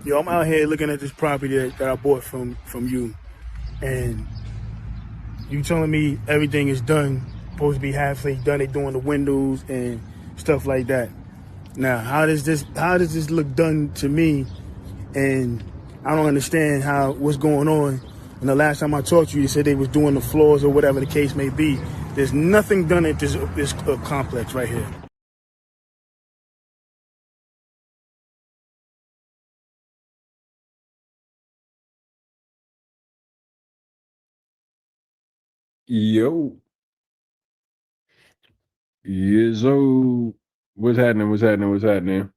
Yo, I'm out here looking at this property that I bought from you, and you telling me everything is done, supposed to be halfway done. They doing the windows and stuff like that. Now, how does this look done to me? And I don't understand what's going on. And the last time I talked to you, you said they was doing the floors or whatever the case may be. There's nothing done at this complex right here. Yo, Yizzo, what's happening? What's happening? What's happening?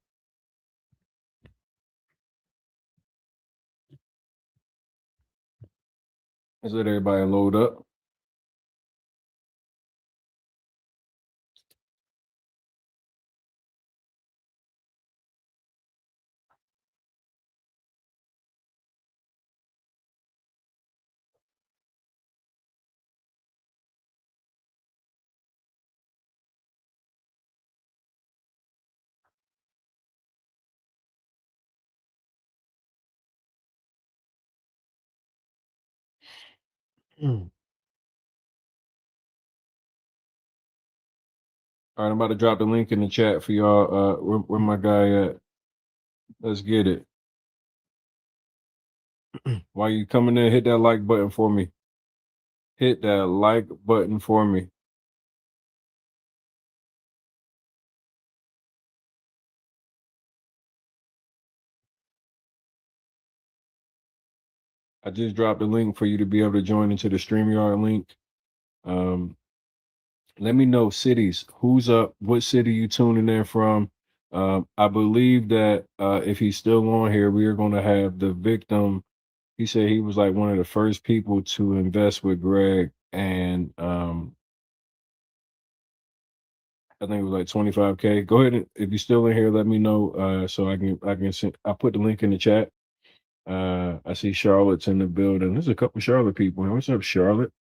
Let's let everybody load up. All right, I'm about to drop the link in the chat for y'all. Where my guy at? Let's get it. While you coming in, hit that like button for me. Hit that like button for me. I just dropped the link for you to be able to join into the StreamYard link. Let me know cities. Who's up? What city you tuning in from? I believe that if he's still on here, we are going to have the victim. He said he was like one of the first people to invest with Greg, and I think it was like 25K. Go ahead and if you're still in here, let me know so I can send. I put the link in the chat. I see Charlotte's in the building. There's a couple Charlotte people. What's up, Charlotte?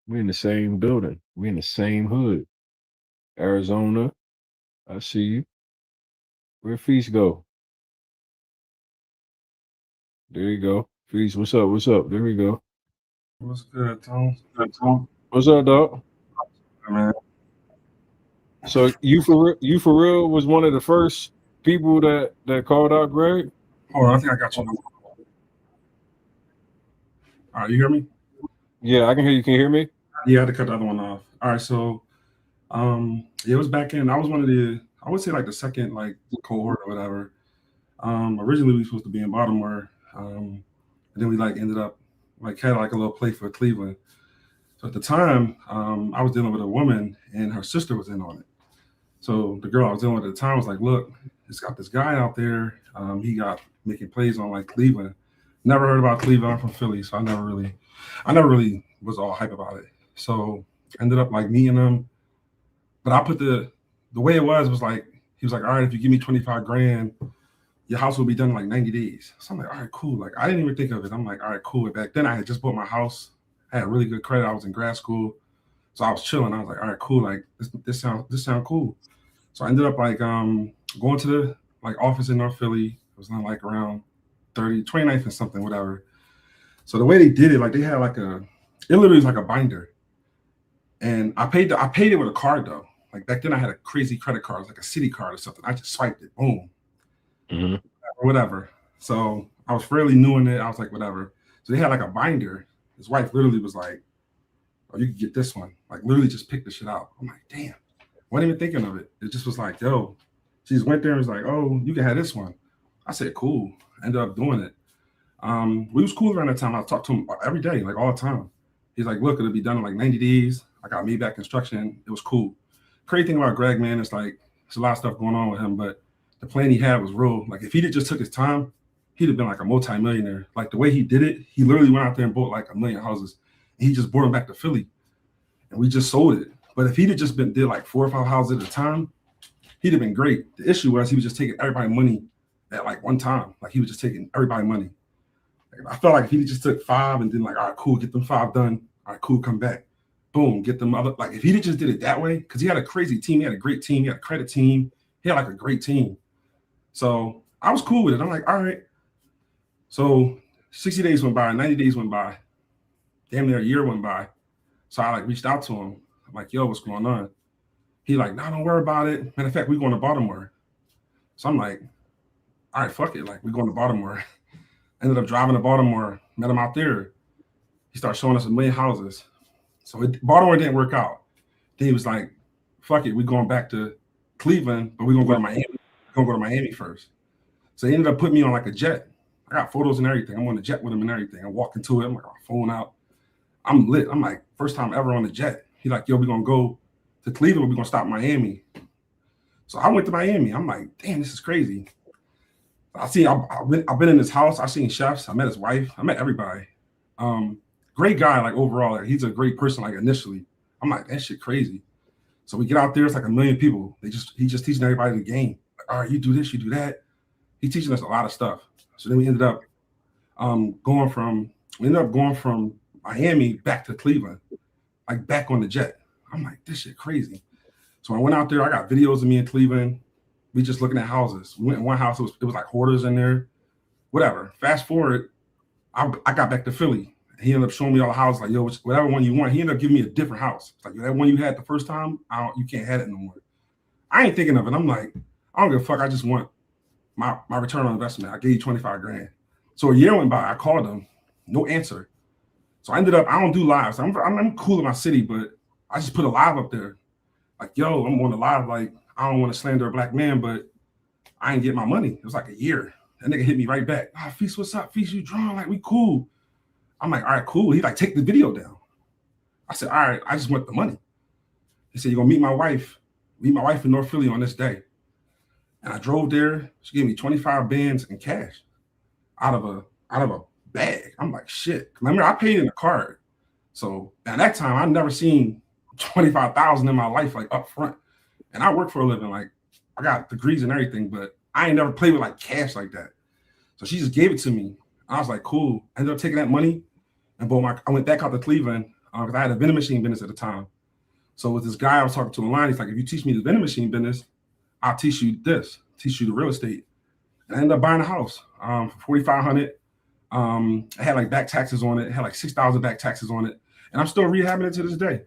We in the same building. We in the same hood. Arizona. I see you. Where Feast go? There you go. Feast, what's up? What's up? There we go. What's good, Tom? What's up, dog? Man. So you for real was one of the first people that called out Greg? Hold on, I think I got you. All right, you hear me? Yeah, I can hear you. Can you hear me? Yeah, I had to cut the other one off. All right, so it was back in. I was one of I would say like the second like cohort or whatever. Originally we were supposed to be in Baltimore, and then we like ended up like had like a little play for Cleveland. So at the time, I was dealing with a woman and her sister was in on it. So the girl I was dealing with at the time was like, "Look, it's got this guy out there. He got making plays on like Cleveland. Never heard about Cleveland. I'm from Philly, so I never really was all hype about it. So ended up like meeting him, but I put the way it was like he was like, all right, if you give me 25 grand, your house will be done in like 90 days. So I'm like, all right, cool. Like I didn't even think of it. I'm like, all right, cool. Back then I had just bought my house, I had really good credit. I was in grad school, so I was chilling. I was like, all right, cool. Like this sound cool. So I ended up like going to the like office in North Philly. It was not like around 29th and something, whatever. So the way they did it, like they had like it literally was like a binder. And I paid it with a card though. Like back then I had a crazy credit card, like a city card or something. I just swiped it, boom. Mm-hmm. Or whatever. So I was fairly new in it. I was like, whatever. So they had like a binder. His wife literally was like, oh, you can get this one. Like literally just pick the shit out. I'm like, damn. Wasn't even thinking of it. It just was like, yo, she just went there and was like, oh, you can have this one. I said, cool. Ended up doing it. We was cool around that time. I talked to him every day, like all the time. He's like, look, it'll be done in like 90 days. I got Maybach construction. It was cool. Crazy thing about Greg, man, it's like there's a lot of stuff going on with him, but the plan he had was real. Like if he just took his time, he'd have been like a multi-millionaire. Like the way he did it, he literally went out there and bought like 1 million houses. And he just brought them back to Philly. And we just sold it. But if he'd have just did like 4 or 5 houses at a time, he'd have been great. The issue was he was just taking everybody's money at like one time. Like he was just taking everybody's money. Like, I felt like if he just took 5 and then like, all right, cool, get them 5 done. All right, cool, come back. Boom, get them other. Like if he just did it that way, because he had a crazy team. He had a great team. He had a credit team. He had like a great team. So I was cool with it. I'm like, all right. So 60 days went by, 90 days went by, damn near a year went by. So I like reached out to him. I'm like, yo, what's going on? He like, no, don't worry about it. Matter of fact, we going to Baltimore. So I'm like, all right, fuck it. Like, we going to Baltimore. Ended up driving to Baltimore, met him out there. He started showing us a million houses. So Baltimore didn't work out. Then he was like, fuck it, we going back to Cleveland, but we're gonna go to Miami. We're gonna go to Miami first. So he ended up putting me on like a jet. I got photos and everything. I'm on the jet with him and everything. I walk into it, I'm like, my phone out. I'm lit. I'm like, first time ever on the jet. He like, yo, we're gonna go to Cleveland, we're gonna stop in Miami. So I went to Miami. I'm like, damn, this is crazy. I've been in his house. I've seen chefs. I met his wife. I met everybody. Great guy, like overall. Like, he's a great person, like initially. I'm like, that shit crazy. So we get out there, it's like a million people. He's just teaching everybody the game. Like, all right, you do this, you do that. He's teaching us a lot of stuff. So then we ended up going from Miami back to Cleveland, like back on the jet. I'm like, this shit crazy. So I went out there, I got videos of me in Cleveland. We just looking at houses. We went in one house, it was like hoarders in there, whatever. Fast forward, I got back to Philly. He ended up showing me all the houses, like, yo, whatever one you want. He ended up giving me a different house. It's like, that one you had the first time, you can't have it no more. I ain't thinking of it. I'm like, I don't give a fuck. I just want my return on investment. I gave you 25 grand. So a year went by. I called him, no answer. So I ended up, I don't do lives. I'm cool in my city, but I just put a live up there. Like, yo, I'm on the live. Like, I don't want to slander a black man, but I ain't get my money. It was like a year. That nigga hit me right back. Ah, Feast, what's up? Feast, you drawn? Like, we cool. I'm like, all right, cool. He like, take the video down. I said, all right, I just want the money. He said, you're gonna meet my wife in North Philly on this day. And I drove there. She gave me 25 bands in cash out of a bag. I'm like, shit. Remember, I paid in a card. So at that time, I never seen 25,000 in my life, like up front. And I work for a living. Like, I got degrees and everything, but I ain't never played with like cash like that. So she just gave it to me. I was like, cool. I ended up taking that money and boom, I went back out to Cleveland because I had a vending machine business at the time. So with this guy I was talking to online, he's like, if you teach me the vending machine business, I'll teach you the real estate. And I ended up buying a house for $4,500. I had like back taxes on it. It had like 6,000 back taxes on it. And I'm still rehabbing it to this day.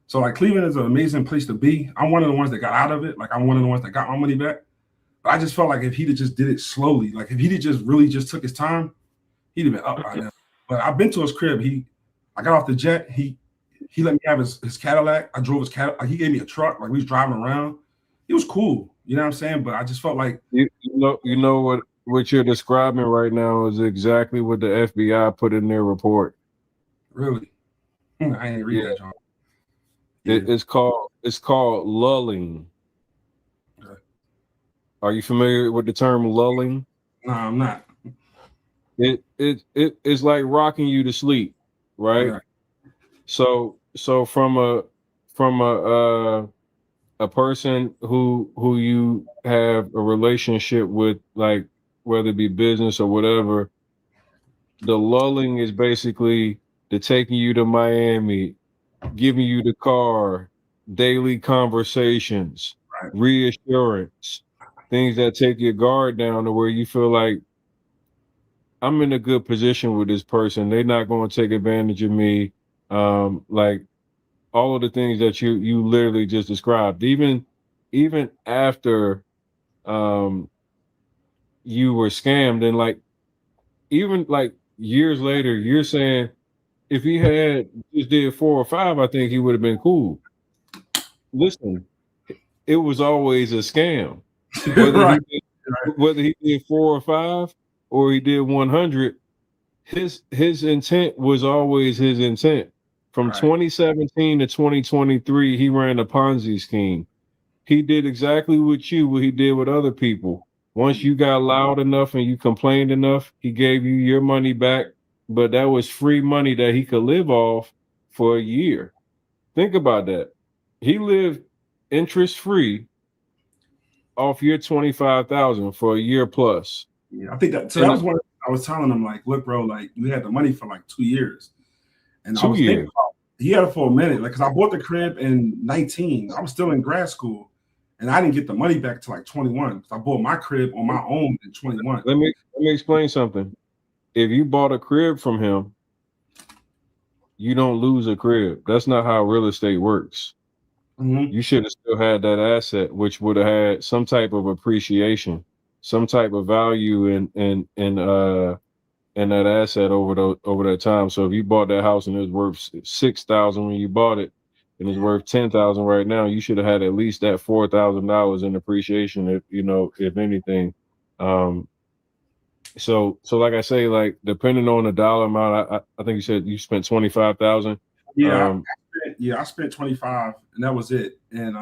So like Cleveland is an amazing place to be. I'm one of the ones that got out of it. Like, I'm one of the ones that got my money back. But I just felt like if he'd have just did it slowly, like if he'd have just really just took his time, he'd have been up by now. But I've been to his crib. I got off the jet. He let me have his Cadillac. I drove his Cadillac. He gave me a truck. Like, we was driving around. He was cool. You know what I'm saying? But I just felt like you know what you're describing right now is exactly what the FBI put in their report. Really? I ain't read that, John. Yeah. It's called lulling. Okay. Are you familiar with the term lulling? No, I'm not. It's like rocking you to sleep, right? Right. So from a person who you have a relationship with, like whether it be business or whatever, the lulling is basically the taking you to Miami, giving you the car, daily conversations, right, reassurance, things that take your guard down to where you feel like, I'm in a good position with this person. They're not going to take advantage of me. Like all of the things that you literally just described, even after you were scammed, and like even like years later, you're saying if he had just did 4 or 5, I think he would have been cool. Listen, it was always a scam. Right. Whether he did 4 or 5 or he did 100, his intent was always his intent. From right. 2017 to 2023, he ran a Ponzi scheme. He did exactly what he did with other people. Once you got loud enough and you complained enough, he gave you your money back, but that was free money that he could live off for a year. Think about that. He lived interest-free off your $25,000 for a year plus. Yeah, I think that. So that was what I was telling him. Like, look, bro, like you had the money for like 2 years, and 2 years. He had it for a minute, like because I bought the crib in 19. I was still in grad school, and I didn't get the money back till like 21. Because I bought my crib on my own in 21. Let me explain something. if you bought a crib from him, you don't lose a crib. That's not how real estate works. Mm-hmm. You should have still had that asset, which would have had some type of appreciation, some type of value in that asset over that time. So if you bought that house and it was worth 6,000 when you bought it, and it's worth 10,000 right now, you should have had at least that $4,000 in appreciation, if anything. So like I say, like depending on the dollar amount, I think you said you spent 25,000. Yeah, I spent 25, and that was it. And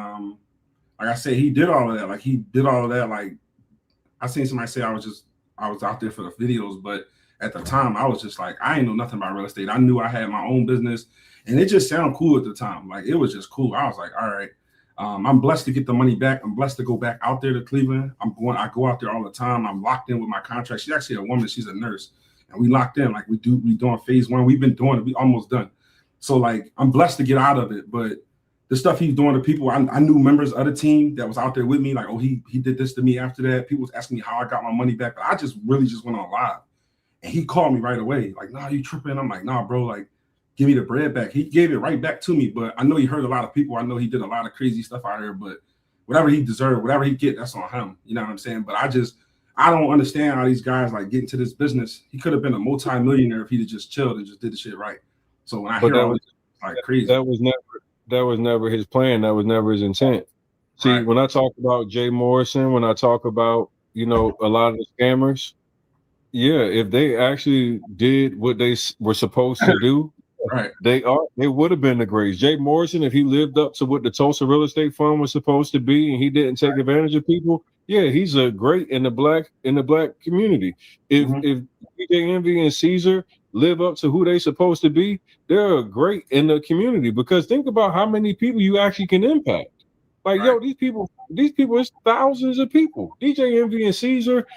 like I said, he did all of that. Like I seen somebody say I was out there for the videos, but at the time I was just like, I ain't know nothing about real estate. I knew I had my own business, and it just sounded cool at the time. Like it was just cool. I was like, all right. I'm blessed to get the money back. I'm blessed to go back out there to Cleveland. I go out there all the time. I'm locked in with my contract. She's actually a woman. She's a nurse, and we locked in. Like we doing phase 1. We've been doing it. We almost done. So like I'm blessed to get out of it. But the stuff he's doing to people, I knew members of the team that was out there with me. Like, oh, he did this to me after that. People was asking me how I got my money back, but I just really just went on live, and he called me right away. Like, nah, you tripping? I'm like, nah, bro. Like, give me the bread back. He gave it right back to me. But I know he hurt a lot of people. I know he did a lot of crazy stuff out here. But whatever he deserved, whatever he get, that's on him. You know what I'm saying? But I don't understand how these guys like get into this business. He could have been a multi-millionaire if he'd have just chilled and just did the shit right. So when I hear all this, like crazy, that was never his plan. That was never his intent. See, right. When I talk about Jay Morrison, when I talk about a lot of the scammers, yeah, if they actually did what they were supposed to do, right, they would have been the greats. Jay Morrison, if he lived up to what the Tulsa Real Estate Fund was supposed to be, and he didn't take advantage of people, yeah, he's a great in the black community. If DJ Envy and Caesar live up to who they supposed to be, they're great in the community, because think about how many people you actually can impact. Like, right. yo, these people, it's thousands of people. DJ Envy and Caesar,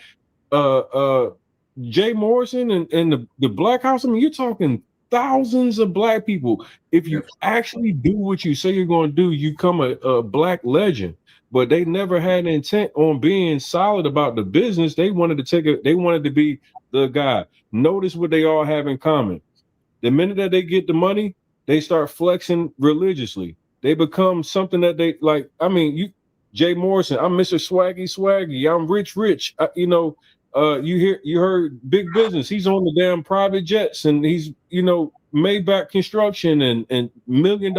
Jay Morrison and the Black House. I mean, you're talking thousands of black people. If you actually do what you say you're going to do, you become a black legend. But they never had an intent on being solid about the business. They wanted to be the guy. Notice what they all have in common. The minute that they get the money, they start flexing religiously. They become something that they like. I mean, Jay Morrison, I'm Mr. Swaggy, I'm rich. You heard Big Business. He's on the damn private jets, and he's Maybach Construction and $1 million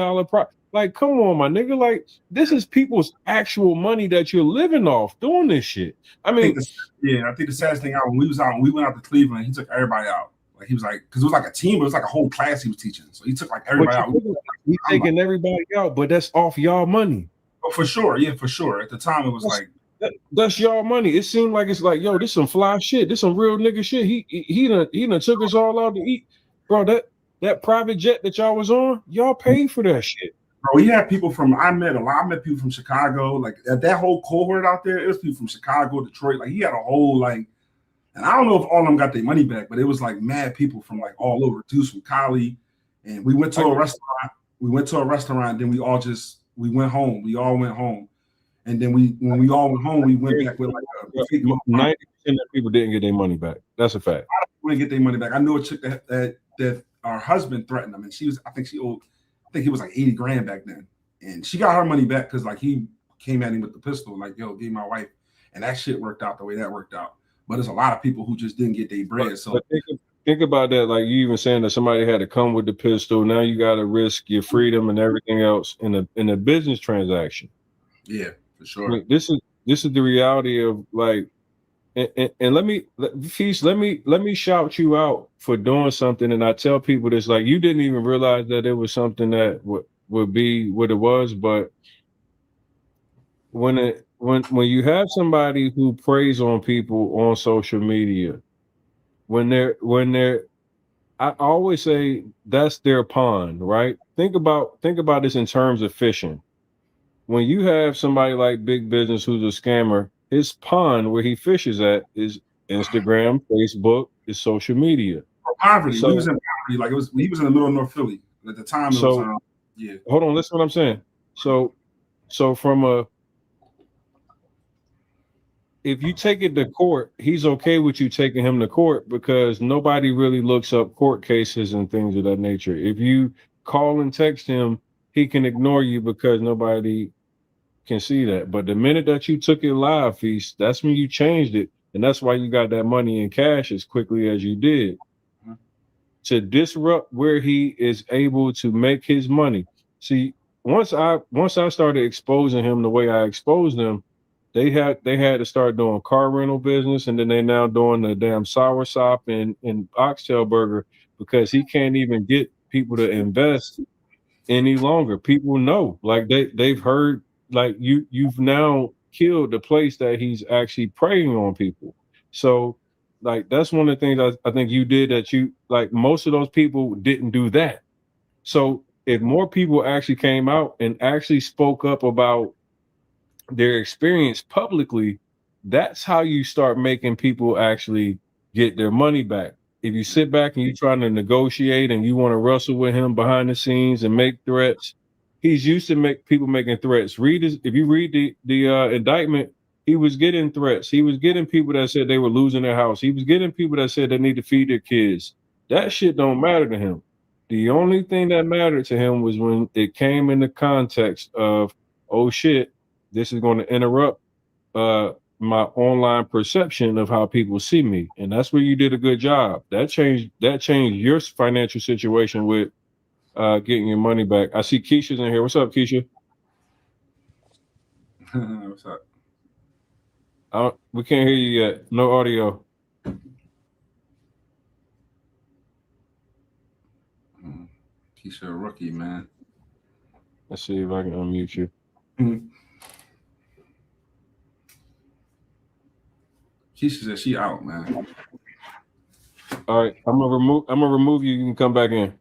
like, come on, my nigga. Like, this is people's actual money that you're living off doing this shit. I mean, I think the saddest thing when we went out to Cleveland, he took everybody out. Like, he was like, because it was like a team, but it was like a whole class he was teaching. So he took like everybody out. He's taking everybody out, but that's off y'all money. Oh, for sure. Yeah, for sure. At the time, it was that's y'all money. It seemed like it's like, yo, this some fly shit. This some real nigga shit. He done took us all out to eat. Bro, that private jet that y'all was on, y'all paid for that shit. Bro, he had people I met people from Chicago. Like, that whole cohort out there, it was people from Chicago, Detroit. Like, he had a whole, like, and I don't know if all of them got their money back, but it was like mad people from like all over. Dudes from Cali. And we went to a restaurant. Then we all went home. We all went home. And then when we all went home, we went back with like 90% of people didn't get their money back. That's a fact. We didn't get their money back. I knew a chick that our husband threatened them, and I think he was like 80 grand back then. And she got her money back because like he came at him with the pistol, like, yo, give my wife. And that shit worked out the way that worked out. But there's a lot of people who just didn't get their bread. So think about that. Like, you even saying that somebody had to come with the pistol. Now you got to risk your freedom and everything else in a business transaction. Yeah, for sure. I mean, this is the reality of like, and let me shout you out for doing something. And I tell people this, like, you didn't even realize that it was something that would be what it was. But when you have somebody who preys on people on social media, when they're I always say that's their pond, right? Think about this in terms of fishing. When you have somebody like Big Business who's a scammer, his pond where he fishes at is Instagram, Facebook, is social media. Poverty. So, he was in poverty. Like, he was in the middle of North Philly at the time. Yeah. Hold on, listen to what I'm saying. So from if you take it to court, he's okay with you taking him to court because nobody really looks up court cases and things of that nature. If you call and text him, he can ignore you because nobody can see that. But the minute that you took it live, Feast, that's when you changed it. And that's why you got that money in cash as quickly as you did. To disrupt where he is able to make his money. See, once I started exposing him the way I exposed him, they had to start doing car rental business, and then they now doing the damn sour sop and oxtail burger because he can't even get people to invest any longer. People know, like they've heard, like you've now killed the place that he's actually preying on people. So like that's one of the things I think you did that you like most of those people didn't do that. So if more people actually came out and actually spoke up about their experience publicly, that's how you start making people actually get their money back. If you sit back and you're trying to negotiate and you want to wrestle with him behind the scenes and make threats, he's used to make people making threats. If you read the indictment, he was getting threats. He was getting people that said they were losing their house. He was getting people that said they need to feed their kids. That shit don't matter to him. The only thing that mattered to him was when it came in the context of, oh shit, this is going to interrupt my online perception of how people see me, and that's where you did a good job. That changed your financial situation with getting your money back. I see Keisha's in here. What's up, Keisha? What's up? We can't hear you yet. No audio. Keisha, a rookie, man. Let's see if I can unmute you. Keisha said she out, man. All right, I'm gonna remove you. You can come back in.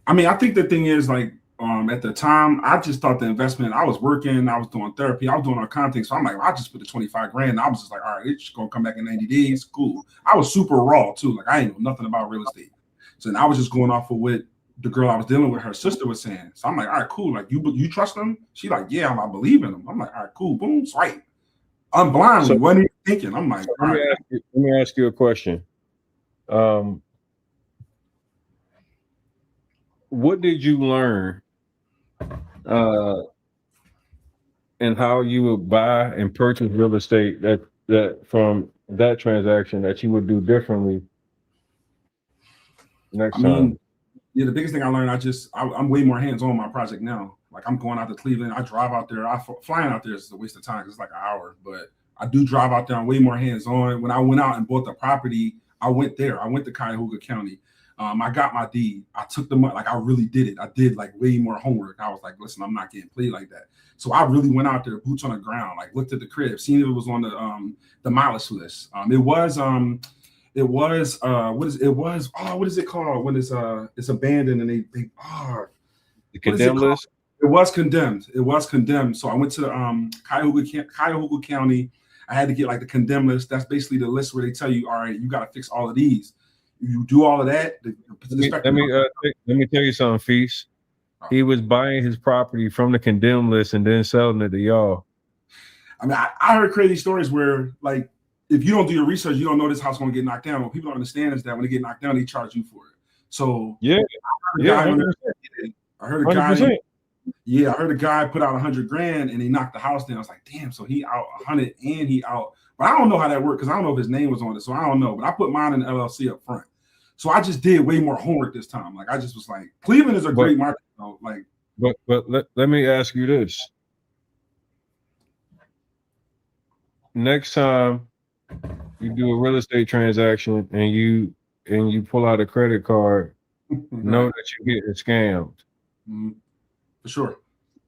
I mean, I think the thing is like at the time, I just thought the investment. I was working, I was doing therapy, I was doing our content. So I'm like, I just put the 25 grand. And I was just like, all right, it's just gonna come back in 90 days. Cool. I was super raw too. Like I ain't know nothing about real estate. So then I was just going off of what the girl I was dealing with, her sister was saying. So I'm like, all right, cool. Like you trust them? She like, yeah, I believe in them. I'm like, all right, cool. Boom, swipe. I'm blindly, so, wasn't even thinking. I'm like, so let me ask you a question. What did you learn and how you would buy and purchase real estate that from that transaction that you would do differently next time? Yeah, the biggest thing I learned, I'm way more hands-on my project now. Like I'm going out to Cleveland, I drive out there. Flying out there is a waste of time because it's like an hour, but I do drive out there. I'm way more hands-on. When I went out and bought the property, I went there. I went to Cuyahoga County. I got my deed. I took the money. Like I really did it. I did like way more homework. I was like, listen, I'm not getting played like that. So I really went out there, boots on the ground, like looked at the crib, seen if it was on the mileage list. It was what is it called when it's abandoned and they the condemned list? It was condemned. It was condemned. So I went to Cuyahoga County. I had to get like the condemned list. That's basically the list where they tell you, all right, you got to fix all of these. You do all of that. Let me tell you something, Feast. He was buying his property from the condemned list and then selling it to y'all. I mean, I heard crazy stories where, like, if you don't do your research, you don't know this house going to get knocked down. What people don't understand is that when they get knocked down, they charge you for it. So I heard a guy. Yeah, I heard a guy put out 100 grand and he knocked the house down. I was like, damn, so he out 100 and he out. But I don't know how that worked because I don't know if his name was on it. So I don't know. But I put mine in the LLC up front. So I just did way more homework this time. Like I just was like, Cleveland is a great market, though. Like, but let me ask you this. Next time you do a real estate transaction and you pull out a credit card, know that you're getting scammed. For sure.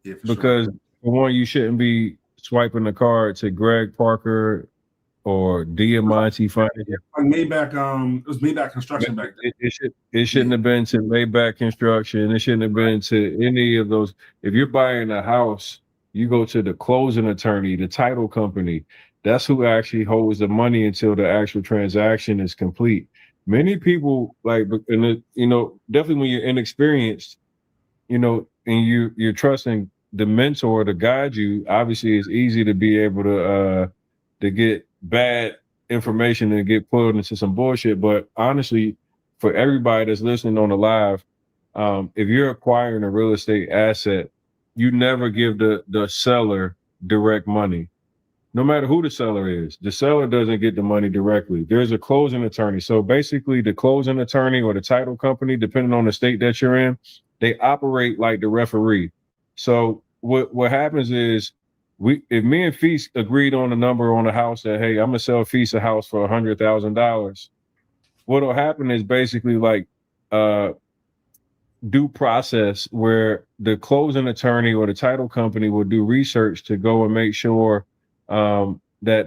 Yeah, because for one, you shouldn't be swiping the card to Greg Parker or Diamante Finance. Maybach, it was Maybach Construction back then. It shouldn't have been to Maybach Construction. It shouldn't have been to any of those. If you're buying a house, you go to the closing attorney, the title company. That's who actually holds the money until the actual transaction is complete. Many people definitely when you're inexperienced, and you're trusting the mentor to guide you. Obviously, it's easy to be able to get bad information and get pulled into some bullshit. But honestly, for everybody that's listening on the live, if you're acquiring a real estate asset, you never give the seller direct money. No matter who the seller is, the seller doesn't get the money directly. There's a closing attorney. So basically, the closing attorney or the title company, depending on the state that you're in, they operate like the referee. So what happens is, if me and Feast agreed on a number on a house that, hey, I'm gonna sell Feast a house for $100,000. What'll happen is basically like due process where the closing attorney or the title company will do research to go and make sure that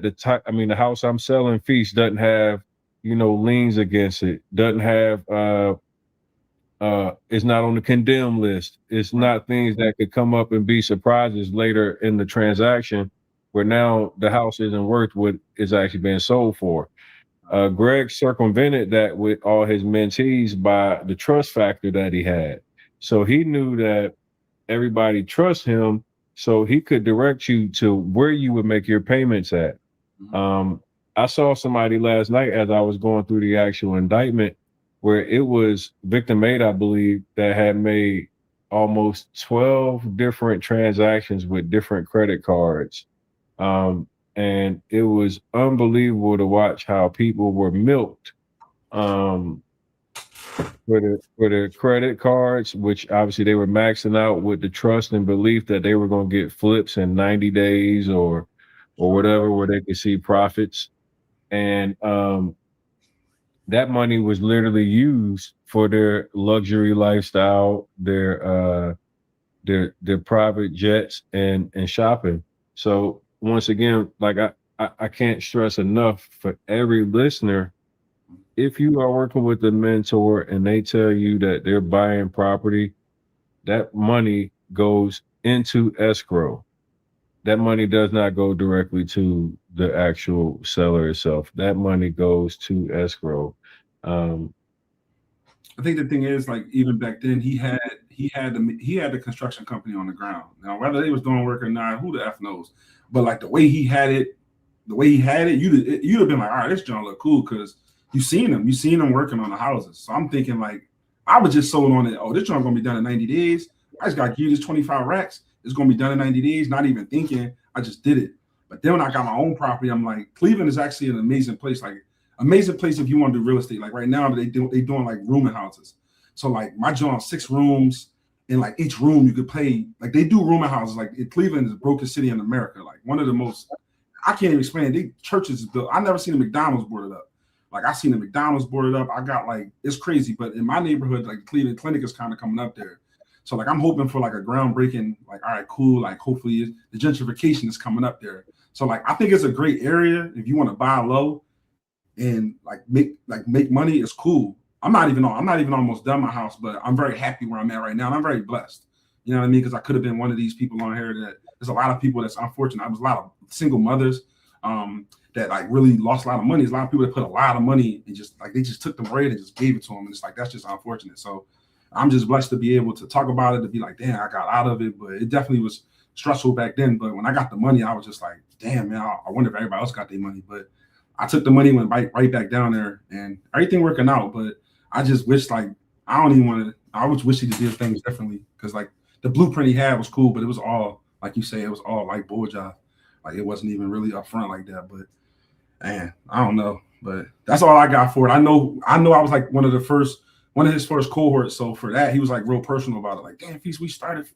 the house I'm selling, Feast, doesn't have, liens against it, doesn't have it's not on the condemned list. It's not things that could come up and be surprises later in the transaction where now the house isn't worth what it's actually being sold for. Greg circumvented that with all his mentees by the trust factor that he had. So he knew that everybody trusts him, so he could direct you to where you would make your payments at. I saw somebody last night as I was going through the actual indictment where it was victim 8, I believe, that had made almost 12 different transactions with different credit cards. And it was unbelievable to watch how people were milked for the credit cards, which obviously they were maxing out with the trust and belief that they were going to get flips in 90 days or whatever, where they could see profits. And that money was literally used for their luxury lifestyle, their private jets and shopping. So once again, like I can't stress enough for every listener, if you are working with a mentor and they tell you that they're buying property, that money goes into escrow. That money does not go directly to the actual seller itself. That money goes to escrow. I think the thing is, like, even back then, he had the construction company on the ground. Now, whether they was doing work or not, who the F knows? But like the way he had it, you'd have been like, all right, this joint look cool because you seen them working on the houses. So I'm thinking like, I was just sold on it. Oh, this joint gonna be done in 90 days. I just got to give you this 25 racks. It's gonna be done in 90 days. Not even thinking, I just did it. But then when I got my own property, I'm like, Cleveland is actually an amazing place. Like amazing place if you want to do real estate. Like right now, they doing like rooming houses. So like my joint, 6 rooms. In like each room you could pay, like they do rooming houses. Like Cleveland is the brokest city in America. Like one of the most, I can't even explain it. They churches built. I never seen a McDonald's boarded up. Like I seen a McDonald's boarded up. I got like, it's crazy. But in my neighborhood, like Cleveland Clinic is kind of coming up there. So like I'm hoping for like a groundbreaking, like, all right, cool. Like hopefully the gentrification is coming up there. So like I think it's a great area if you want to buy low and make money. It's cool. I'm not even almost done my house, but I'm very happy where I'm at right now. And I'm very blessed. You know what I mean? Because I could have been one of these people on here that there's a lot of people that's unfortunate. I was a lot of single mothers that like really lost a lot of money. There's a lot of people that put a lot of money and just like they just took the bread and just gave it to them. And it's like that's just unfortunate. So I'm just blessed to be able to talk about it, to be like, damn, I got out of it. But it definitely was stressful back then. But when I got the money, I was just like, damn, man, I wonder if everybody else got their money. But I took the money, went right back down there, and everything working out. But I just wish, like, I don't even want to. I just wish he did things differently because, like, the blueprint he had was cool, but it was all, like you say, it was all like bull job. Like, it wasn't even really upfront like that. But, man, I don't know. But that's all I got for it. I know I was like one of his first cohorts. So for that, he was like real personal about it. Like, damn, Feast, we started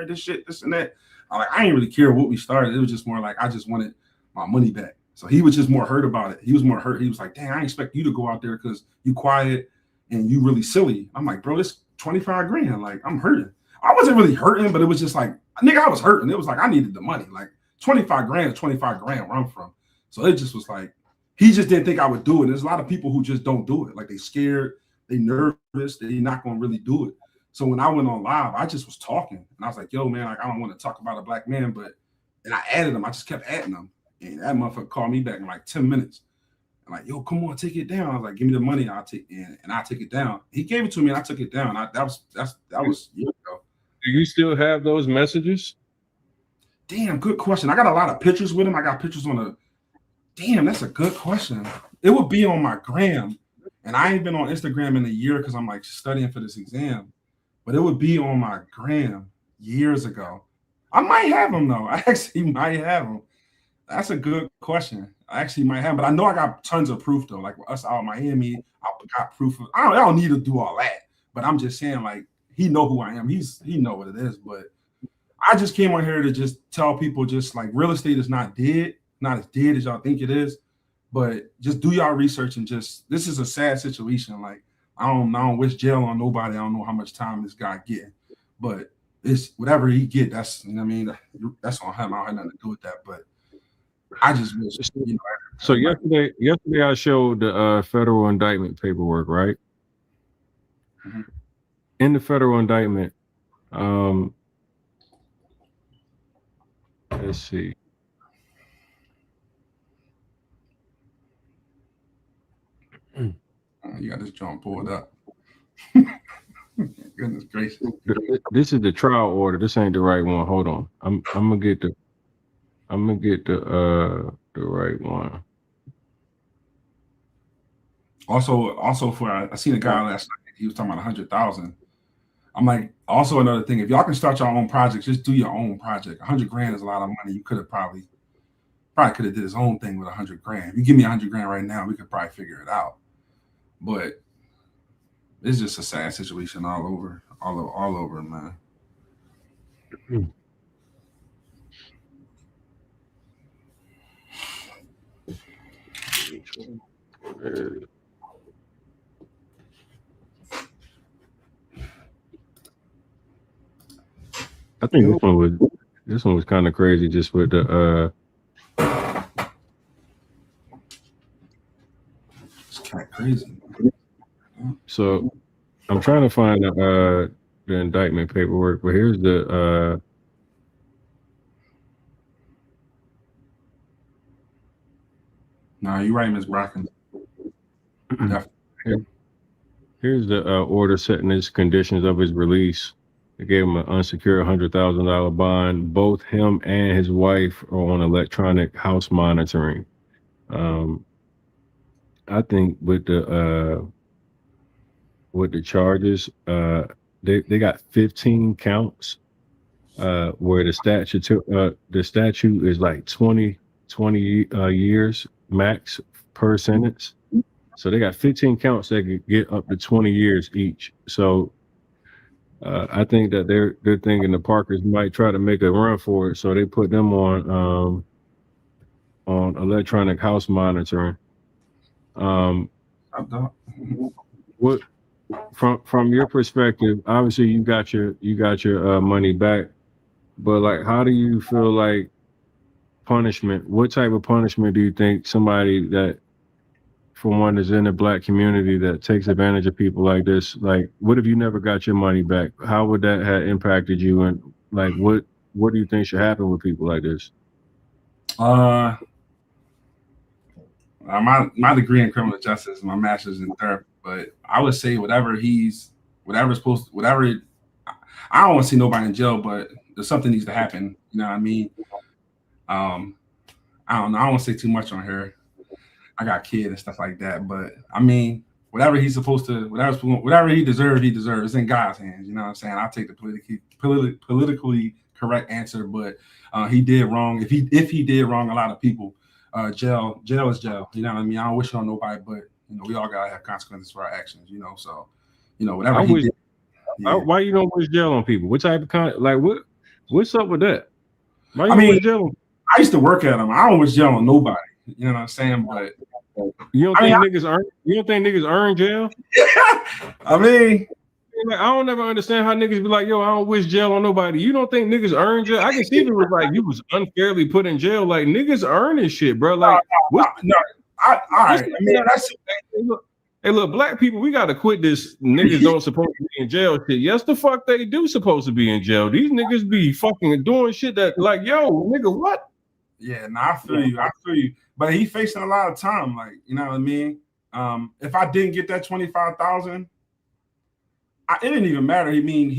this shit, this and that. I ain't really care what we started. It was just more like I just wanted my money back. So he was just more hurt about it. He was more hurt. He was like, damn, I expect you to go out there because you quiet and you really silly. I'm like, bro, this 25 grand. Like, I'm hurting. I wasn't really hurting, but it was just like, nigga, I was hurting. It was like I needed the money. Like 25 grand is 25 grand where I'm from. So it just was like, he just didn't think I would do it. There's a lot of people who just don't do it. Like they scared, they nervous, they not gonna really do it. So when I went on live, I just was talking. And I was like, yo, man, like I don't want to talk about a black man, and I added him. I just kept adding him. And that motherfucker called me back in like 10 minutes. I'm like, yo, come on, take it down. I was like, give me the money, I'll take it down. He gave it to me and I took it down. That was years ago. Do you still have those messages? Damn, good question. I got a lot of pictures with him. I got pictures on Damn, that's a good question. It would be on my gram, and I ain't been on Instagram in a year because I'm like studying for this exam. But it would be on my gram years ago. I might have them though. I actually might have them. That's a good question. I actually might have, but I know I got tons of proof though. Like us out in Miami, I got proof of. I don't need to do all that, but I'm just saying, like, he know who I am. He know what it is. But I just came on here to just tell people, just like, real estate is not dead, not as dead as y'all think it is. But just do y'all research and just, this is a sad situation. Like, I don't wish jail on nobody. I don't know how much time this guy getting, but it's whatever he get. That's, you know what I mean. That's on him. I don't have nothing to do with that. But I just wish, you know. So yesterday I showed the federal indictment paperwork, right? Mm-hmm. In the federal indictment, let's see. You got this joint pulled up. Goodness gracious. This is the trial order. This ain't the right one. Hold on. I'm gonna get the right one. Also for I seen a guy last night. He was talking about 100,000. I'm like, also another thing. If y'all can start your own projects, just do your own project. 100 grand is a lot of money. You could have probably could have did his own thing with 100 grand. If you give me 100 grand right now, we could probably figure it out. But it's just a sad situation all over, man. I think this one was kind of crazy, just with the it's kind of crazy. So I'm trying to find the indictment paperwork, but here's the No, you're right, Ms. Bracken. Here's the order setting his conditions of his release. They gave him an unsecured $100,000 bond. Both him and his wife are on electronic house monitoring. I think with the charges, they got 15 counts, where the statute is like 20 years max per sentence. So they got 15 counts that could get up to 20 years each. So I think that they're thinking the Parkers might try to make a run for it. So they put them on electronic house monitoring. What from your perspective, obviously you got your money back, but like, how do you feel like punishment? What type of punishment do you think somebody that, for one, is in the Black community that takes advantage of people like this, like, what if you never got your money back? How would that have impacted you? And like, what do you think should happen with people like this? My degree in criminal justice, my master's in therapy, but I would say whatever I don't want to see nobody in jail, but there's something needs to happen. You know what I mean? I don't know. I don't want to say too much on here. I got kids and stuff like that, but I mean, whatever he deserves, it's in God's hands. You know what I'm saying? I'll take the politically correct answer, but he did wrong. If he did wrong a lot of people, jail is jail. You know what I mean? I don't wish it on nobody, but you know, we all gotta have consequences for our actions. You know, so you know, whatever he did. Yeah. Why you don't wish jail on people? What type of what's up with that? Why you wish jail? I used to work at them. I don't wish jail on nobody. You know what I'm saying? But you don't think niggas earn jail? I mean, like, I don't ever understand how niggas be like, yo, I don't wish jail on nobody. You don't think niggas earn jail? I can see if it was like you was unfairly put in jail. Like, niggas earning shit, bro. Like, hey, look, Black people, we gotta quit this niggas don't supposed to be in jail shit. Yes, the fuck they do supposed to be in jail. These niggas be fucking doing shit that, like, yo, nigga, what? Yeah, I feel you. But he facing a lot of time, like, you know what I mean? If I didn't get that 25,000, it didn't even matter. I mean,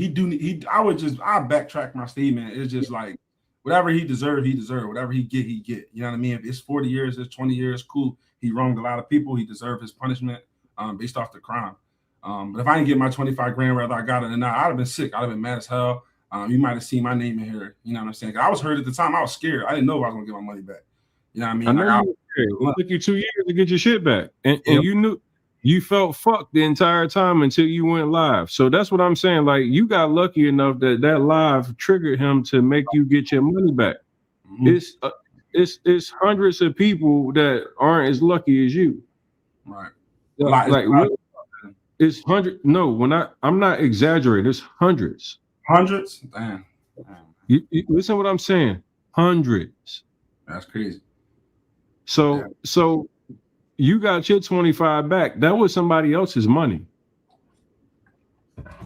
I'll backtrack my statement. It's just like, whatever he deserved, he deserved. Whatever he get, he get. You know what I mean? If it's 40 years, it's 20 years, cool. He wronged a lot of people. He deserved his punishment based off the crime. But if I didn't get my 25 grand, whether I got it or not, I'd have been sick. I'd have been mad as hell. You might have seen my name in here. You know what I'm saying? I was hurt at the time. I was scared. I didn't know if I was gonna get my money back. You know what I mean? I know it took you 2 years to get your shit back, and you knew you felt fucked the entire time until you went live. So that's what I'm saying. Like, you got lucky enough that live triggered him to make you get your money back. Mm-hmm. It's hundreds of people that aren't as lucky as you. Right. It's hundred. No, I'm not exaggerating. It's hundreds. Hundreds? Damn. You listen to what I'm saying. Hundreds. That's crazy. So you got your 25 back. That was somebody else's money.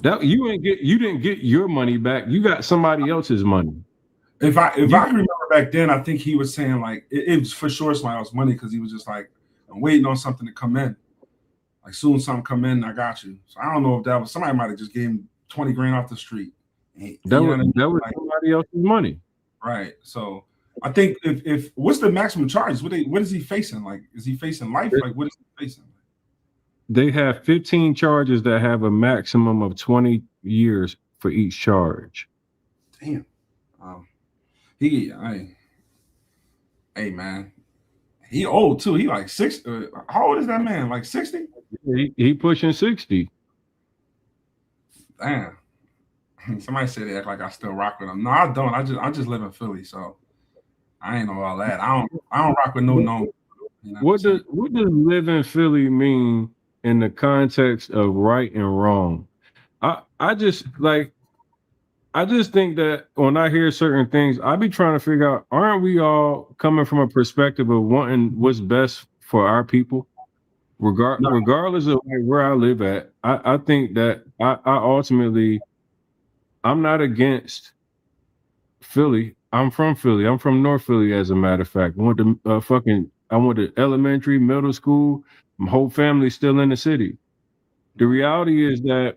That you didn't get your money back. You got somebody else's money. If I remember back then, I think he was saying like it was for sure somebody else's money, because he was just like, I'm waiting on something to come in. Like, soon something come in, I got you. So I don't know if that was somebody might have just gave him 20 grand off the street. That was like, somebody else's money. Right. So I think if what's the maximum charge? What is he facing? Like, is he facing life? Like, what is he facing? They have 15 charges that have a maximum of 20 years for each charge. Damn. Hey man, he old too. He like 60. How old is that man? Like 60? He pushing 60. Damn. Somebody said they act like I still rock with him. No, I don't. I just live in Philly, so I ain't know all that. I don't rock with no. You know what does live in Philly mean in the context of right and wrong? I just think that when I hear certain things, I be trying to figure out, aren't we all coming from a perspective of wanting what's best for our people? Regardless of where I live at, I think that I ultimately, I'm not against Philly. I'm from Philly. I'm from North Philly, as a matter of fact. I went to elementary, middle school. My whole family's still in the city. The reality is that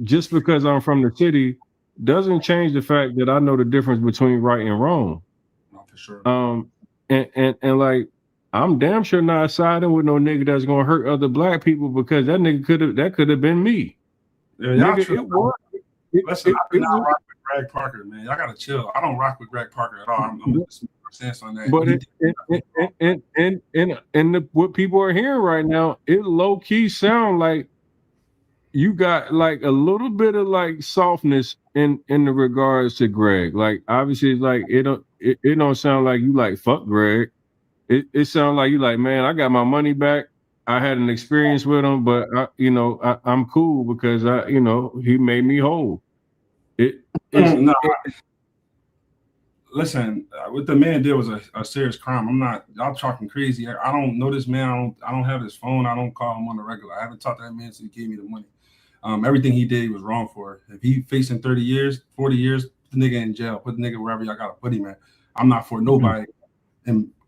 just because I'm from the city doesn't change the fact that I know the difference between right and wrong. Not for sure. And like, I'm damn sure not siding with no nigga that's gonna hurt other black people, because that nigga could have been me. Yeah, nigga, listen, I do not rock with Greg Parker, man. Y'all gotta chill. I don't rock with Greg Parker at all. I'm sense on that. But what people are hearing right now, it low key sound like you got like a little bit of like softness in the regards to Greg. Like, obviously, like it don't sound like you like fuck Greg. It sounds like you like, man, I got my money back. I had an experience with him, but I'm cool because he made me whole. Listen, what the man did was a serious crime. Y'all talking crazy. I don't know this man. I don't have his phone. I don't call him on the regular. I haven't talked to that man since he gave me the money. Everything he did, he was wrong for. If he facing 30 years, 40 years, put the nigga in jail. Put the nigga wherever y'all gotta put him at. I'm not for nobody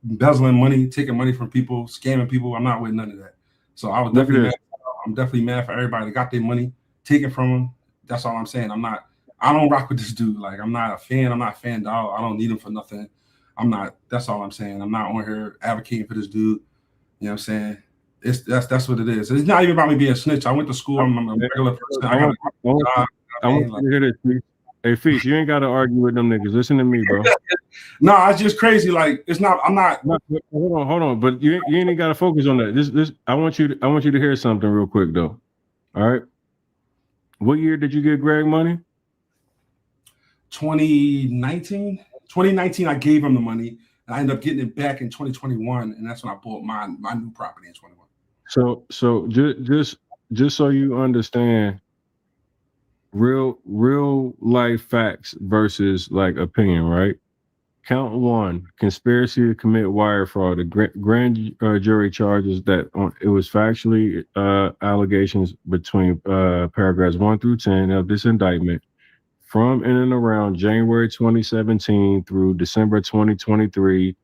embezzling money, taking money from people, scamming people. I'm not with none of that. So I was definitely mad. I'm definitely mad for everybody that got their money taken from them. That's all I'm saying. I don't rock with this dude. Like, I'm not a fan. I'm not a fan dog. I don't need him for nothing. That's all I'm saying. I'm not on here advocating for this dude. You know what I'm saying? That's what it is. It's not even about me being a snitch. I went to school. I'm a regular person. I want you to hear this, please. Hey, Feast, you ain't got to argue with them niggas. Listen to me, bro. No, it's just crazy. Like, it's not. I'm not. Hold on. But you ain't got to focus on that. This. I want you to hear something real quick, though. All right. What year did you get Greg money? 2019. 2019, I gave him the money, and I ended up getting it back in 2021, and that's when I bought my new property in 21. So just so you understand, real life facts versus like opinion, right? Count 1, conspiracy to commit wire fraud. The grand jury charges that it was factually allegations between paragraphs 1 through 10 of this indictment from in and around January 2017 through December 2023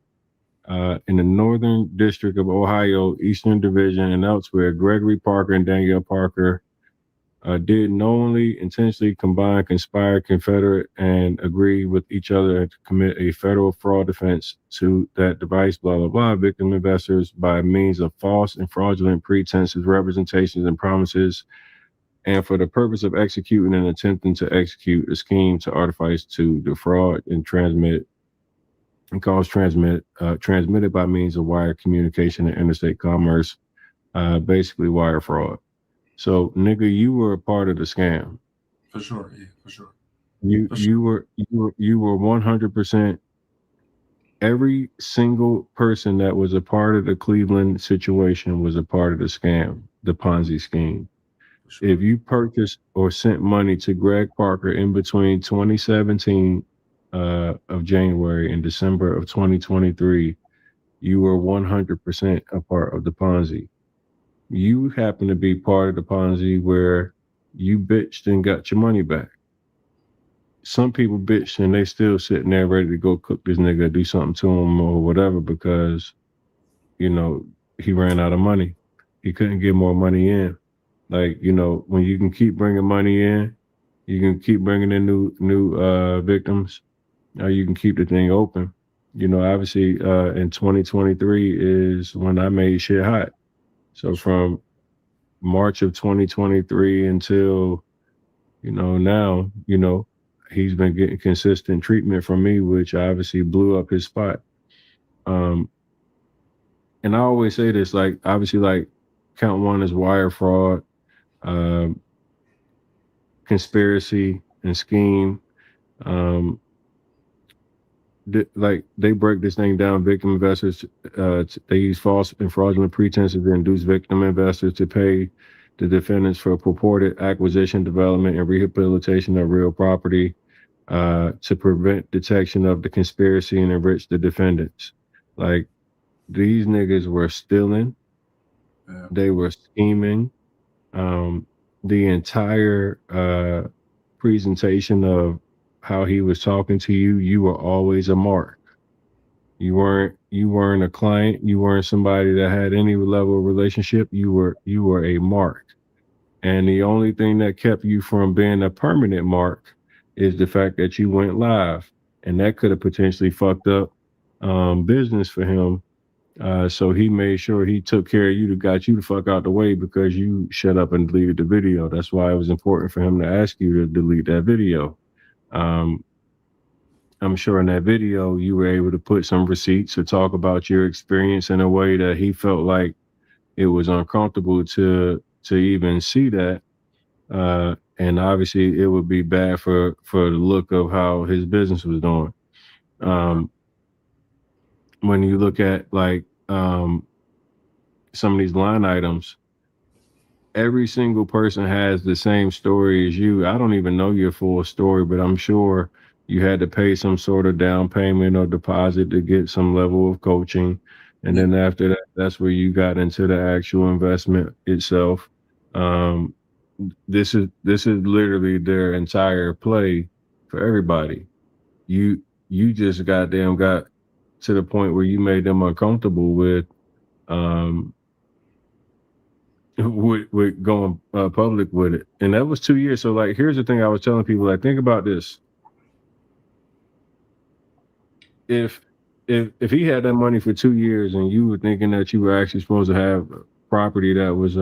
in the Northern District of Ohio, Eastern Division, and elsewhere. Gregory Parker and Danielle Parker did knowingly, intentionally combine, conspire, confederate, and agree with each other to commit a federal fraud offense to that device, blah, blah, blah, victim investors by means of false and fraudulent pretenses, representations, and promises, and for the purpose of executing and attempting to execute a scheme to artifice to defraud and transmitted by means of wire communication and interstate commerce, basically wire fraud. So, nigga, you were a part of the scam. For sure, yeah, for sure. You were 100%. Every single person that was a part of the Cleveland situation was a part of the scam, the Ponzi scheme. Sure. If you purchased or sent money to Greg Parker in between 2017 of January and December of 2023, you were 100% a part of the Ponzi. You happen to be part of the Ponzi where you bitched and got your money back. Some people bitched and they still sitting there ready to go cook this nigga, do something to him or whatever because, you know, he ran out of money. He couldn't get more money in. Like, you know, when you can keep bringing money in, you can keep bringing in new victims, you can keep the thing open. You know, obviously in 2023 is when I made shit hot. So from March of 2023 until, you know, now, you know, he's been getting consistent treatment from me, which obviously blew up his spot. And I always say this, like, obviously, like, count one is wire fraud, conspiracy and scheme. Like, they break this thing down. Victim investors, they use false and fraudulent pretenses to induce victim investors to pay the defendants for purported acquisition, development, and rehabilitation of real property, to prevent detection of the conspiracy and enrich the defendants. Like, these niggas were stealing. Yeah. They were scheming. The entire presentation of how he was talking to you, you were always a mark. You weren't a client. You weren't somebody that had any level of relationship. You were a mark. And the only thing that kept you from being a permanent mark is the fact that you went live. And that could have potentially fucked up business for him. So he made sure he took care of you, got you the fuck out the way because you shut up and deleted the video. That's why it was important for him to ask you to delete that video. I'm sure in that video you were able to put some receipts or talk about your experience in a way that he felt like it was uncomfortable to even see that. And obviously it would be bad for the look of how his business was doing. When you look at like some of these line items, every single person has the same story as you. I don't even know your full story, but I'm sure you had to pay some sort of down payment or deposit to get some level of coaching. And then after that, that's where you got into the actual investment itself. This is literally their entire play for everybody. You just goddamn got to the point where you made them uncomfortable with going public with it. And that was 2 years. So like, here's the thing I was telling people, like, think about this. If he had that money for 2 years and you were thinking that you were actually supposed to have property that was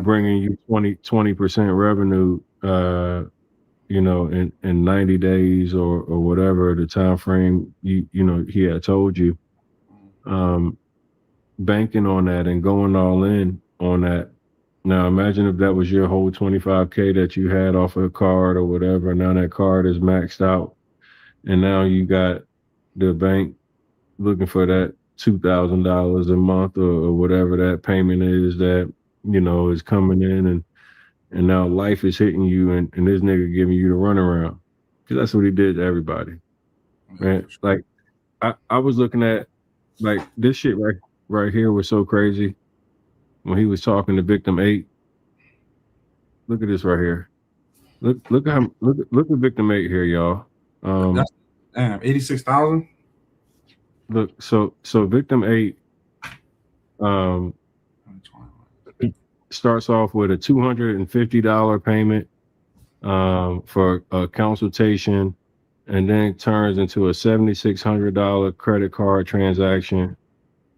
bringing you 20% revenue, you know, in 90 days or whatever the time frame you know he had told you, banking on that and going all in on that. Now imagine if that was your whole 25K that you had off of a card or whatever. Now that card is maxed out, and now you got the bank looking for that $2,000 a month or whatever that payment is that, you know, is coming in, and now life is hitting you, and this nigga giving you the runaround, because that's what he did to everybody, right? Like I was looking at, like, this shit right here was so crazy when he was talking to victim 8. Look at this right here. Look at victim 8 here, y'all. That's, damn, 86,000. Look, so victim 8, starts off with a $250 payment for a consultation, and then turns into a $7,600 credit card transaction,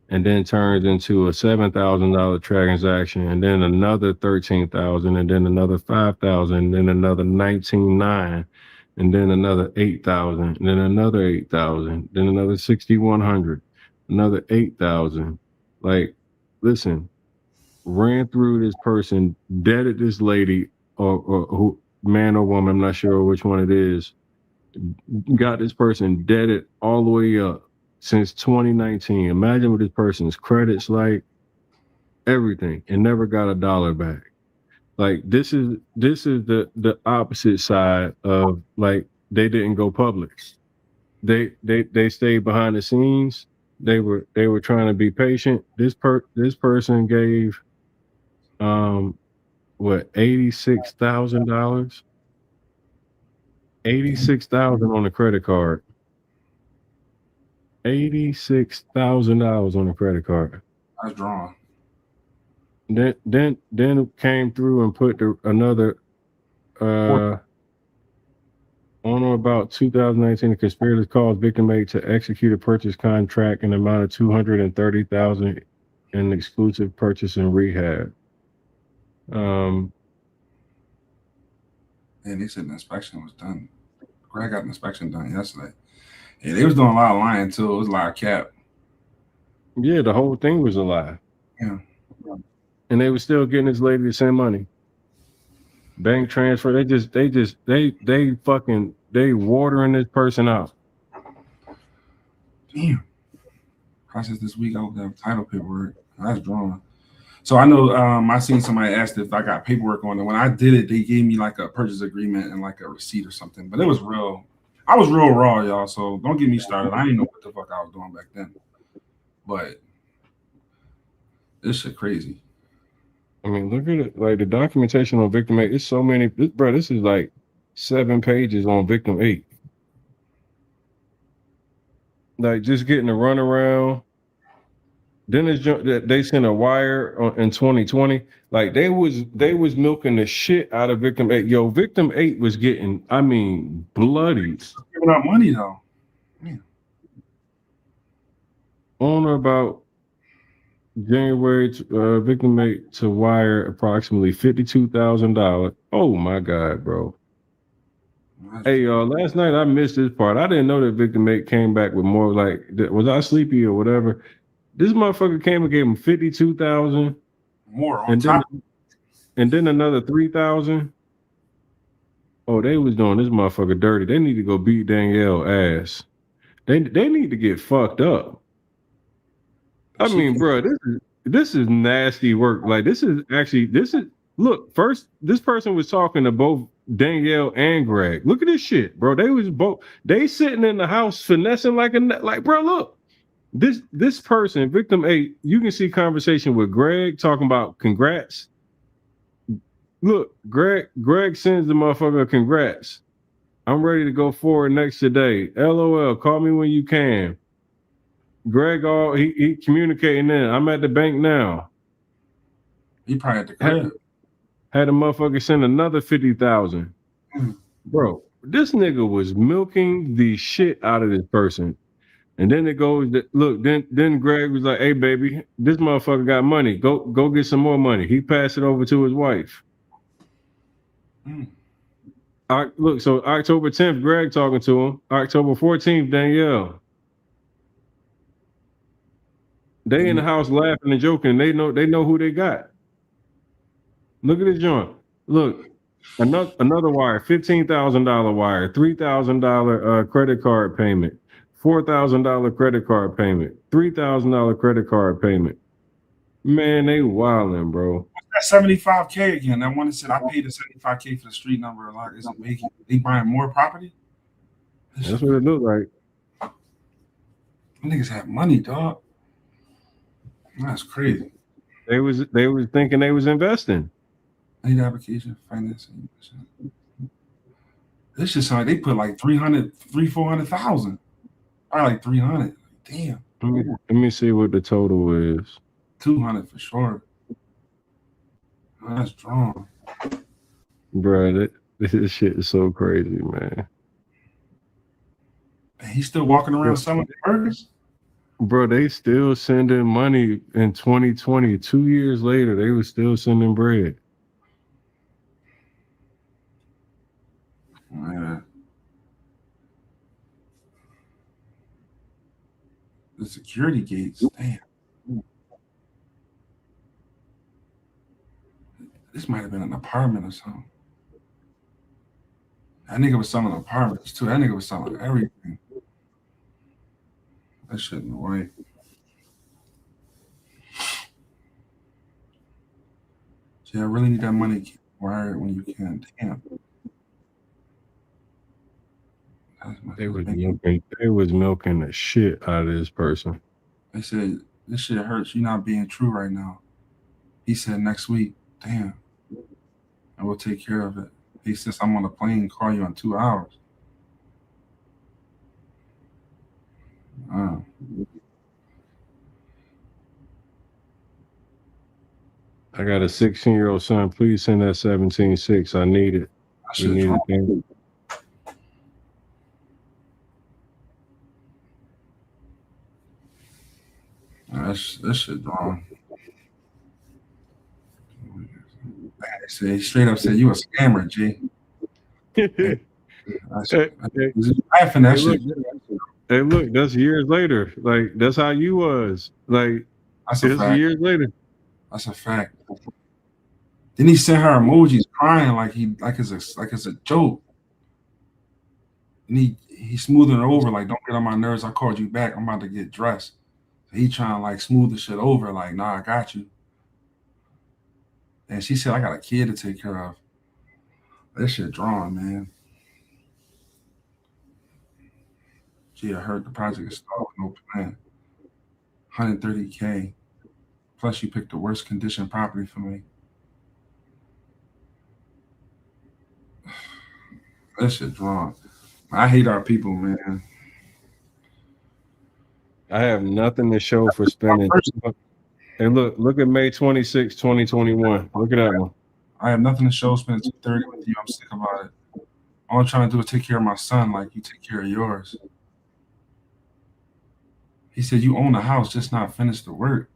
and then turns into a $7,000 transaction, and then another $13,000, and then another $5,000, and then another $19,900, and then another $8,000, and then another $8,000, then another $6,100, another $8,000. Like, listen, ran through this person, deaded this lady, or who, man or woman, I'm not sure which one it is, got this person deaded all the way up since 2019. Imagine what this person's credits like, everything, and never got a dollar back. Like, this is the opposite side of, like, they didn't go public. They stayed behind the scenes. They were trying to be patient. This person gave what, $86,000? $86,000 on a credit card. $86,000 on a credit card. That's drawn. Then came through and put another on or about 2019, the conspirators caused victim A to execute a purchase contract in the amount of $230,000 in exclusive purchase and rehab. And they said the inspection was done. Greg got an inspection done yesterday. Yeah, they was doing a lot of lying too. It was a lot of cap. Yeah, the whole thing was a lie. Yeah. And they were still getting this lady to send money. Bank transfer, they watering this person out. Damn. Process this week, I will have title paperwork. That's drawn. So I know I seen somebody asked if I got paperwork on it. When I did it, they gave me like a purchase agreement and like a receipt or something. But it was real. I was real raw, y'all. So don't get me started. I didn't know what the fuck I was doing back then. But this shit crazy. I mean, look at it. Like, the documentation on victim 8, it's so many. Bro, this is like 7 pages on victim 8. Like, just getting a runaround. Then they sent a wire in 2020. Like, they was milking the shit out of victim 8. Yo, victim 8 was getting, I mean, bloody. Giving out money though. Yeah. On or about January, victim 8 to wire approximately $52,000. Oh my God, bro. Hey, y'all, last night I missed this part. I didn't know that victim 8 came back with more. Like, was I sleepy or whatever? This motherfucker came and gave him $52,000 more on top, and then another $3,000. Oh, they was doing this motherfucker dirty. They need to go beat Danielle ass. They need to get fucked up. I mean, bro, this is nasty work. Like, look, first, this person was talking to both Danielle and Greg. Look at this shit, bro. They sitting in the house finessing like, bro, look. This person, victim 8, you can see conversation with Greg talking about congrats. Look, Greg sends the motherfucker congrats. I'm ready to go forward next today. LOL, call me when you can. Greg, he communicating in. I'm at the bank now. He probably had to credit. Had a motherfucker send another $50,000. Bro, this nigga was milking the shit out of this person. And then it goes, look, then Greg was like, hey, baby, this motherfucker got money. Go get some more money. He passed it over to his wife. Look, so October 10th, Greg talking to him. October 14th, Danielle. They in the house laughing and joking. They know who they got. Look at this joint. Look, another wire, $15,000 wire, $3,000 credit card payment, $4,000 credit card payment, $3,000 credit card payment. Man, they wilding, bro. That $75K again. That one that said I paid the $75K for the street number a lot. Isn't making they buying more property? That's what it looked like. Niggas have money, dog. That's crazy. They was thinking they was investing. Need application, financing. This just sound like they put like 400,000. Probably like 300. Damn. Let me see what the total is. 200 for sure. That's drawn. Bro, this shit is so crazy, man. And he's still walking around selling burgers? Bro, they still sending money in 2020. 2 years later, they were still sending bread. Yeah. The security gates. Damn. This might have been an apartment or something. That nigga was selling apartments too. That nigga was selling everything. That shit in the way. Yeah, I really need that money keep wired when you can. Damn. They was milking the shit out of this person. They said, this shit hurts. You're not being true right now. He said next week. Damn. I will take care of it. He says, I'm on a plane, call you in 2 hours. I got a 16-year-old son. Please send that 17.6. I need it. We need it. That shit wrong. He straight up said, you a scammer, G. Laughing that shit. Hey, look, that's years later. Like, that's how you was. Like, that's a fact. Years later. That's a fact. Then he sent her emojis crying like it's a joke. And he smoothing her over like, don't get on my nerves. I called you back. I'm about to get dressed. So he trying to like smooth the shit over, like, nah, I got you. And she said, I got a kid to take care of. That shit drawn, man. Gee, I heard the project is stalled with no plan. 130K. Plus, you picked the worst condition property for me. That shit drawn. I hate our people, man. I have nothing to show for spending. Hey, look at May 26, 2021. Look at that one. I have nothing to show spending $230 with you. I'm sick about it. All I'm trying to do is take care of my son like you take care of yours. He said, you own a house, just not finished the work.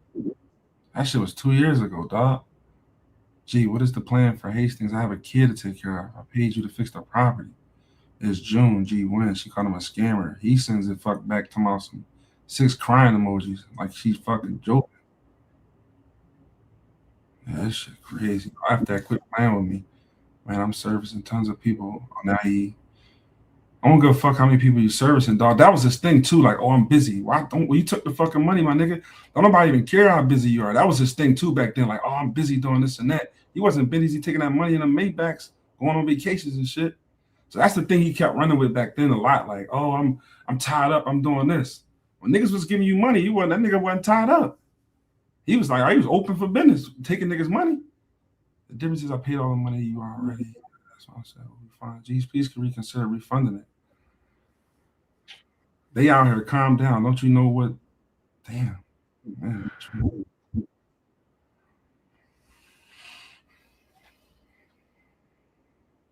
That shit was 2 years ago, dog. Gee, what is the plan for Hastings? I have a kid to take care of. I paid you to fix the property. It's June. Gee, when? She called him a scammer. He sends it fuck back to my some 6 crying emojis like she's fucking joking. Yeah, that shit crazy. After that, quit playing with me. Man, I'm servicing tons of people on IE. I don't give a fuck how many people you servicing, dog. That was his thing too. Like, oh, I'm busy. Why don't you took the fucking money, my nigga? Don't nobody even care how busy you are. That was his thing too back then. Like, oh, I'm busy doing this and that. He wasn't busy taking that money in the Maybachs, going on vacations and shit. So that's the thing he kept running with back then a lot. Like, oh, I'm tied up. I'm doing this. When niggas was giving you money, that nigga wasn't tied up. He was like, he was open for business, taking niggas' money. The difference is I paid all the money you already. That's what I said. We'll be fine. Geez, please can reconsider refunding it. They out here, calm down. Don't you know what? Damn. Man.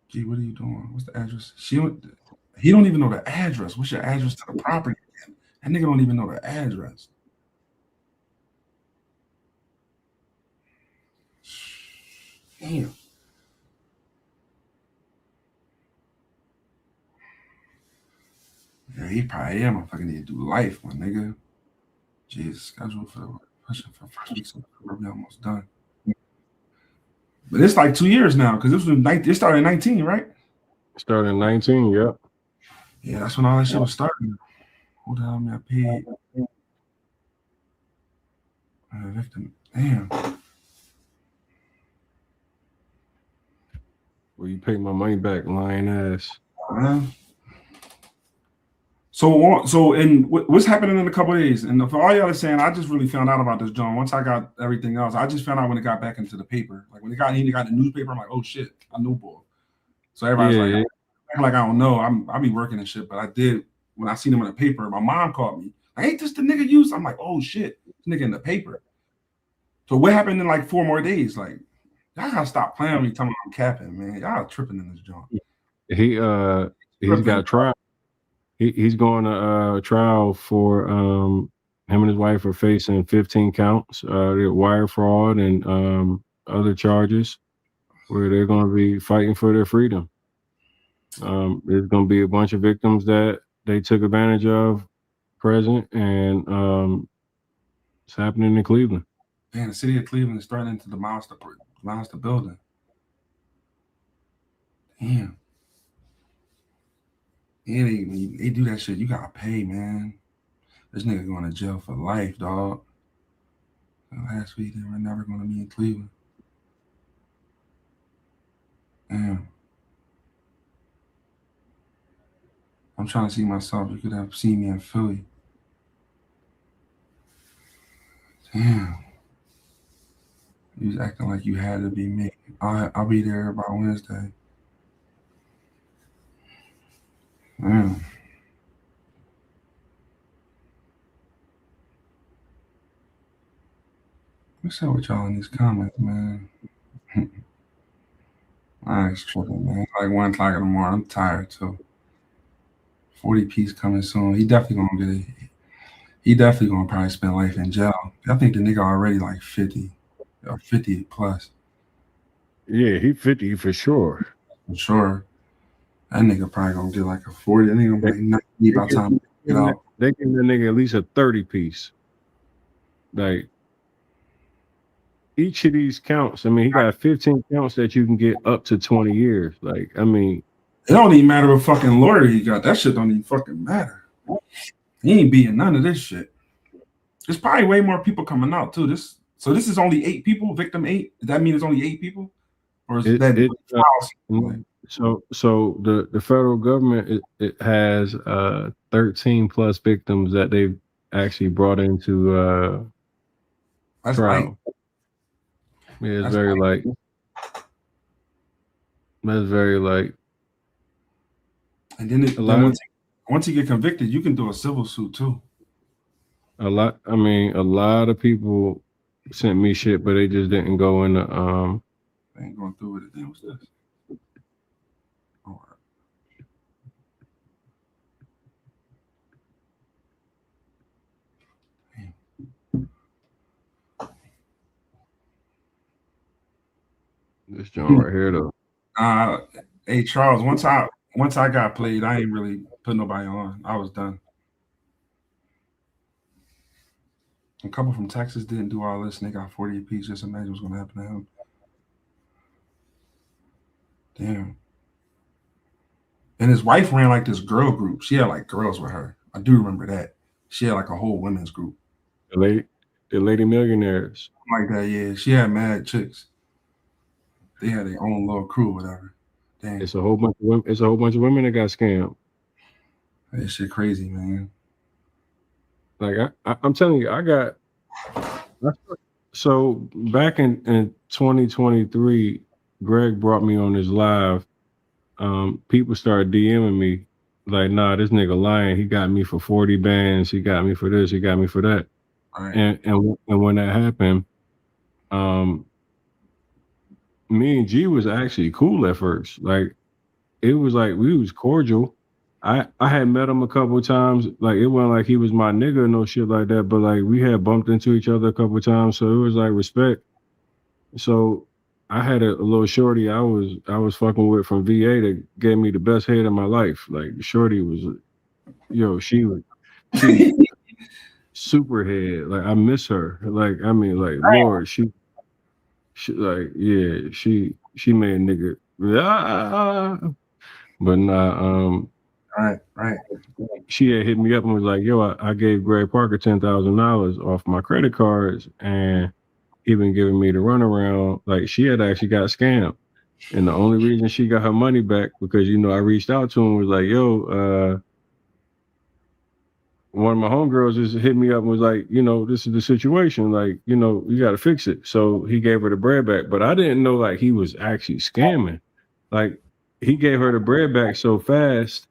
Gee, what are you doing? What's the address? He don't even know the address. What's your address to the property? That nigga don't even know the address. Damn. Yeah, he probably am. I fucking need to do life, my nigga. Jeez, schedule for pushing for first week, so we're almost done. But it's like 2 years now because it started in 19, right? Started in 19, yep. Yeah, that's when all that shit was starting. Hold on, I paid. Victim. Damn. Well, you pay my money back, lying ass. So and what's happening in a couple of days? And for all y'all are saying, I just really found out about this, John. Once I got everything else, I just found out when it got back into the paper. Like when he got the newspaper, I'm like, oh shit, I knew boy. So everybody's like I don't know. I be working and shit, but I did when I seen him in the paper. My mom called me. Like, ain't this the nigga you? I'm like, oh shit, this nigga in the paper. So what happened in like 4 more days? Like, Y'all gotta stop playing with me telling me I'm capping, man. Y'all tripping in this joint. He's got trial. He's going to trial for him and his wife are facing 15 counts, wire fraud and other charges where they're going to be fighting for their freedom. There's going to be a bunch of victims that they took advantage of present, and it's happening in Cleveland. Man, the city of Cleveland is threatening to demolish the building. Damn. Yeah, they do that shit. You gotta pay, man. This nigga going to jail for life, dog. Last week they were never gonna be in Cleveland. Damn. I'm trying to see myself. You could have seen me in Philly. Damn. You was acting like you had to be me. I'll be there by Wednesday. Damn. What's up with y'all in these comments, man? I ain't tripping, man. It's like 1 o'clock in the morning. I'm tired too. 40 piece coming soon. He definitely gonna get it. He definitely gonna probably spend life in jail. I think the nigga already like 50 or 50 plus. Yeah, he 50 for sure. For sure. That nigga probably gonna get like a 40. That nigga gonna be like 90 by the time he get out. They give that nigga at least a 30 piece. Like each of these counts, I mean, he got 15 counts that you can get up to 20 years. Like, I mean, it don't even matter what fucking lawyer he got. That shit don't even fucking matter. He ain't beating none of this shit. There's probably way more people coming out too. So this is only 8 people, victim 8. Does that mean it's only 8 people? Or is that so the federal government it has 13 plus victims that they've actually brought into trial. Light. Yeah, it's very light. That's very light. And then once you get convicted, you can do a civil suit too. A lot of people sent me shit, but they just didn't go in the They ain't going through with it. Then what's this? All right. This joint right here though. Hey Charles, once I got played, I ain't really put nobody on. I was done. A couple from Texas didn't do all this, and they got 40 apiece. Just imagine what's gonna happen to him. Damn. And his wife ran like this girl group. She had like girls with her. I do remember that. She had like a whole women's group. The lady millionaires. Like that, yeah. She had mad chicks. They had their own little crew or whatever. Damn. It's a whole bunch of women. It's a whole bunch of women that got scammed. That shit crazy, man. Like I'm telling you, so back in 2023, Greg brought me on his live. People started DMing me like, nah, this nigga lying. He got me for 40 bands. He got me for this. He got me for that. Right. And when that happened, me and G was actually cool at first. Like it was like we was cordial. I had met him a couple of times. Like it wasn't like he was my nigga or no shit like that, but like we had bumped into each other a couple of times, so it was like respect. So I had a little shorty I was fucking with from VA that gave me the best head of my life. Like shorty was, she was super head. Like I miss her. Like I mean, like Lord, she like yeah, she made a nigga. But nah, Right. She had hit me up and was like, yo, I gave Greg Parker $10,000 off my credit cards and he been giving me the runaround. Like she had actually got scammed. And the only reason she got her money back because, I reached out to him was like, yo, one of my homegirls just hit me up and was like, this is the situation. Like, you got to fix it. So he gave her the bread back. But I didn't know like he was actually scamming. Like he gave her the bread back so fast.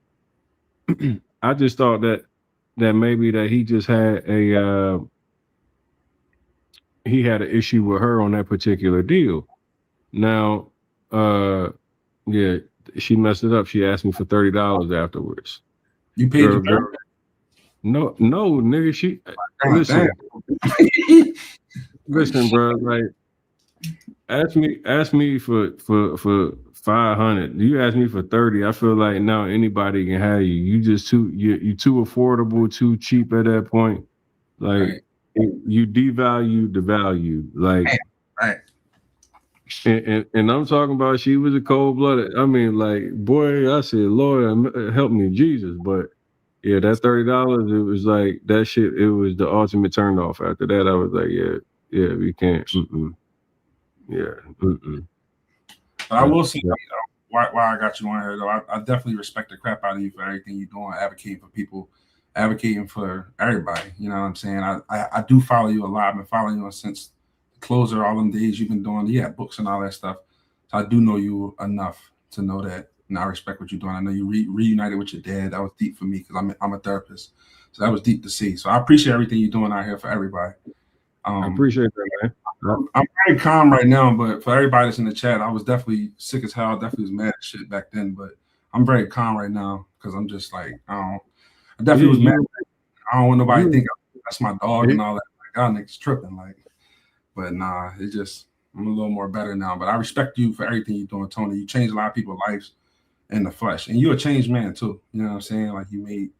I just thought that maybe that he just had he had an issue with her on that particular deal. Now, yeah, she messed it up. She asked me for $30 afterwards. You paid your Girl, no, nigga. She God damn. listen, bro. Like, ask me for 500. You ask me for 30. I feel like now anybody can have you. You just you too affordable, too cheap at that point. Like, Right. you devalue the value. Like, Right. and I'm talking about she was a cold blooded. I mean, like, boy, I said, Lord, help me, Jesus. But yeah, that $30, it was like that shit. It was the ultimate turn off. After that, I was like, yeah, we can't. Yeah. But I will say, why I got you on here though, I definitely respect the crap out of you for everything you're doing, advocating for people, advocating for everybody. You know what I'm saying? I do follow you a lot. I've been following you since Closer, all them days you've been doing, books and all that stuff. So I do know you enough to know that, and I respect what you're doing. I know you reunited with your dad. That was deep for me because I'm a therapist, so that was deep to see. So I appreciate everything you're doing out here for everybody. I appreciate that, man. I'm very calm right now, but for everybody that's in the chat, I was definitely sick as hell. I definitely was mad as shit back then, but I'm very calm right now because I'm just like, I definitely was mad. I don't want nobody to think that's my dog and all that. Like, y'all niggas tripping. Like, but nah, it's just, I'm a little more better now. But I respect you for everything you're doing, Tony. You changed a lot of people's lives in the flesh. And you're a changed man too. You know what I'm saying? Like, you made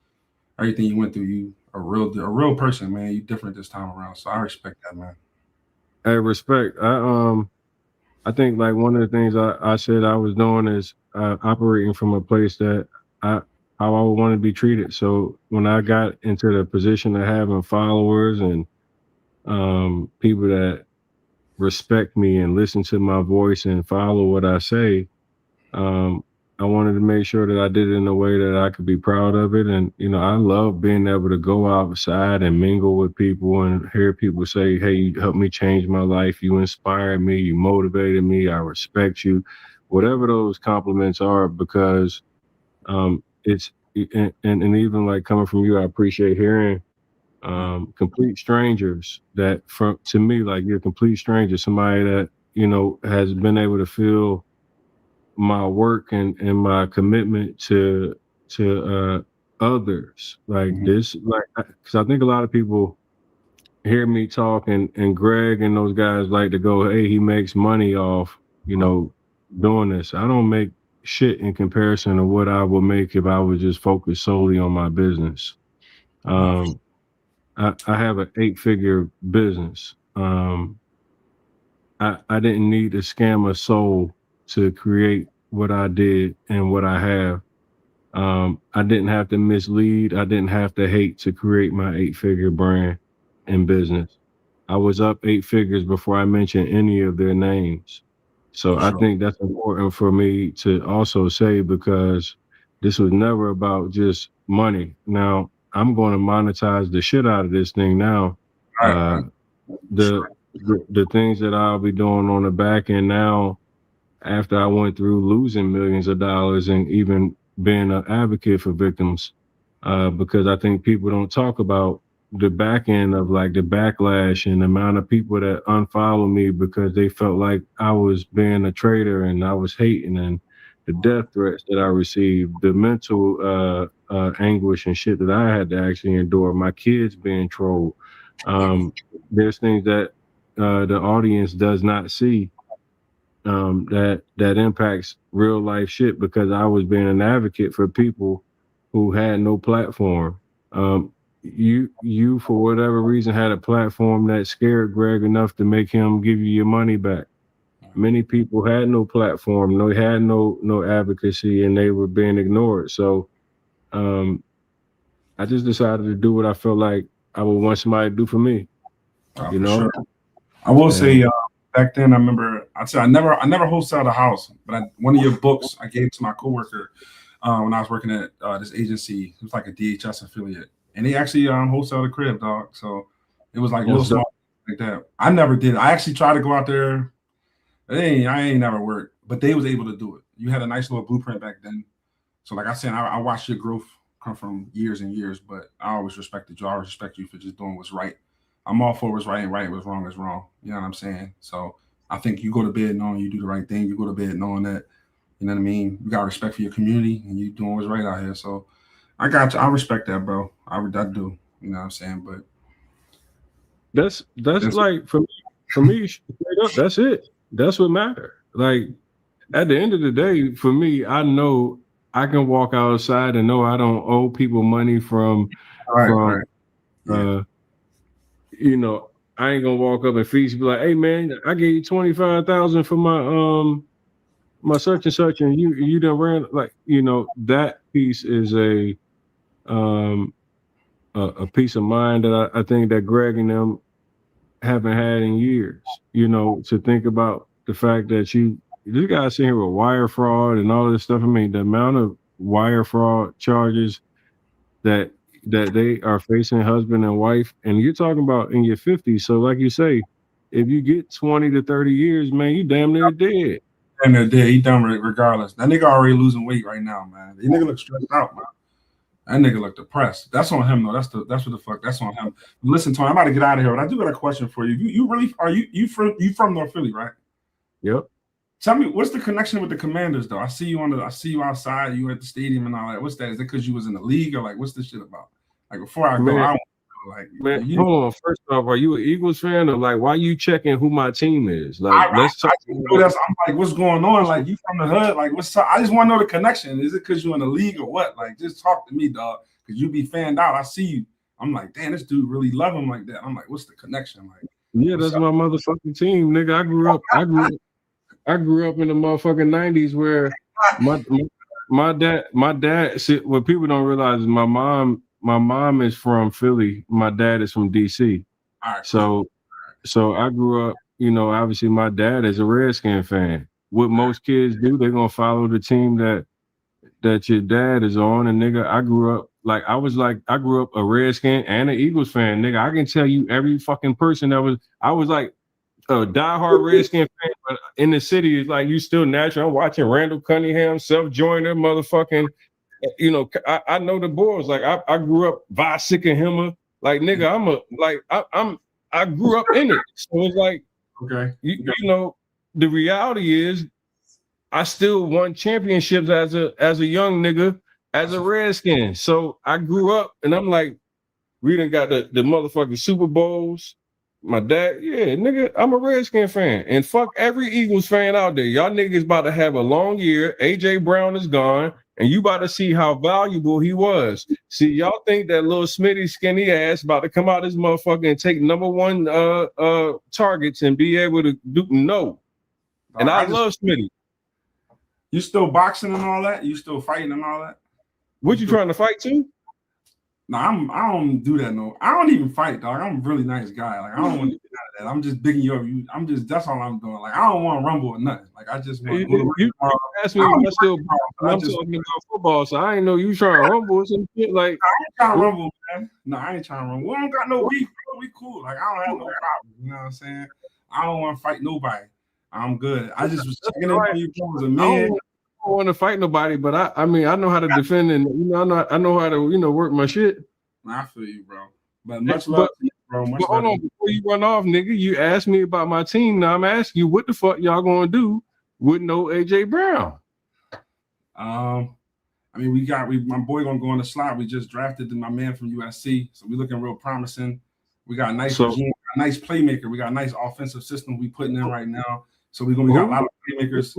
everything you went through, you a real person, man. You different this time around. So I respect that, man. Hey, respect. I think like one of the things I said I was doing is operating from a place that how I would want to be treated. So when I got into the position of having followers and people that respect me and listen to my voice and follow what I say, um, I wanted to make sure that I did it in a way that I could be proud of it. And, I love being able to go outside and mingle with people and hear people say, hey, you helped me change my life. You inspired me. You motivated me. I respect you. Whatever those compliments are, because it's, and even like coming from you, I appreciate hearing complete strangers that to me, like you're a complete stranger, somebody that, has been able to feel my work and my commitment to others like this, like, because I think a lot of people hear me talk and Greg and those guys like to go, hey, he makes money off doing this. I don't make shit in comparison to what I would make if I was just focused solely on my business. I have an 8-figure business. I didn't need to scam a soul to create what I did and what I have. I didn't have to mislead. I didn't have to hate to create my 8-figure brand and business. I was up 8 figures before I mentioned any of their names. So I think that's important for me to also say, because this was never about just money. Now I'm going to monetize the shit out of this thing now. The things that I'll be doing on the back end now, after I went through losing millions of dollars and even being an advocate for victims, because I think people don't talk about the back end of like the backlash and the amount of people that unfollow me because they felt like I was being a traitor and I was hating, and the death threats that I received, the mental anguish and shit that I had to actually endure, my kids being trolled. There's things that the audience does not see, that impacts real life shit, because I was being an advocate for people who had no platform. You for whatever reason had a platform that scared Greg enough to make him give you your money back. Many people had no platform, no had no advocacy, and they were being ignored. So I just decided to do what I felt like I would want somebody to do for me. Sure. I will say back then I remember I never wholesaled a house, but one of your books I gave to my coworker when I was working at this agency. It was like a DHS affiliate, and they actually wholesaled a crib, dog. So it was like little small like that. I never did. I actually tried to go out there. I ain't never worked, but they was able to do it. You had a nice little blueprint back then. So like I said, I watched your growth come from years and years, but I always respected you. I always respect you for just doing what's right. I'm all for what's right and right, what's wrong is wrong. You know what I'm saying? So I think you go to bed knowing you do the right thing. You go to bed knowing that, you know what I mean? You got respect for your community and you doing what's right out here. So I got you. I respect that, bro. I do. You know what I'm saying? But that's like for me, straight up, that's it. That's what matters. Like at the end of the day, for me, I know I can walk outside and know I don't owe people money from Yeah. you know, I ain't gonna walk up and feast be like, hey man, I gave you 25,000 for my such and such, and you done ran, like, you know, that piece is a peace of mind that I think that Greg and them haven't had in years. You know, to think about the fact that this guy sitting here with wire fraud and all this stuff. I mean, the amount of wire fraud charges that they are facing, husband and wife, and you're talking about in your 50s. So like you say, if you get 20 to 30 years, man, you damn near dead. Damn near dead. He done regardless. That nigga already losing weight right now, man. That nigga look stressed out, man. That nigga look depressed. That's on him though. That's what the fuck. That's on him. Listen, Tony, I'm about to get out of here, but I do got a question for you. You really are you from North Philly, right? Yep. Tell me, what's the connection with the Commanders though? I see you outside, you at the stadium and all that. What's that? Is it because you was in the league, or like what's this shit about? Like before I go, hold on. First off, are you an Eagles fan, or like why you checking who my team is? Like let's talk. I'm like, what's going on? Like you from the hood? Like what's up? I just want to know the connection. Is it because you in the league or what? Like just talk to me, dog. Because you be fanned out. I see you. I'm like, damn, this dude really love him like that. I'm like, what's the connection? Like, yeah, that's my motherfucking team, nigga. I grew up in the motherfucking 90s where my dad. See, what people don't realize is my mom is from Philly. My dad is from DC. All right, so I grew up, you know, obviously my dad is a Redskin fan. What most kids do, they're gonna follow the team that your dad is on. And nigga, I grew up a Redskin and an Eagles fan. Nigga, I can tell you every fucking person I was like a diehard Redskin fan, but in the city, it's like you still natural. I'm watching Randall Cunningham, self-joiner, motherfucking. You know, I know the boys. Like I grew up Vasek and Himmer. Like nigga, I grew up in it. So it's like, okay, you know, the reality is, I still won championships as a young nigga, as a Redskin. So I grew up, and I'm like, we done got the motherfucking Super Bowls. My dad, yeah, nigga, I'm a Redskin fan. And fuck every Eagles fan out there. Y'all niggas about to have a long year. AJ Brown is gone, and you about to see how valuable he was. See, y'all think that little Smitty skinny ass about to come out this motherfucker and take number one targets and be able to do no. And I love Smitty. You still boxing and all that? You still fighting and all that? What you trying to fight to? No, I don't do that. No, I don't even fight, dog. I'm a really nice guy. Like I don't want to get out of that. I'm just bigging you up. That's all I'm doing. Like I don't want to rumble or nothing. Like I just want. You asked me if I'm talking about football, so I ain't know you trying to rumble or some shit. Like I ain't trying to rumble, man. No, I ain't trying to rumble. We don't got no beef. We cool. Like I don't have no problem. You know what I'm saying? I don't want to fight nobody. I'm good. I just was checking in on you as a man. I don't want to fight nobody, but I mean I know how to defend, and you know I know how to work my shit. I feel you, bro. But much love to you, bro. But hold on, before you run off, nigga, you asked me about my team. Now I'm asking you, what the fuck y'all gonna do with no AJ Brown? I mean, my boy gonna go on the slot. We just drafted my man from USC, so we looking real promising. We got a nice regime, a nice playmaker. We got a nice offensive system we putting in right now. So we got a lot of playmakers.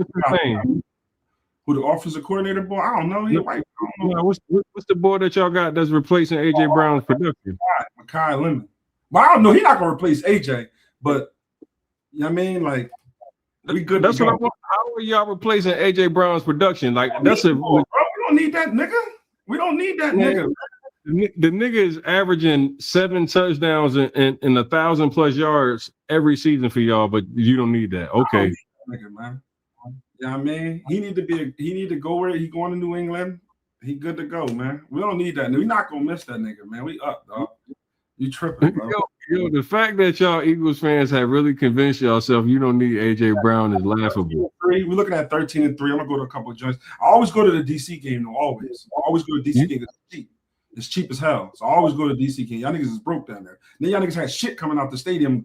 Who the offensive coordinator, boy? I don't know. He white. I don't know. What's the boy that y'all got that's replacing AJ Brown's production? Makai Lemon. Well, I don't know. He's not gonna replace AJ, but you know what I mean, like we good. That's what I want. How are y'all replacing AJ Brown's production? Like we don't need that nigga. We don't need that nigga. The nigga is averaging 7 touchdowns and 1,000+ yards every season for y'all, but you don't need that. Okay, nigga, man. You know what I mean? He need to go where he going to New England. He good to go, man. We don't need that. We're not gonna miss that nigga, man. We up, dog. You tripping, bro. Yo, the fact that y'all Eagles fans have really convinced yourself you don't need AJ Brown is laughable. We're looking at 13-3. I'm gonna go to a couple of joints. I always go to the DC game though. I always go to DC game. It's cheap as hell. So I always go to DC King. Y'all niggas is broke down there. Then y'all niggas had shit coming out the stadium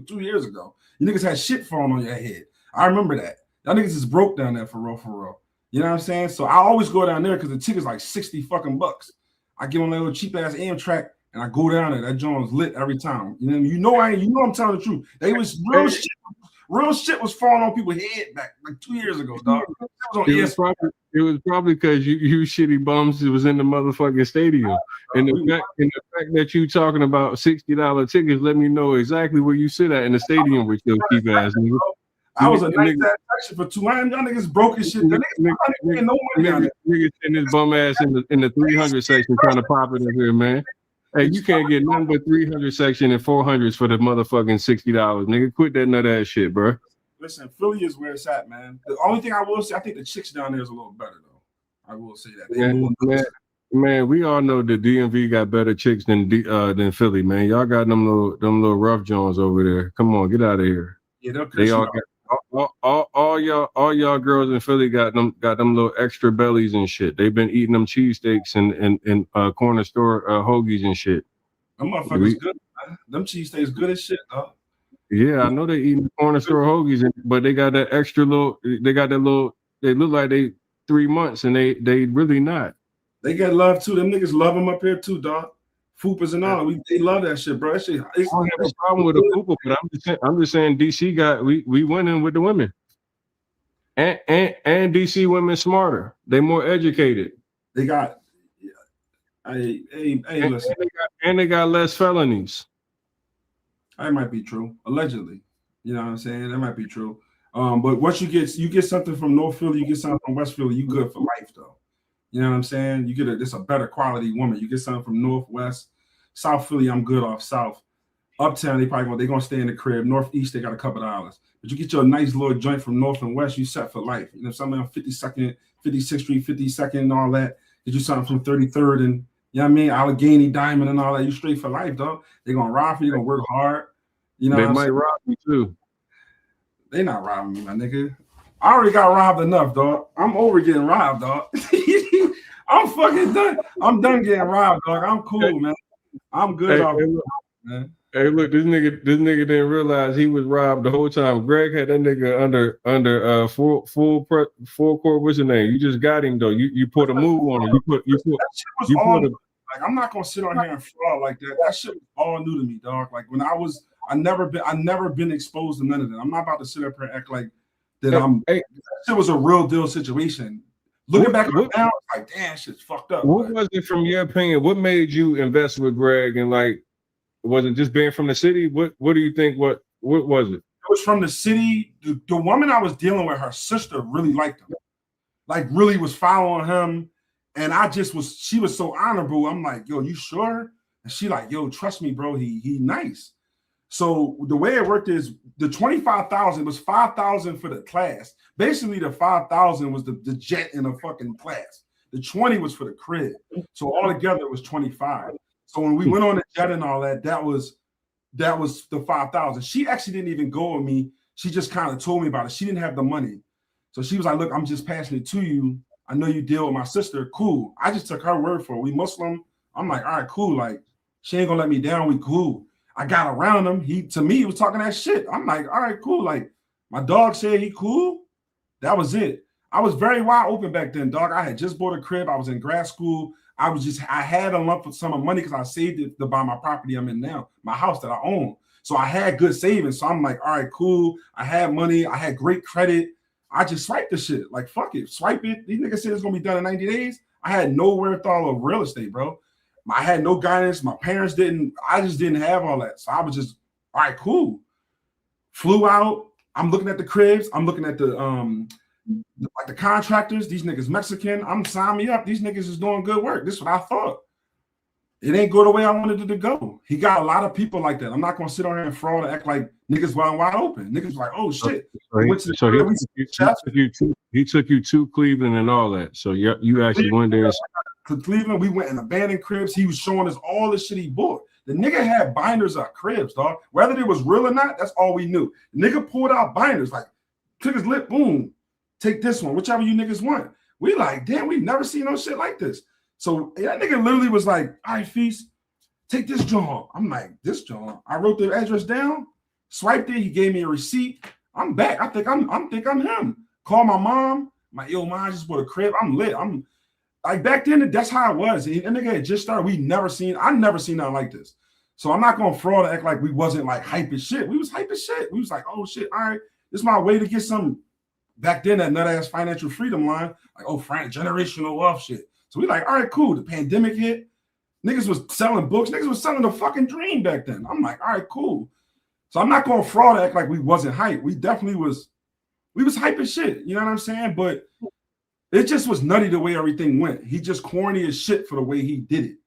2 years ago. You niggas had shit falling on your head. I remember that. Y'all niggas is broke down there for real, for real. You know what I'm saying? So I always go down there because the ticket's like 60 fucking bucks. I get on that little cheap ass Amtrak and I go down there. That joint was lit every time. You know I'm telling the truth. They was real shit was falling on people's head back like 2 years ago, dog. It was probably because you shitty bums was in the motherfucking stadium. And the fact that you talking about $60 tickets, let me know exactly where you sit at in the stadium with your cheap ass nigga. I was a nice ass section for 200. Y'all niggas broke as shit. Niggas no money on it. Niggas in this bum ass in the 300 section trying to pop it in here, man. Hey, you can't get nothing but 300 section and 400s for the motherfucking $60. Nigga, quit that nut ass shit, bro. Listen, Philly is where it's at, man. The only thing I will say, I think the chicks down there is a little better, though. I will say that. Man, we all know the DMV got better chicks than Philly, man. Y'all got them little rough Jones over there. Come on, get out of here. Yeah, they all got all y'all girls in Philly got them little extra bellies and shit. They've been eating them cheesesteaks and corner store hoagies and shit. Them motherfuckers good, man. Them cheesesteaks good as shit, dog. Yeah, I know they eating corner store hoagies, but they got that extra little. They got that little. They look like they 3 months, and they really not. They get love too. Them niggas love them up here too, dog. Fupas and all. They love that shit, bro. That shit. I don't have a problem with a fupa, but I'm just saying DC got we winning with the women, and DC women smarter. They more educated. They got. Hey, listen. They got less felonies. That might be true, allegedly. You know what I'm saying? That might be true. But once you get something from North Philly, you get something from West Philly, you good for life, though. You know what I'm saying? You get it's a better quality woman. You get something from Northwest, South Philly, I'm good off South. Uptown, they're gonna stay in the crib. Northeast, they got a couple dollars. But you get your nice little joint from North and West, you set for life. You know, something on 52nd, 56th Street, 52nd, and all that. Get you something from 33rd and you know what I mean, Allegheny, Diamond, and all that. You straight for life, dog. They're gonna rob you, you're gonna work hard. You know, they might rob you too. They not robbing me, my nigga. I already got robbed enough, dog. I'm over getting robbed, dog. I'm fucking done. I'm done getting robbed, dog. I'm cool, man. I'm good off, man. Hey, look, this nigga didn't realize he was robbed the whole time. Greg had that nigga under full court. What's his name? You just got him though. You put a move on him. That shit was all like I'm not gonna sit on here and fraud like that. That shit was all new to me, dog. Like when I never been exposed to none of that. I'm not about to sit up here and act like that. That shit was a real deal situation. Looking back now, it's like damn, shit's fucked up. What was it from your opinion? What made you invest with Greg and like? Was it just being from the city? What do you think? What was it? It was from the city. The woman I was dealing with, her sister really liked him. Like really was following him. And she was so honorable. I'm like, yo, you sure? And she like, yo, trust me, bro. He nice. So the way it worked is the 25,000 was 5,000 for the class. Basically, the 5,000 was the jet in a fucking class. The 20 was for the crib. So altogether it was 25. So when we went on the jet and all that, that was the 5,000. She actually didn't even go with me. She just kind of told me about it. She didn't have the money. So she was like, look, I'm just passing it to you. I know you deal with my sister. Cool. I just took her word for it. We Muslim. I'm like, all right, cool. Like, she ain't gonna let me down. We cool. I got around him. He was talking that shit. I'm like, all right, cool. Like, my dog said he cool. That was it. I was very wide open back then, dog. I had just bought a crib. I was in grad school. I had a lump of sum of money because I saved it to buy my property I'm in now, my house that I own. So I had good savings. So I'm like, all right, cool. I had money. I had great credit. I just swiped the shit. Like, fuck it. Swipe it. These niggas said it's going to be done in 90 days. I had no wherewithal of real estate, bro. I had no guidance. My parents didn't. I just didn't have all that. So I was just, all right, cool. Flew out. I'm looking at the cribs. I'm looking at the contractors. These niggas Mexican. I'm signing me up. These niggas is doing good work. This is what I thought. It ain't go the way I wanted it to go. He got a lot of people like that. I'm not gonna sit on here and fraud and act like niggas wide open. Niggas like, oh shit. He took you to Cleveland and all that. So you actually went there to Cleveland. We went in abandoned cribs. He was showing us all the shit he bought. The nigga had binders of cribs, dog. Whether it was real or not, that's all we knew. The nigga pulled out binders, like took his lip, boom. Take this one, whichever you niggas want. We like, damn, we've never seen no shit like this. So that nigga literally was like, all right, Feast, take this joint. I'm like, this joint. I wrote the address down, swiped it. He gave me a receipt. I'm back. I think I'm him. Call my mom. My yo, mom, I just bought a crib. I'm lit. I'm like back then. That's how it was. And nigga had just started. I never seen nothing like this. So I'm not gonna fraud and act like we wasn't like hype as shit. We was hype as shit. We was like, oh shit, all right, this is my way to get some. Back then, that nut ass financial freedom line, like, oh, Frank, generational wealth shit. So we like, all right, cool. The pandemic hit. Niggas was selling books. Niggas was selling the fucking dream back then. I'm like, all right, cool. So I'm not going to fraud act like we wasn't hype. We definitely was. We was hype as shit. You know what I'm saying? But it just was nutty the way everything went. He just corny as shit for the way he did it.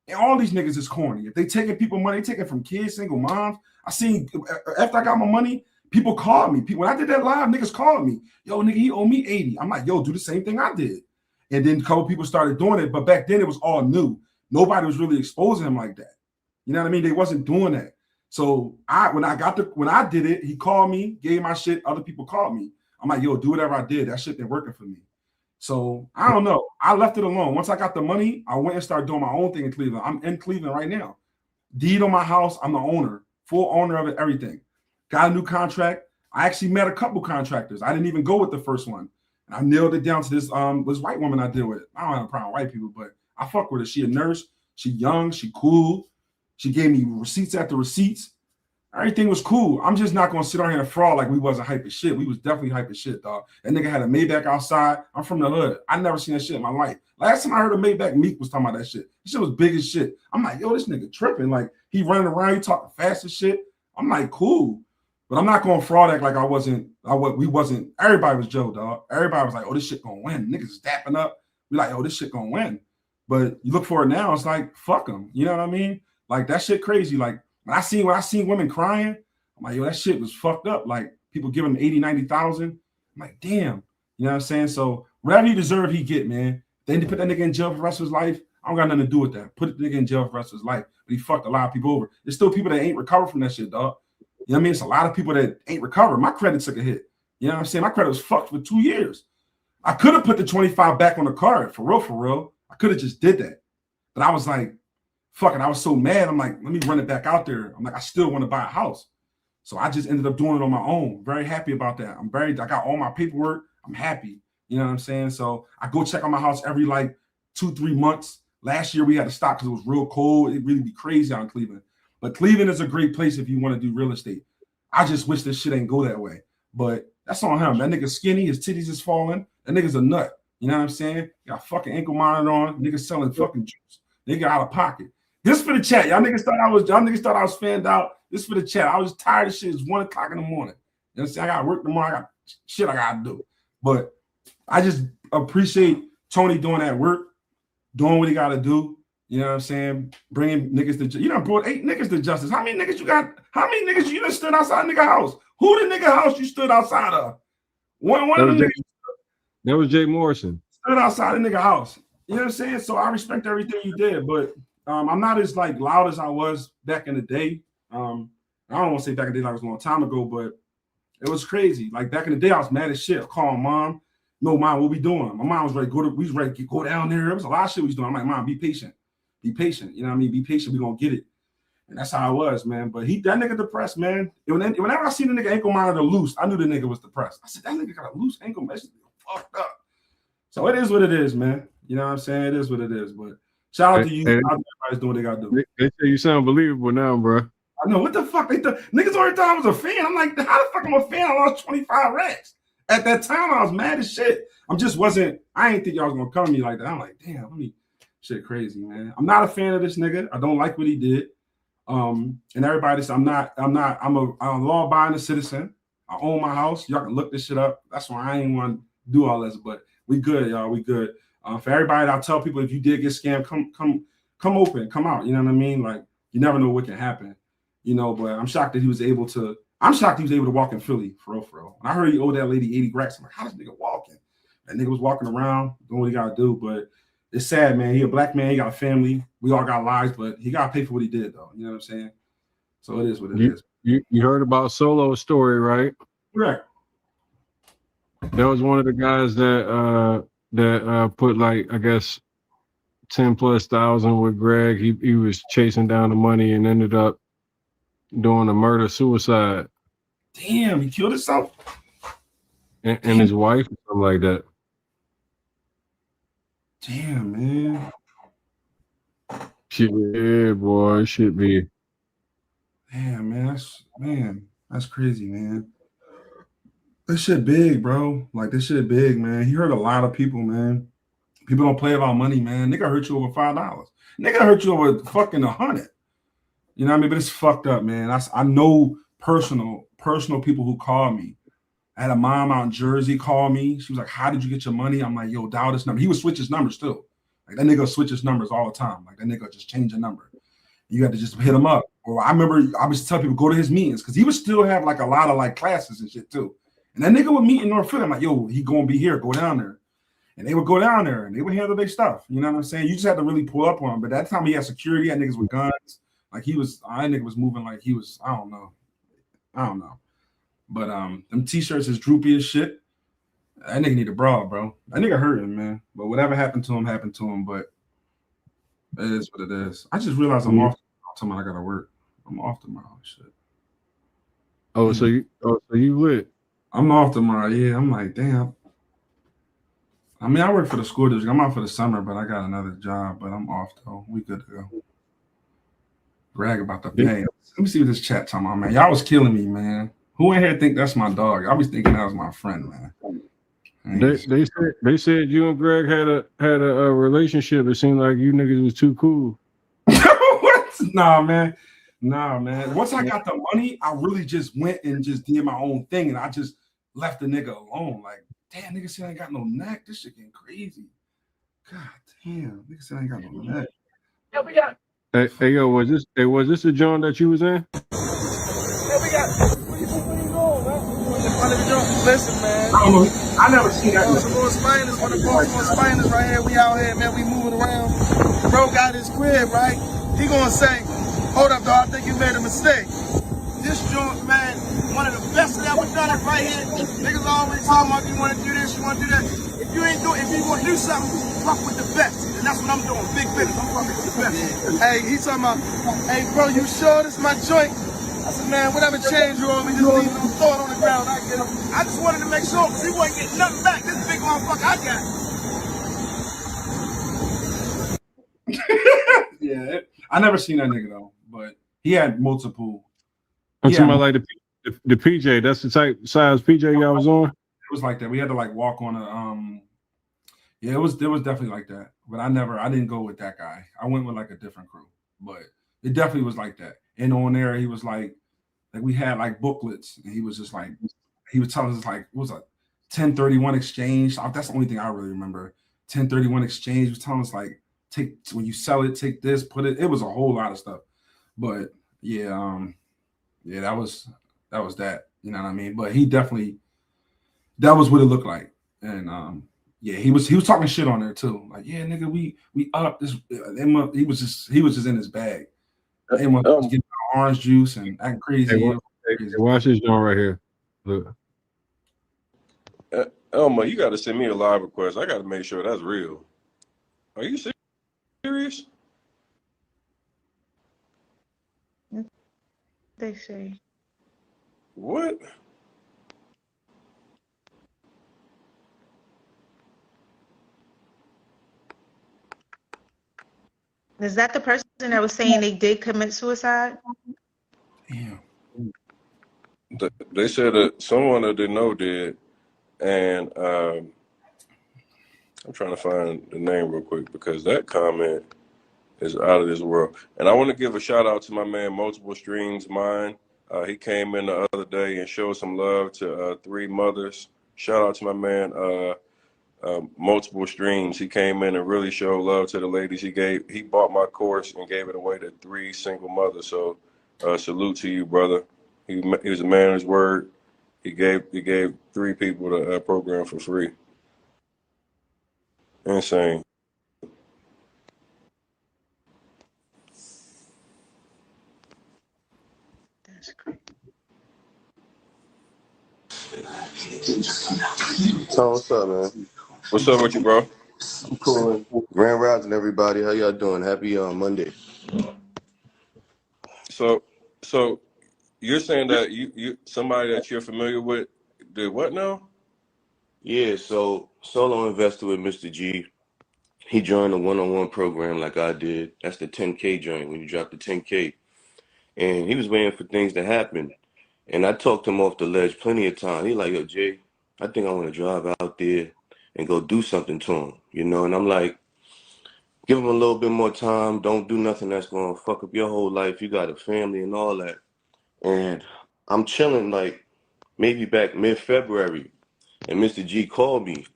And all these niggas is corny. If they taking people money, they taking from kids, single moms. I seen after I got my money, people called me. When I did that live, niggas called me. Yo, nigga, he owe me 80. I'm like, yo, do the same thing I did. And then a couple people started doing it. But back then it was all new. Nobody was really exposing him like that. You know what I mean? They wasn't doing that. So when I did it, he called me, gave my shit. Other people called me. I'm like, yo, do whatever I did. That shit been working for me. So I don't know. I left it alone. Once I got the money, I went and started doing my own thing in Cleveland. I'm in Cleveland right now. Deed on my house. I'm the owner, full owner of it, everything. Got a new contract. I actually met a couple contractors. I didn't even go with the first one. And I nailed it down to this white woman I deal with. I don't have a problem with white people, but I fuck with her. She a nurse. She young. She cool. She gave me receipts after receipts. Everything was cool. I'm just not gonna sit on here and fraud like we wasn't hype as shit. We was definitely hype as shit, dog. That nigga had a Maybach outside. I'm from the hood. I never seen that shit in my life. Last time I heard a Maybach, Meek was talking about that shit. This shit was big as shit. I'm like, yo, this nigga tripping. Like he running around, he talking fast as shit. I'm like, cool. But I'm not gonna fraud act like we wasn't. Everybody was Joe, dog. Everybody was like, oh, this shit gonna win. Niggas is dapping up. We like, oh, this shit gonna win. But you look for it now, it's like, fuck them. You know what I mean? Like that shit crazy. Like when I seen women crying, I'm like, yo, that shit was fucked up. Like people giving them 80, 90,000. I'm like, damn. You know what I'm saying? So whatever he deserve, he get, man. They need to put that nigga in jail for the rest of his life. I don't got nothing to do with that. Put the nigga in jail for the rest of his life. But he fucked a lot of people over. There's still people that ain't recovered from that shit, dog. You know what I mean? It's a lot of people that ain't recovered. My credit took a hit. You know what I'm saying? My credit was fucked for 2 years. I could have put the 25 back on the card, for real. I could have just did that. But I was like, fuck it. I was so mad. I'm like, let me run it back out there. I'm like, I still want to buy a house. So I just ended up doing it on my own. Very happy about that. I got all my paperwork. I'm happy. You know what I'm saying? So I go check on my house every like 2-3 months. Last year we had to stop because it was real cold. It really be crazy out in Cleveland. But Cleveland is a great place if you want to do real estate. I just wish this shit ain't go that way. But that's on him. That nigga's skinny. His titties is falling. That nigga's a nut. You know what I'm saying? Got fucking ankle monitor on. Niggas selling fucking juice. Nigga out of pocket. This for the chat. Y'all niggas thought I was fanned out. This for the chat. I was tired of shit. It's 1 o'clock in the morning. You know what I'm saying? I got work tomorrow. I got shit I gotta do. But I just appreciate Tony doing that work, doing what he gotta do. You know what I'm saying? Bringing niggas to you done brought 8 niggas to justice. How many niggas you got? How many niggas you done stood outside nigga house? Who the nigga house you stood outside of? One of them niggas. That was Jay Morrison. Stood outside the nigga house. You know what I'm saying? So I respect everything you did, but I'm not as like loud as I was back in the day. I don't want to say back in the day like it was a long time ago, but it was crazy. Like back in the day, I was mad as shit. I called mom. No, mom, what we doing? My mom was ready to go down there. There was a lot of shit we was doing. I'm like, mom, be patient. Be patient. You know what I mean? Be patient. We gonna get it. And that's how I was, man. But that nigga depressed, man. Whenever I seen the nigga ankle monitor loose, I knew the nigga was depressed. I said, that nigga got a loose ankle, man. Fucked up. So it is what it is, man. You know what I'm saying? It is what it is. But shout out to you. Everybody's doing what they gotta do. They say you sound believable now, bro. I know. What the fuck? Niggas already thought I was a fan. I'm like, how the fuck am I a fan? I lost 25 racks. At that time, I was mad as shit. I ain't think y'all was gonna come to me like that. I'm like, damn, shit crazy, man. I'm not a fan of this nigga. I don't like what he did. And everybody says I'm a law-abiding citizen. I own my house. Y'all can look this shit up. That's why I ain't want to do all this, but we good, y'all. We good. For everybody, I'll tell people if you did get scammed, come open, come out. You know what I mean? Like you never know what can happen. You know, but I'm shocked that he was able to. I'm shocked he was able to walk in Philly for real. When I heard he owed that lady 80 racks, I'm like, how this nigga walking? That nigga was walking around doing what he gotta do, but it's sad, man. He a black man. He got a family. We all got lives, but he got to pay for what he did, though. You know what I'm saying? So it is what it is. You heard about Solo's story, right? Correct. That was one of the guys that put like, I guess, 10,000+ with Greg. He was chasing down the money and ended up doing a murder-suicide. Damn, he killed himself? And his wife or something like that. Damn, man. Shit, yeah, boy, it should be. Damn, man, that's crazy, man. This shit big, bro. Like, this shit big, man. He hurt a lot of people, man. People don't play about money, man. Nigga hurt you over $5. Nigga hurt you over fucking 100. You know what I mean? But it's fucked up, man. I know personal people who call me. I had a mom out in Jersey call me. She was like, "How did you get your money?" I'm like, "Yo, dial this number." He would switch his numbers too. Like that nigga switch his numbers all the time. Like that nigga just change a number. You had to just hit him up. Or I remember I used to tell people go to his meetings because he would still have like a lot of like classes and shit too. And that nigga would meet in North Philly. I'm like, "Yo, he gonna be here. Go down there." And they would go down there and they would handle their stuff. You know what I'm saying? You just had to really pull up on him. But that time he had security, he had niggas with guns. Like that nigga was moving like he was, I don't know. But them t-shirts is droopy as shit. That nigga need a bra, bro. That nigga hurting, man. But whatever happened to him, happened to him. But it is what it is. I just realized I'm off tomorrow. I gotta work. I'm off tomorrow. Shit. Oh, so you lit. I'm off tomorrow. Yeah, I'm like, damn. I mean, I work for the school district. I'm out for the summer, but I got another job. But I'm off though. We good to go. Brag about the pay. Let me see what this chat talking about, man. Y'all was killing me, man. Who in here think that's my dog? I was thinking that was my friend, man. They said you and Greg had a relationship. It seemed like you niggas was too cool. What? Nah, man. Once I got the money, I really just went and just did my own thing, and I just left the nigga alone. Like, damn, nigga said I ain't got no neck. This shit getting crazy. God damn, nigga said I ain't got no neck. Yeah, we got. Hey, yo, was this the joint that you was in? Yeah, we got. Where you going, man? Listen, man. I don't know. I never seen that. Baltimore Spiners, one of the Baltimore Spiners right here. We out here, man. We moving around. Bro got his crib, right? He gonna say, "Hold up, dog. I think you made a mistake." This joint, man, one of the best that ever done it right here. Niggas always talking about you want to do this, you want to do that. If you want to do something, fuck with the best. And that's what I'm doing. Big business. I'm fucking with the best. Hey, he talking about, "Hey, bro, you sure this my joint?" I said, "Man, whatever change you on, we just leave him, throw it on the ground. I get him." I just wanted to make sure because he wasn't getting nothing back. This big motherfucker I got. Yeah, I never seen that nigga though, but he had multiple. I'm talking about like the PJ. That's the type size PJ y'all was on. It was like that. We had to like walk on a Yeah, it was definitely like that. But I didn't go with that guy. I went with like a different crew. But it definitely was like that. And on there, he was like we had like booklets, and he was just like he was telling us like what was a 1031 exchange. That's the only thing I really remember. 1031 exchange. He was telling us like when you sell it, take this, put it. It was a whole lot of stuff. But yeah, that was that. You know what I mean? But he definitely that was what it looked like. And yeah, he was talking shit on there too. Like, yeah, nigga, we up this. He was just in his bag. They was getting orange juice and acting crazy. Hey, watch this joint right here. Look. Elma, you got to send me a live request. I got to make sure that's real. Are you serious? They say. What? Is that the person that was saying they did commit suicide? Yeah. They said that someone that they know did, and I'm trying to find the name real quick because that comment is out of this world. And I want to give a shout out to my man Multiple Streams Mine. He came in the other day and showed some love to 3 mothers. Shout out to my man Multiple Streams. He came in and really showed love to the ladies. He bought my course and gave it away to 3 single mothers. So salute to you, brother. He was a man of his word. He gave 3 people the program for free. Insane. That's great. So what's up, man? What's up with you, bro? I'm cool. Grand Rising, everybody. How y'all doing? Happy Monday. So you're saying that you somebody that you're familiar with did what now? Yeah, so solo investor with Mr. G. He joined a one-on-one program like I did. That's the 10K joint when you drop the 10K. And he was waiting for things to happen. And I talked him off the ledge plenty of times. He like, yo, Jay, I think I want to drive out there and go do something to him, you know? And I'm like, give him a little bit more time. Don't do nothing that's going to fuck up your whole life. You got a family and all that. And I'm chilling like maybe back mid-February. And Mr. G called me.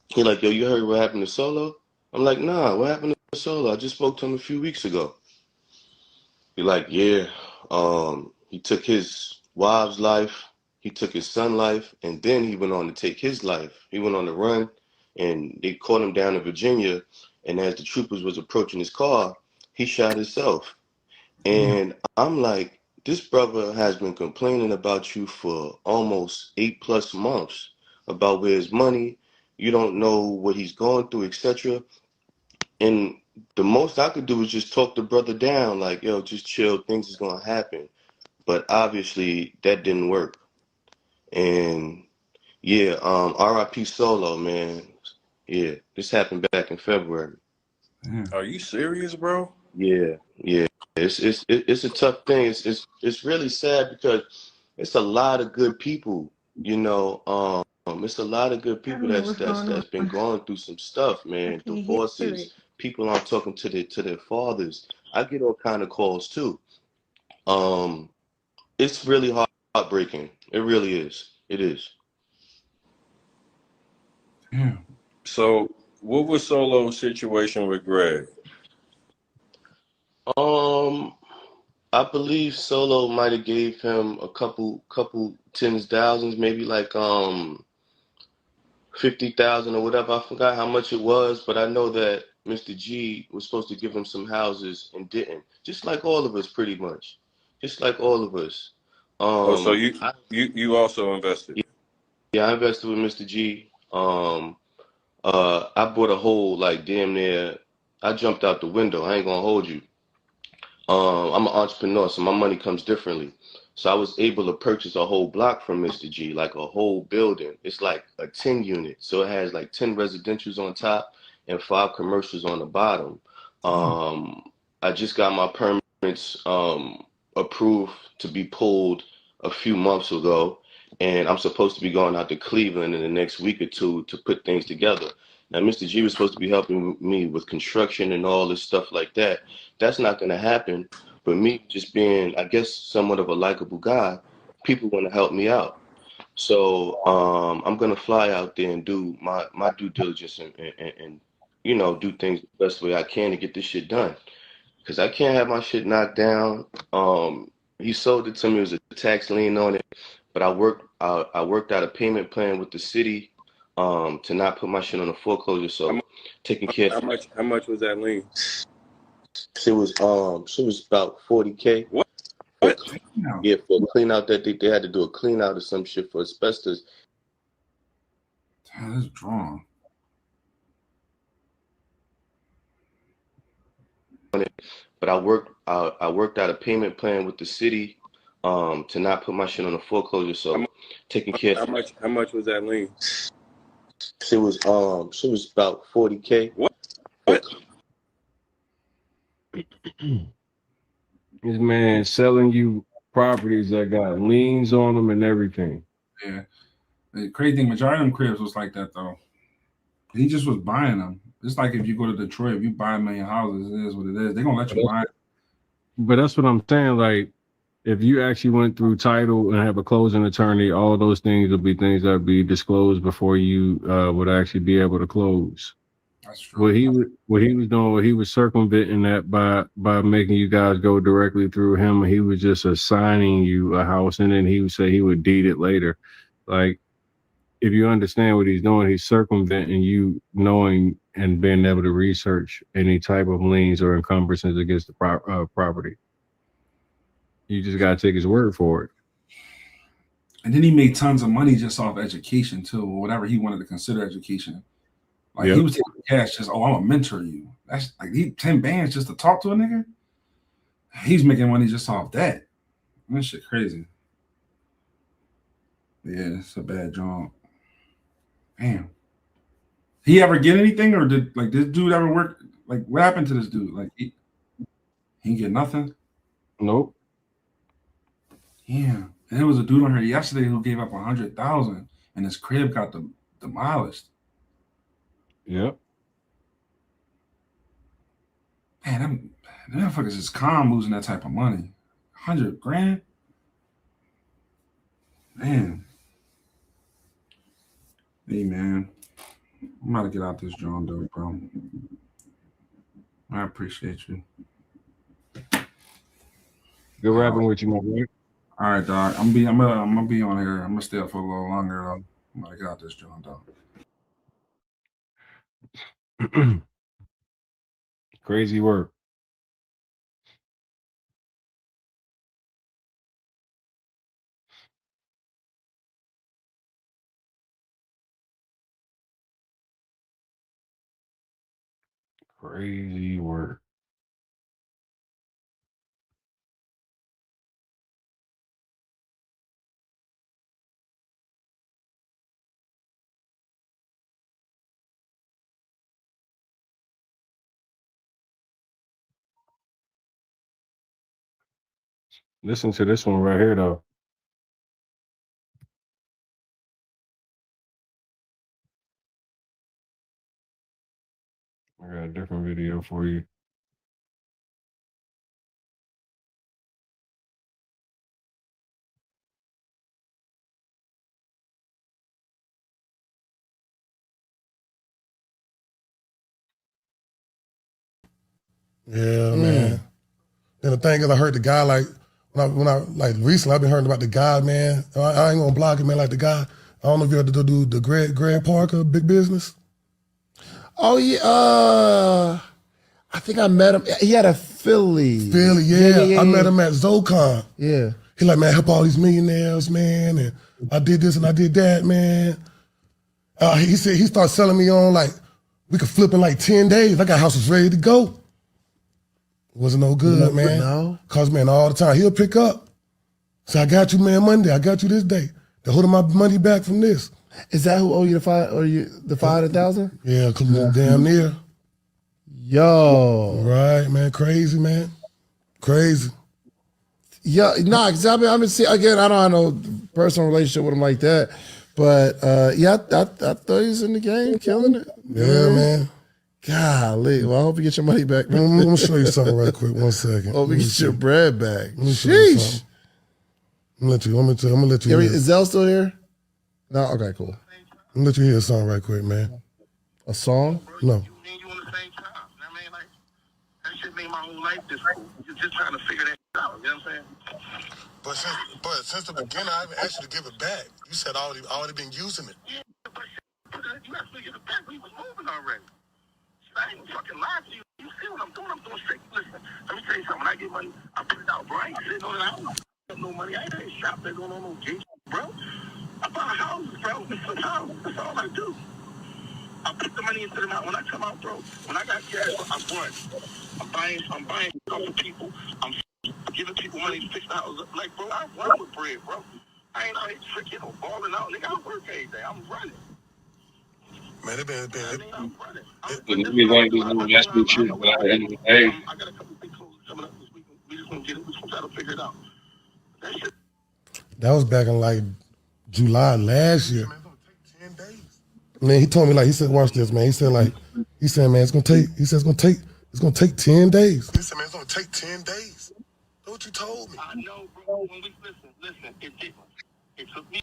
He like, yo, you heard what happened to Solo? I'm like, nah, what happened to Solo? I just spoke to him a few weeks ago. He like, yeah, he took his wife's life, he took his son's life, and then he went on to take his life. He went on the run, and they caught him down in Virginia, and as the troopers was approaching his car, he shot himself. And I'm like, this brother has been complaining about you for almost 8+ months about where his money, you don't know what he's going through, etc. And the most I could do is just talk the brother down, like, yo, just chill, things is gonna happen. But obviously that didn't work. And yeah, RIP Solo, man. Yeah, this happened back in February. Are you serious, bro? Yeah. It's a tough thing. It's really sad because it's a lot of good people, you know. It's a lot of good I people don't know what's going that's been on. going through some stuff, I man. can't hear it. Divorces, people aren't talking to their fathers. I get all kind of calls too. It's really heartbreaking. It really is. It is. Yeah. So what was Solo's situation with Greg? I believe Solo might have gave him a couple tens thousands, maybe like 50,000 or whatever. I forgot how much it was, but I know that Mr. G was supposed to give him some houses and didn't. Just like all of us, pretty much. Just like all of us. Oh, so I, you also invested. yeah, I invested with Mr. G. I bought a whole like damn near. I jumped out the window. I ain't gonna hold you. I'm an entrepreneur, so my money comes differently. So I was able to purchase a whole block from Mr. G, like a whole building. It's like a 10 unit. So it has like 10 residentials on top and 5 commercials on the bottom. I just got my permits approved to be pulled a few months ago. And I'm supposed to be going out to Cleveland in the next week or two to put things together. Now, Mr. G was supposed to be helping me with construction and all this stuff like that. That's not going to happen. But me just being, I guess, somewhat of a likable guy, people want to help me out. So I'm going to fly out there and do my due diligence and, you know, do things the best way I can to get this shit done. Because I can't have my shit knocked down. He sold it to me. It was a tax lien on it. But I worked out a payment plan with the city to not put my shit on a foreclosure. So taking care of How much was that lien? it was about 40K. What? Yeah, for a clean out that they had to do a clean out or some shit for asbestos. That's drawn. But I worked out a payment plan with the city to not put my shit on a foreclosure. So taking care of How much was that lien? it was about 40K. What? This man selling you properties that got liens on them and everything. Yeah. The crazy thing, majority of them cribs was like that though. He just was buying them. It's like if you go to Detroit, if you buy a million houses, it is what it is. They're gonna let you buy it. But that's what I'm saying. Like, if you actually went through title and have a closing attorney, all those things will be things that would be disclosed before you would actually be able to close. That's true. What he was doing, he was circumventing that by making you guys go directly through him. He was just assigning you a house, and then he would say he would deed it later. Like, if you understand what he's doing, he's circumventing you knowing and being able to research any type of liens or encumbrances against the property. You just got to take his word for it. And then he made tons of money just off education too, or whatever he wanted to consider education. Like he was taking cash just, I'm gonna mentor you. That's like 10 bands just to talk to a nigga. He's making money just off that. That shit crazy. Yeah, it's a bad job. Damn. He ever get anything, or did like this dude ever work? Like what happened to this dude? Like he didn't get nothing? Nope. Yeah. And there was a dude on here yesterday who gave up 100,000 and his crib got demolished. Yep. Man, them motherfuckers is calm losing that type of money. 100 grand? Man. Hey, man. I'm about to get out this John Doe, bro. I appreciate you. Good rapping with you, my boy. All right, dog. I'm gonna be on here. I'm gonna stay up for a little longer. I'm gonna get out this John Doe. Crazy work. Crazy work. Listen to this one right here, though. I got a different video for you. Yeah, man. And the thing is, I heard the guy like when I like recently, I've been hearing about the guy, man. I ain't gonna block him, man. Like the guy, I don't know if you heard the dude, the Greg Parker, Big Business. Oh yeah, I think I met him. He had a Philly, yeah. I met him at Zocon. Yeah. He like, man, help all these millionaires, man. And I did this and I did that, man. He said he started selling me on like we could flip in like 10 days. I got houses ready to go. Wasn't no good, man. No. Cause man, all the time he'll pick up. So I got you, man, Monday. I got you this day. They're holding my money back from this. Is that who owe you the 500,000? Yeah, damn near. Yo. Right, man. Crazy, man. Crazy. Yeah, nah, cause I mean, see, again, I don't have no personal relationship with him like that. But yeah, I thought he was in the game, killing it. Yeah, man. Golly. Well, I hope you get your money back. I'm gonna show you something right quick. 1 second. Hope you get your bread back. Sheesh. I'm gonna let you hear. Is Zell still here? No? Okay, cool. I'm gonna let you hear a song right quick, man. A song? No. You on the same time. I mean, like, that shit made my whole life difficult. You're just trying to figure that out. You know what I'm saying? But since the beginning, I haven't asked you to give it back. You said I already been using it. Yeah, but you got to give it back. We was moving already. I ain't gonna fucking lie to you. You see what I'm doing? I'm doing straight. Listen, let me tell you something. When I get money, I put it out, bro. I ain't sitting on it. I don't have no money. I ain't shop there going on no gate, bro. I buy houses, bro. It's a house. That's all I do. I put the money into the mouth. When I come out, bro, when I got cash, I'm buying stuff for people. I'm giving people money to fix the house. Like, bro, I run with bread, bro. I ain't out here tricking or balling out. Nigga, I work every day. I'm running. Man, it been. I'm running. That's the truth. Hey. I got a couple big clothes coming up this week. We just gonna get it. We just gonna try to figure it out. That was back in like July last year. Man, he told me like he said, watch this, man. He said man, it's gonna take 10 days. He said, man, it's gonna take 10 days. That's what you told me. I know, bro. When we listen, it took me.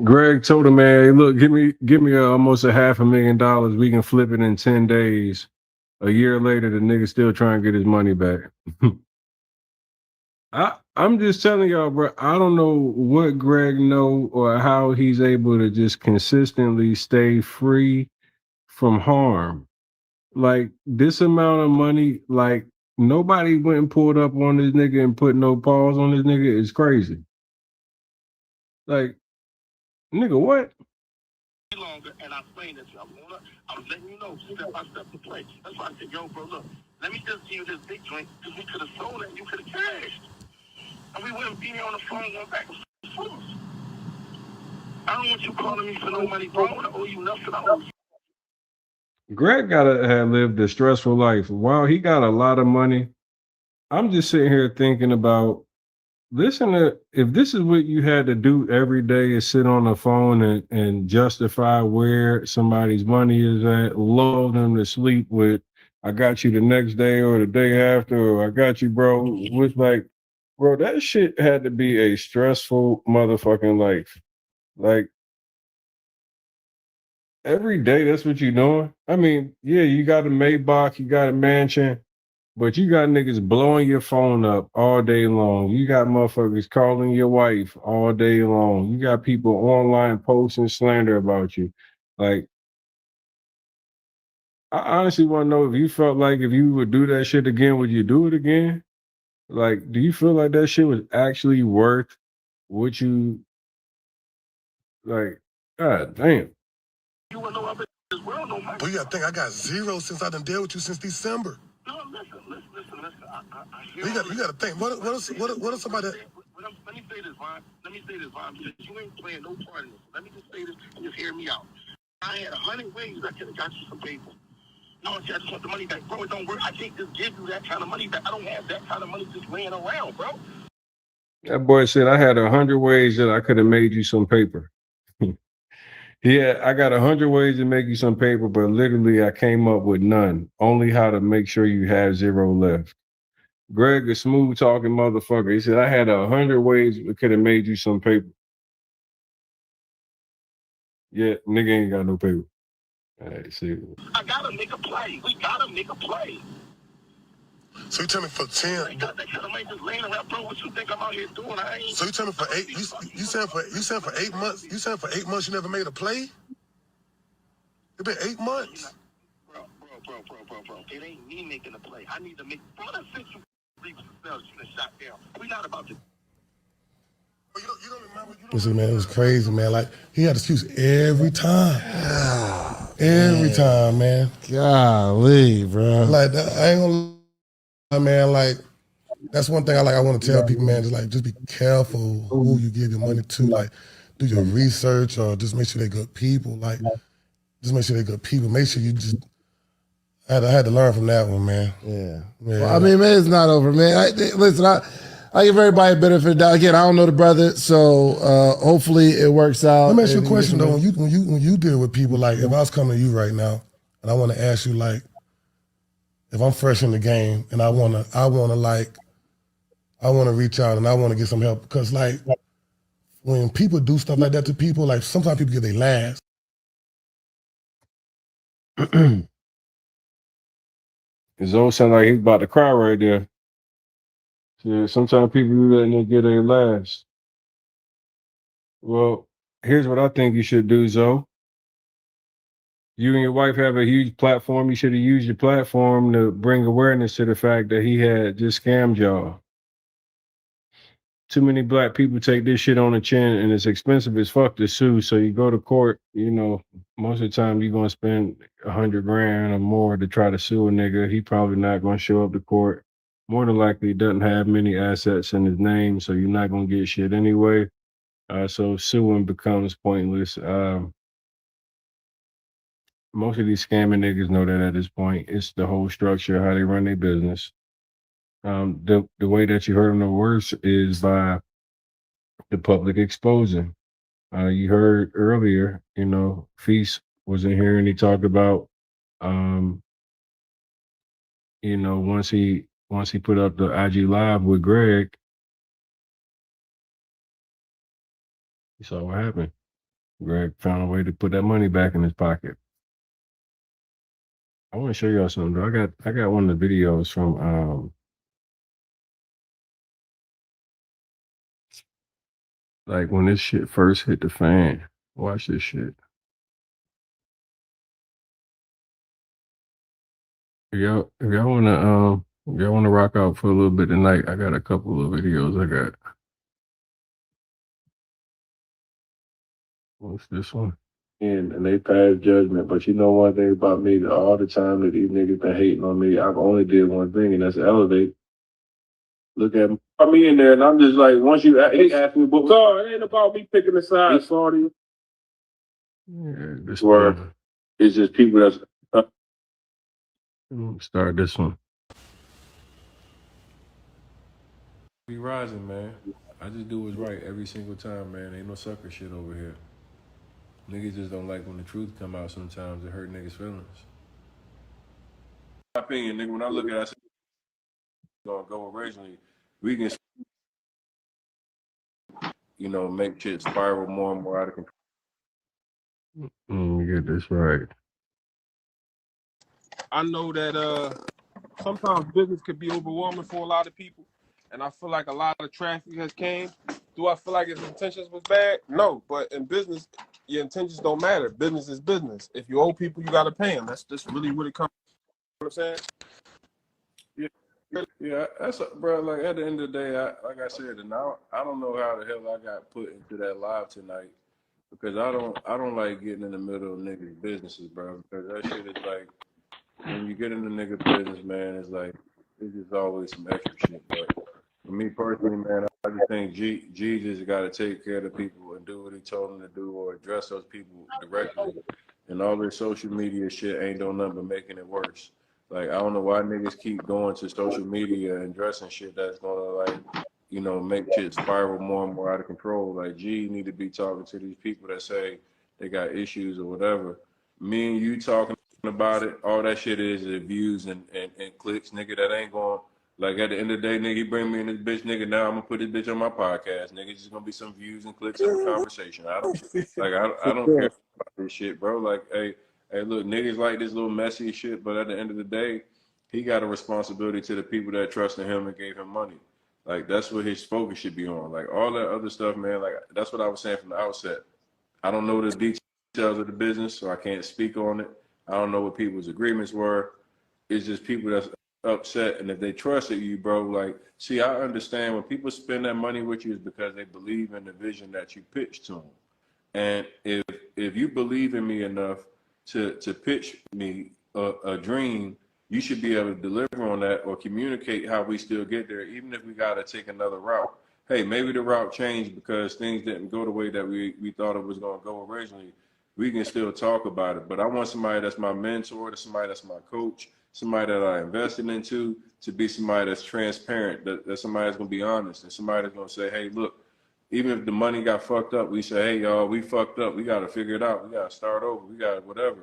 Greg told him, man, hey, look, give me almost $500,000. We can flip it in 10 days. A year later, the nigga still trying to get his money back. I'm just telling y'all, bro, I don't know what Greg know or how he's able to just consistently stay free from harm. Like this amount of money, like nobody went and pulled up on this nigga and put no pause on this nigga is crazy. Like, nigga, what? longer, and I explained this to you. I was letting you know step by step the play. That's why I said, yo, bro, look, let me just give you this big drink because we could have sold it and you could have cashed. And we wouldn't be here on the phone going back and forth. I don't want you calling me for no money, bro. I don't owe you nothing. I owe you. Greg gotta have lived a stressful life. While he got a lot of money, I'm just sitting here thinking about listen to if this is what you had to do every day is sit on the phone and justify where somebody's money is at, lull them to sleep with I got you the next day or the day after, or I got you, bro. Was like, bro, that shit had to be a stressful motherfucking life. Like every day, that's what you're doing. I mean, yeah, you got a Maybach, you got a mansion, but you got niggas blowing your phone up all day long. You got motherfuckers calling your wife all day long. You got people online posting slander about you. Like, I honestly want to know if you felt like if you would do that shit again, would you do it again? Like, do you feel like that shit was actually worth what you like? God damn. You want to know as well, no matter. But you gotta think I got zero since I done dealt with you since December. No, listen. I You gotta think. What are somebody that let me say this, Ron. Because you ain't playing no part in this. Let me just say this and just hear me out. I had 100 ways I could have got you some paper. No, I just want the money back. Bro, it don't work. I can't just give you that kind of money back. I don't have that kind of money just laying around, bro. That boy said I had 100 ways that I could have made you some paper. Yeah, I got 100 ways to make you some paper, but literally I came up with none. Only how to make sure you have zero left. Greg, a smooth talking motherfucker. He said I had 100 ways that could have made you some paper. Yeah, nigga ain't got no paper. All right, see. I gotta make a play. We gotta make a play. So you tell me for 10. I got that kind of money just laying around, bro. What you think I'm out here doing? I ain't. So you tell me for 8. You said for 8 months. You said for 8 months you never made a play. It been 8 months. Bro. It ain't me making a play. I need to make. Bro, that's 6 you done shot down. We not about to. You don't remember. Listen, man, it was crazy, man. Like he had excuse every time. Every time, man. Golly, bro. Like I ain't gonna lie, man. Like that's one thing I want to tell people, man. Just be careful who you give your money to. Like do your research or just make sure they're good people. Like just make sure they're good people. Make sure you just. I had to learn from that one, man. Yeah. Well, I mean, man, it's not over, man. Listen, I give everybody a benefit of the doubt. Again, I don't know the brother, so hopefully it works out. Let me ask you a question though. When you deal with people, like if I was coming to you right now and I want to ask you, like, if I'm fresh in the game and I wanna reach out and I want to get some help because like when people do stuff like that to people, like sometimes people get their last. His old sound like he's about to cry right there. Yeah, sometimes people do that and they get their last. Well, here's what I think you should do, Zoe. You and your wife have a huge platform. You should have used your platform to bring awareness to the fact that he had just scammed y'all. Too many black people take this shit on the chin and it's expensive as fuck to sue. So you go to court, you know, most of the time you're going to spend $100 grand or more to try to sue a nigga. He probably not going to show up to court. More than likely, he doesn't have many assets in his name, so you're not going to get shit anyway. So suing becomes pointless. Most of these scamming niggas know that at this point. It's the whole structure, how they run their business. The way that you heard them the worst is by the public exposing. You heard earlier, you know, Feast was in here and he talked about, you know, once he put up the IG Live with Greg, you saw what happened. Greg found a way to put that money back in his pocket. I want to show y'all something though. I got one of the videos from like when this shit first hit the fan. Watch this shit. If y'all wanna rock out for a little bit tonight, I got a couple of videos I got. What's this one? and they pass judgment. But you know one thing about me, all the time that these niggas been hating on me, I've only did one thing, and that's elevate. Look at me in there, and I'm just like, once he asked me, but God, it ain't about me picking a side, sorry. Yeah, this word is just people that's start this one. Be rising, man. I just do what's right every single time, man. Ain't no sucker shit over here. Niggas just don't like when the truth come out sometimes. It hurt niggas' feelings. My opinion, nigga, when I look at it, I say, gonna go originally, we can, make shit spiral more and more out of control. Get this right. I know that sometimes business could be overwhelming for a lot of people, and I feel like a lot of traffic has came. Do I feel like his intentions was bad? No, but in business, your intentions don't matter. Business is business. If you owe people, you gotta pay them. That's just really what it comes. You know what I'm saying? Yeah, that's bro. Like at the end of the day, like I said, and I don't know how the hell I got put into that live tonight because I don't like getting in the middle of niggas' businesses, bro. Because that shit is like when you get in the nigga business, man, it's like it's just always some extra shit. But for me personally, man, I just think Jesus got to take care of the people and do what he told him to do or address those people directly. And all this social media shit ain't doing nothing but making it worse. Like, I don't know why niggas keep going to social media and dressing shit that's gonna, like, make shit spiral more and more out of control. Like, G need to be talking to these people that say they got issues or whatever. Me and you talking about it, all that shit is views and clicks, nigga, that ain't going, like, at the end of the day, nigga, you bring me in this bitch, nigga, now I'm gonna put this bitch on my podcast, nigga, it's just gonna be some views and clicks of a conversation. I don't care about this shit, bro. Like, hey, look, niggas like this little messy shit, but at the end of the day, he got a responsibility to the people that trusted him and gave him money. Like, that's what his focus should be on. Like, all that other stuff, man, like, that's what I was saying from the outset. I don't know the details of the business, so I can't speak on it. I don't know what people's agreements were. It's just people that's upset, and if they trusted you, bro, like, see, I understand when people spend that money with you is because they believe in the vision that you pitch to them. And if you believe in me enough to pitch me a dream, you should be able to deliver on that or communicate how we still get there, even if we got to take another route. Hey, maybe the route changed because things didn't go the way that we thought it was going to go originally. We can still talk about it. But I want somebody that's my mentor, somebody that's my coach, somebody that I invested into, to be somebody that's transparent, that's somebody that's going to be honest, and somebody that's going to say, hey, look, even if the money got fucked up, we say, hey, y'all, we fucked up. We got to figure it out. We got to start over. We got whatever.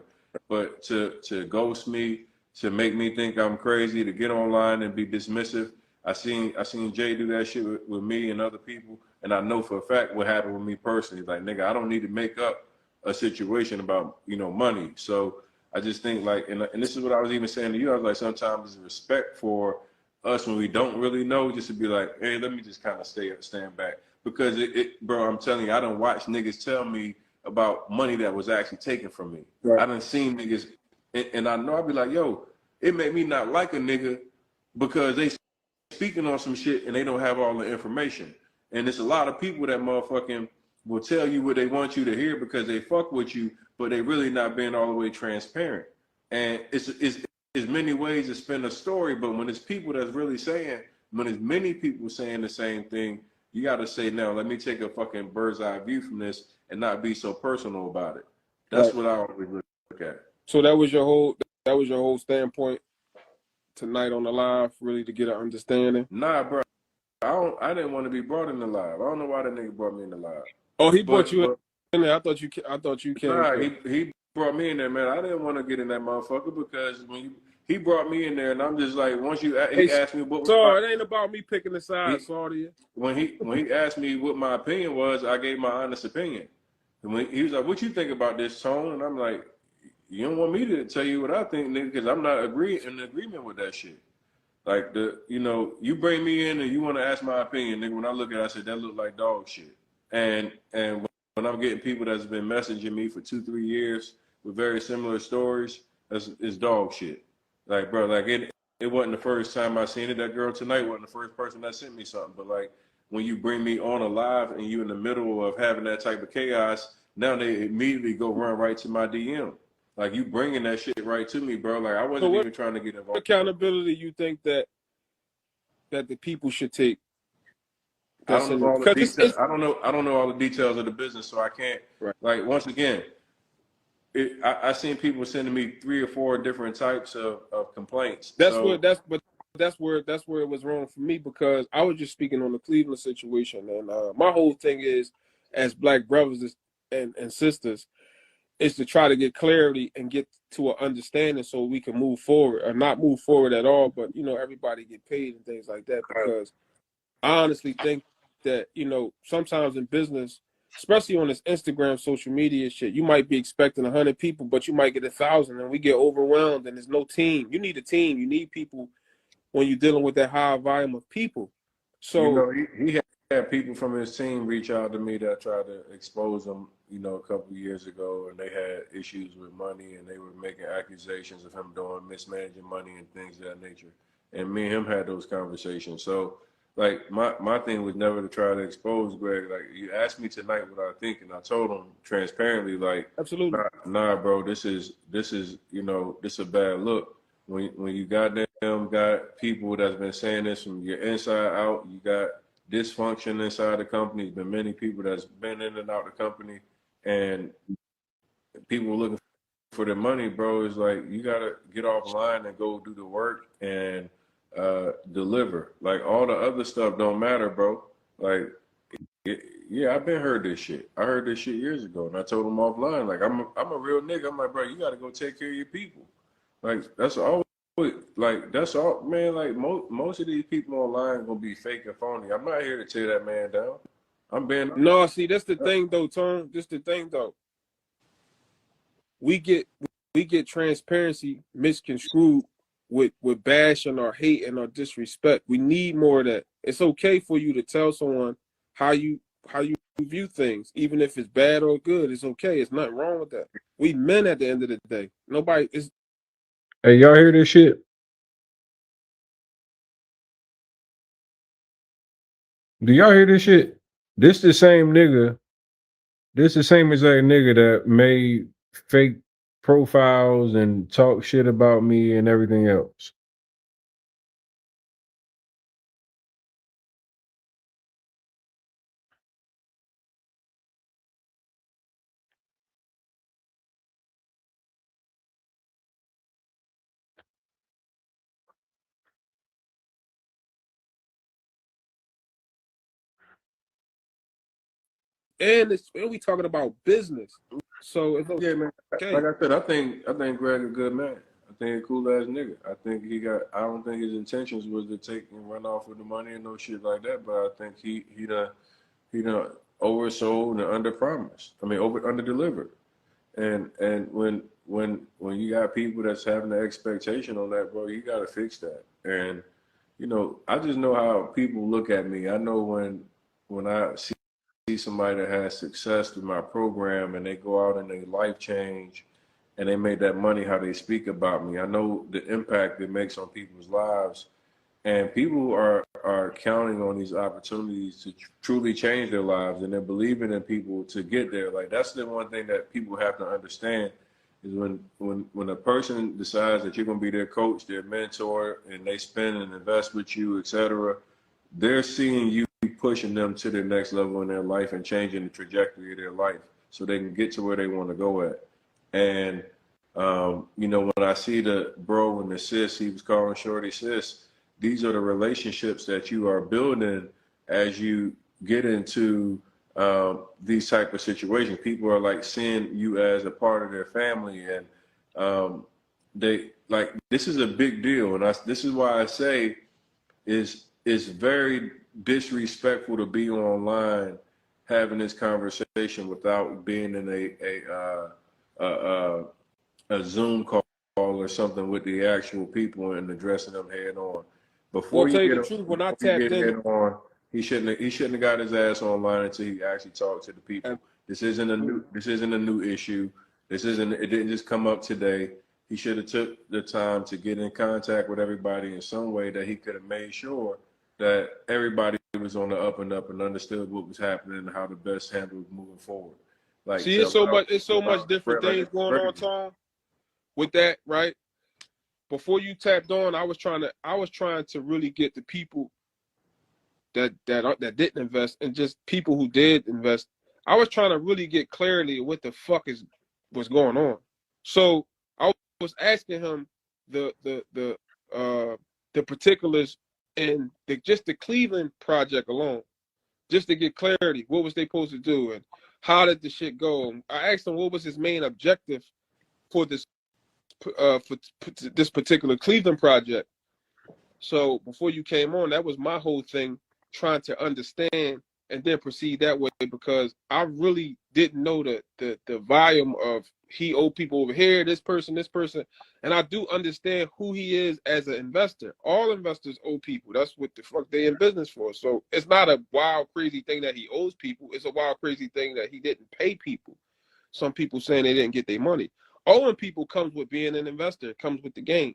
But to ghost me, to make me think I'm crazy, to get online and be dismissive, I seen Jay do that shit with me and other people, and I know for a fact what happened with me personally. Like, nigga, I don't need to make up a situation about, money. So I just think, like, and this is what I was even saying to you. I was like, sometimes there's respect for us when we don't really know, just to be like, hey, let me just kind of stand back. Because bro, I'm telling you, I done watched niggas tell me about money that was actually taken from me. Right. I done seen niggas, and I know I'd be like, yo, it made me not like a nigga because they speaking on some shit and they don't have all the information. And it's a lot of people that motherfucking will tell you what they want you to hear because they fuck with you, but they really not being all the way transparent. And it's many ways to spin a story, but when it's people that's really saying, when it's many people saying the same thing, you got to say, no, let me take a fucking bird's eye view from this and not be so personal about it. That's right. What I always look at. So that was your whole standpoint tonight on the live, really, to get an understanding? Nah, bro. I didn't want to be brought in the live. I don't know why that nigga brought me in the live. Oh, he brought you in there. I thought you came. Nah, he brought me in there, man. I didn't want to get in that motherfucker because when he brought me in there, and I'm just like, once he asked me what. Sorry, it ain't about me picking the side. Sorry. When he asked me what my opinion was, I gave my honest opinion. And when he was like, "What you think about this, Tone?" And I'm like, "You don't want me to tell you what I think, nigga, because I'm not in agreement with that shit." Like you bring me in and you want to ask my opinion, nigga. When I look at it, I said that look like dog shit. And when I'm getting people that's been messaging me for 2-3 years with very similar stories, it's dog shit. Like, bro, like it wasn't the first time I seen it. That girl tonight wasn't the first person that sent me something. But like when you bring me on a live and you in the middle of having that type of chaos, now they immediately go run right to my DM. Like, you bringing that shit right to me, bro. Like, I wasn't even trying to get involved. What accountability you think that the people should take? I don't know all the details. I don't know all the details of the business, so I can't. Right. Like, once again, I seen people sending me 3 or 4 different types of complaints. That's where it was wrong for me, because I was just speaking on the Cleveland situation, and my whole thing is, as black brothers and sisters, is to try to get clarity and get to an understanding so we can move forward, or not move forward at all, but everybody get paid and things like that. Because I honestly think that sometimes in business, especially on this Instagram social media shit, you might be expecting 100 people, but you might get 1,000, and we get overwhelmed, and there's no team. You need a team. You need people when you're dealing with that high volume of people. So he had people from his team reach out to me that tried to expose him, a couple of years ago, and they had issues with money, and they were making accusations of him doing mismanaging money and things of that nature. And me and him had those conversations. So, like, my thing was never to try to expose Greg. Like, you asked me tonight what I think, and I told him transparently, like, absolutely, nah, bro, this is a bad look. When you got people that's been saying this from your inside out, you got dysfunction inside the company. There's been many people that's been in and out the company, and people looking for their money, bro. It's like, you gotta get offline and go do the work and deliver. Like, all the other stuff don't matter, bro. Like, yeah, I've been heard this shit. I heard this shit years ago, and I told them offline, like, I'm a real nigga. I'm like, bro, you gotta go take care of your people. Like, that's all. Like, that's all, man. Like, most of these people online gonna be fake and phony. I'm not here to tear that man down. I'm being no. See, that's the thing, though, Tom. This the thing, though. We get transparency misconstrued with bashing or hate or disrespect. We need more of that. It's okay for you to tell someone how you view things, even if it's bad or good. It's okay. It's nothing wrong with that. We men at the end of the day. Nobody is. Hey, y'all hear this shit? Do y'all hear this shit? This the same nigga. This the same exact nigga that made fake profiles and talk shit about me and everything else. And we talking about business, so it's okay. Yeah, man. Like I said, I think Greg a good man. I think a cool ass nigga. I think I don't think his intentions was to take and run off with the money and no shit like that. But I think he done oversold and under promised. I mean, under delivered. And when you got people that's having the expectation on that, bro, you got to fix that. And I just know how people look at me. I know when I see somebody that has success through my program and they go out and they life change and they make that money, how they speak about me. I know the impact it makes on people's lives, and people are counting on these opportunities to truly change their lives, and they're believing in people to get there. Like, that's the one thing that people have to understand is when a person decides that you're going to be their coach, their mentor, and they spend and invest with you, etc., they're seeing you pushing them to the next level in their life and changing the trajectory of their life so they can get to where they want to go at. And, when I see the bro and the sis, he was calling Shorty sis, these are the relationships that you are building as you get into these type of situations. People are like seeing you as a part of their family, and they like, this is a big deal. And this is why I say it's very disrespectful to be online having this conversation without being in a Zoom call or something with the actual people and addressing them head on. Before you get head on, he shouldn't have got his ass online until he actually talked to the people. This isn't a new issue. It didn't just come up today. He should have took the time to get in contact with everybody in some way that he could have made sure that everybody was on the up and up and understood what was happening and how to best handle moving forward. like See, to it's so allow much. It's so much different like things it's going on, regular. Tom. With that, right? Before you tapped on, I was trying to really get the people that didn't invest and just people who did invest. I was trying to really get clarity of what the fuck was going on. So I was asking him the particulars and just the Cleveland project alone, just to get clarity. What was they supposed to do and how did the shit go? I asked him what was his main objective for this for this particular Cleveland project. So before you came on, that was my whole thing, trying to understand and then proceed that way, because I really didn't know the volume of he owed people over here, this person, and I do understand who he is as an investor. All investors owe people. That's what the fuck they in business for. So it's not a wild, crazy thing that he owes people. It's a wild, crazy thing that he didn't pay people. Some people saying they didn't get their money. Owing people comes with being an investor. It comes with the game.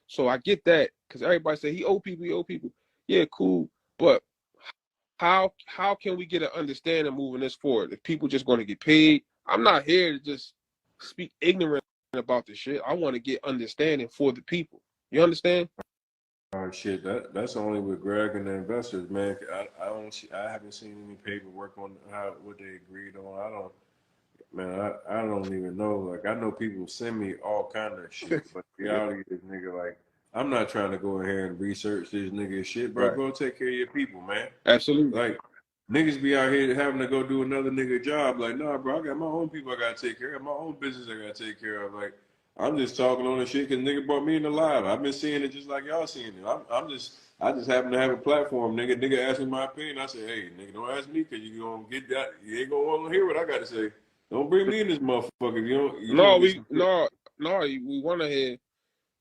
So I get that, because everybody say he owe people, he owe people. Yeah, cool. But how can we get an understanding moving this forward? If people just going to get paid, I'm not here to just speak ignorant about this shit. I want to get understanding for the people. You understand? Shit, that's only with Greg and the investors, man. I haven't seen any paperwork on what they agreed on. I don't even know. Like, I know people send me all kind of shit, but the reality is, nigga, like, I'm not trying to go in here and research this nigga shit, bro. Right. Go take care of your people, man. Absolutely. Like, niggas be out here having to go do another nigga job. Like, nah, bro, I got my own people I gotta take care of, my own business I gotta take care of. Like, I'm just talking on the shit because nigga brought me in the live. I've been seeing it just like y'all seeing it. I just happen to have a platform, nigga. Nigga asked me my opinion. I said, hey, nigga, don't ask me because you gonna get that. You ain't gonna want to hear what I got to say. Don't bring me in this motherfucker if you No, don't get we some shit. we want to hear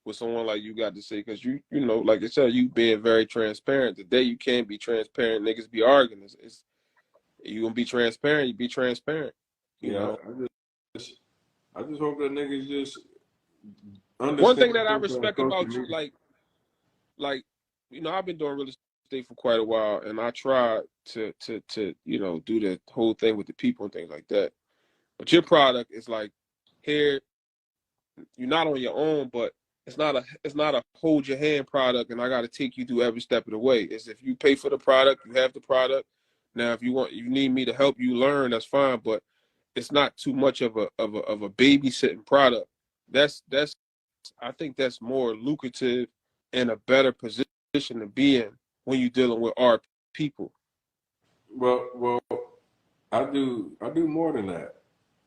what someone like you got to say, because you know, like I said, you being very transparent. The day you can't be transparent, niggas be arguing. It's you gonna be transparent, you be transparent. You Yeah, know. I just hope that niggas just One thing understand that I things on respect social about you, media. like, you know, I've been doing real estate for quite a while, and I try to you know, do the whole thing with the people and things like that. But your product is like, here, you're not on your own, but it's not a hold your hand product, and I got to take you through every step of the way. It's if you pay for the product, you have the product. Now, if you need me to help you learn, that's fine, but it's not too much of a babysitting product. That's I think that's more lucrative and a better position to be in when you're dealing with our people. Well, I do more than that.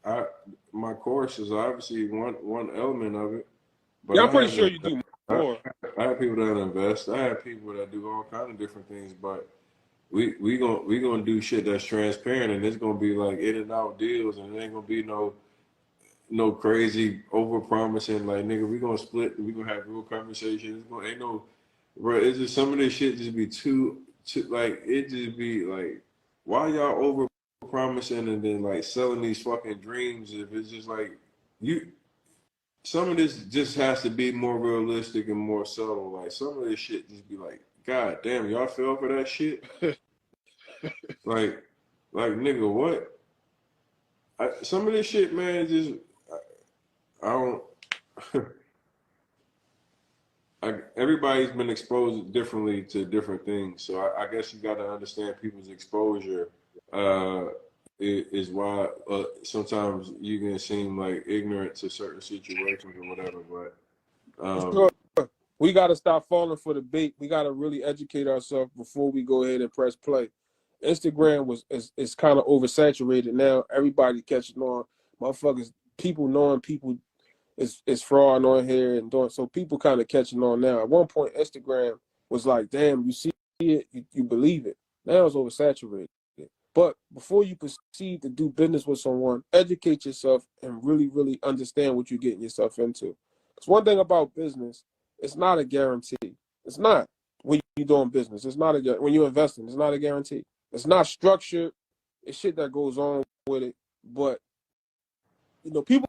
I My course is obviously one element of it, but Yeah, I'm pretty sure you do I, more. I have people that invest. I have people that do all kind of different things, but we gonna do shit that's transparent, and it's gonna be like in and out deals, and it ain't gonna be no crazy over promising. Like, nigga, we gonna split. We gonna have real conversations. Ain't no, bro. It's just some of this shit just be too like, it just be like, why y'all over promising and then like selling these fucking dreams? If it's just like you, some of this just has to be more realistic and more subtle. Like, some of this shit just be like, God damn, y'all fell for that shit. like, nigga, what? Some of this shit, man, just I don't. Everybody's been exposed differently to different things, so I guess you got to understand people's exposure. Uh, is why sometimes you can seem like ignorant to certain situations or whatever. But Sure. We got to stop falling for the bait. We got to really educate ourselves before we go ahead and press play. Instagram is kind of oversaturated now. Everybody catching on. Motherfuckers, people knowing people is fraud on here and doing, so people kind of catching on now. At one point, Instagram was like, damn, you see it, you believe it. Now it's oversaturated. But before you proceed to do business with someone, educate yourself and really, really understand what you're getting yourself into. Because one thing about business, it's not a guarantee. It's not when you're doing business. It's not when you're investing. It's not a guarantee. It's not structured. It's shit that goes on with it. But you know, people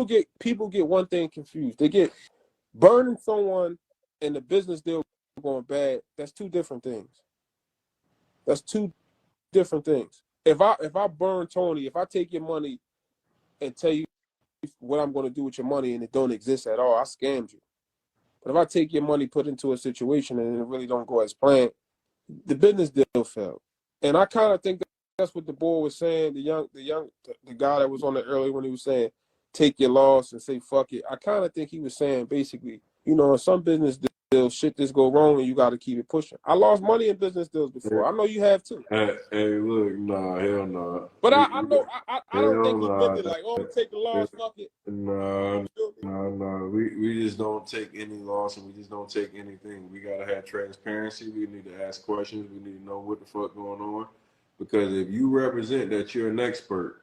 get one thing confused. They get burning someone and the business deal going bad. That's two different things. That's two different things. if I burn Tony, if I take your money and tell you what I'm going to do with your money and it don't exist at all, I scammed you. But if I take your money, put into a situation and it really don't go as planned, the business deal failed. And I kind of think that's what the boy was saying. The guy that was on it earlier when he was saying, take your loss and say fuck it. I kind of think he was saying basically, you know, in some business deals, shit just go wrong and you got to keep it pushing. I lost money in business deals before. I know you have too. Hey, look, nah, hell nah. But I know I don't Hell think he meant nah. it like, oh, take the loss, fuck it. No, no. We just don't take any loss and we just don't take anything. We gotta have transparency. We need to ask questions. We need to know what the fuck going on. Because if you represent that you're an expert,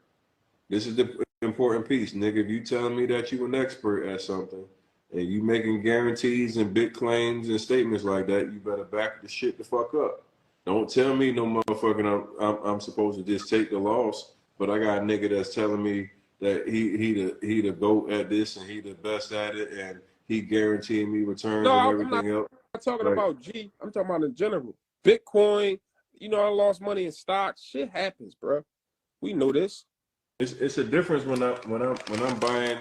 this is the important piece, nigga. If you telling me that you're an expert at something and you making guarantees and big claims and statements like that, you better back the shit the fuck up. Don't tell me no motherfucking I'm supposed to just take the loss, but I got a nigga that's telling me that he the GOAT at this and he the best at it and he guaranteeing me returns and No, I'm not everything else. talking Like about G. I'm talking about in general. Bitcoin, you know, I lost money in stocks. Shit happens, bro. We know this. it's a difference when I'm buying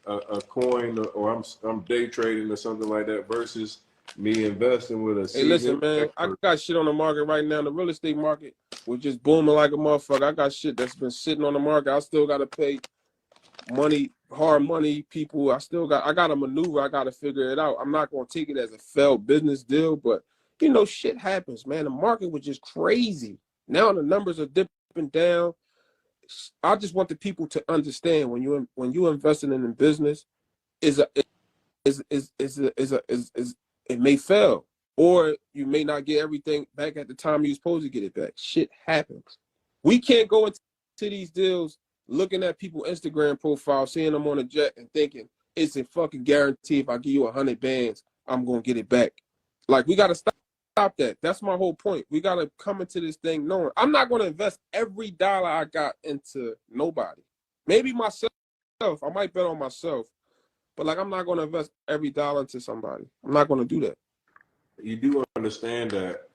a coin or I'm day trading or something like that versus me investing with a Hey, listen, seasoned man, I expert. got shit on the market right now. The real estate market was just booming like a motherfucker. I got shit that's been sitting on the market. I still got to pay money, hard money, people. I got to maneuver. I got to figure it out. I'm not going to take it as a failed business deal, but you know, shit happens, man. The market was just crazy. Now the numbers are dipping down. I just want the people to understand when you investing in business is a is it may fail or you may not get everything back at the time you're supposed to get it back. Shit happens. We can't go into these deals looking at people's Instagram profile, seeing them on a jet and thinking it's a fucking guarantee if I give you 100 bands, I'm gonna get it back. Like we gotta stop that. That's my whole point. We gotta come into this thing knowing I'm not gonna invest every dollar I got into nobody. Maybe myself. I might bet on myself. But like, I'm not going to invest every dollar into somebody. I'm not going to do that. You do understand that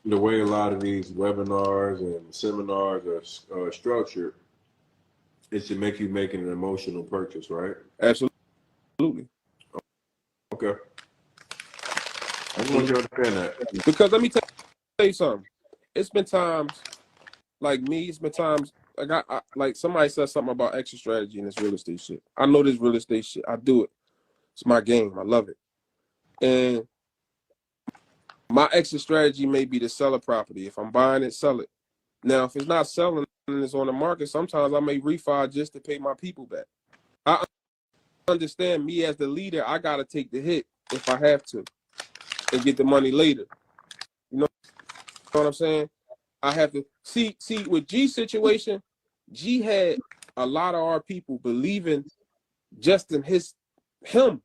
the way a lot of these webinars and seminars are structured is to make you making an emotional purchase, right? Absolutely. Okay. I just want you to understand that. Because let me tell you something. It's been times like me. It's been times like like somebody said something about exit strategy and this real estate shit. I know this real estate shit. I do it. It's my game. I love it. And my exit strategy may be to sell a property. If I'm buying it, sell it. Now, if it's not selling and it's on the market, sometimes I may refi just to pay my people back. I understand me as the leader, I gotta take the hit if I have to and get the money later. You know what I'm saying? I have to see with G's situation, G had a lot of our people believing just in him.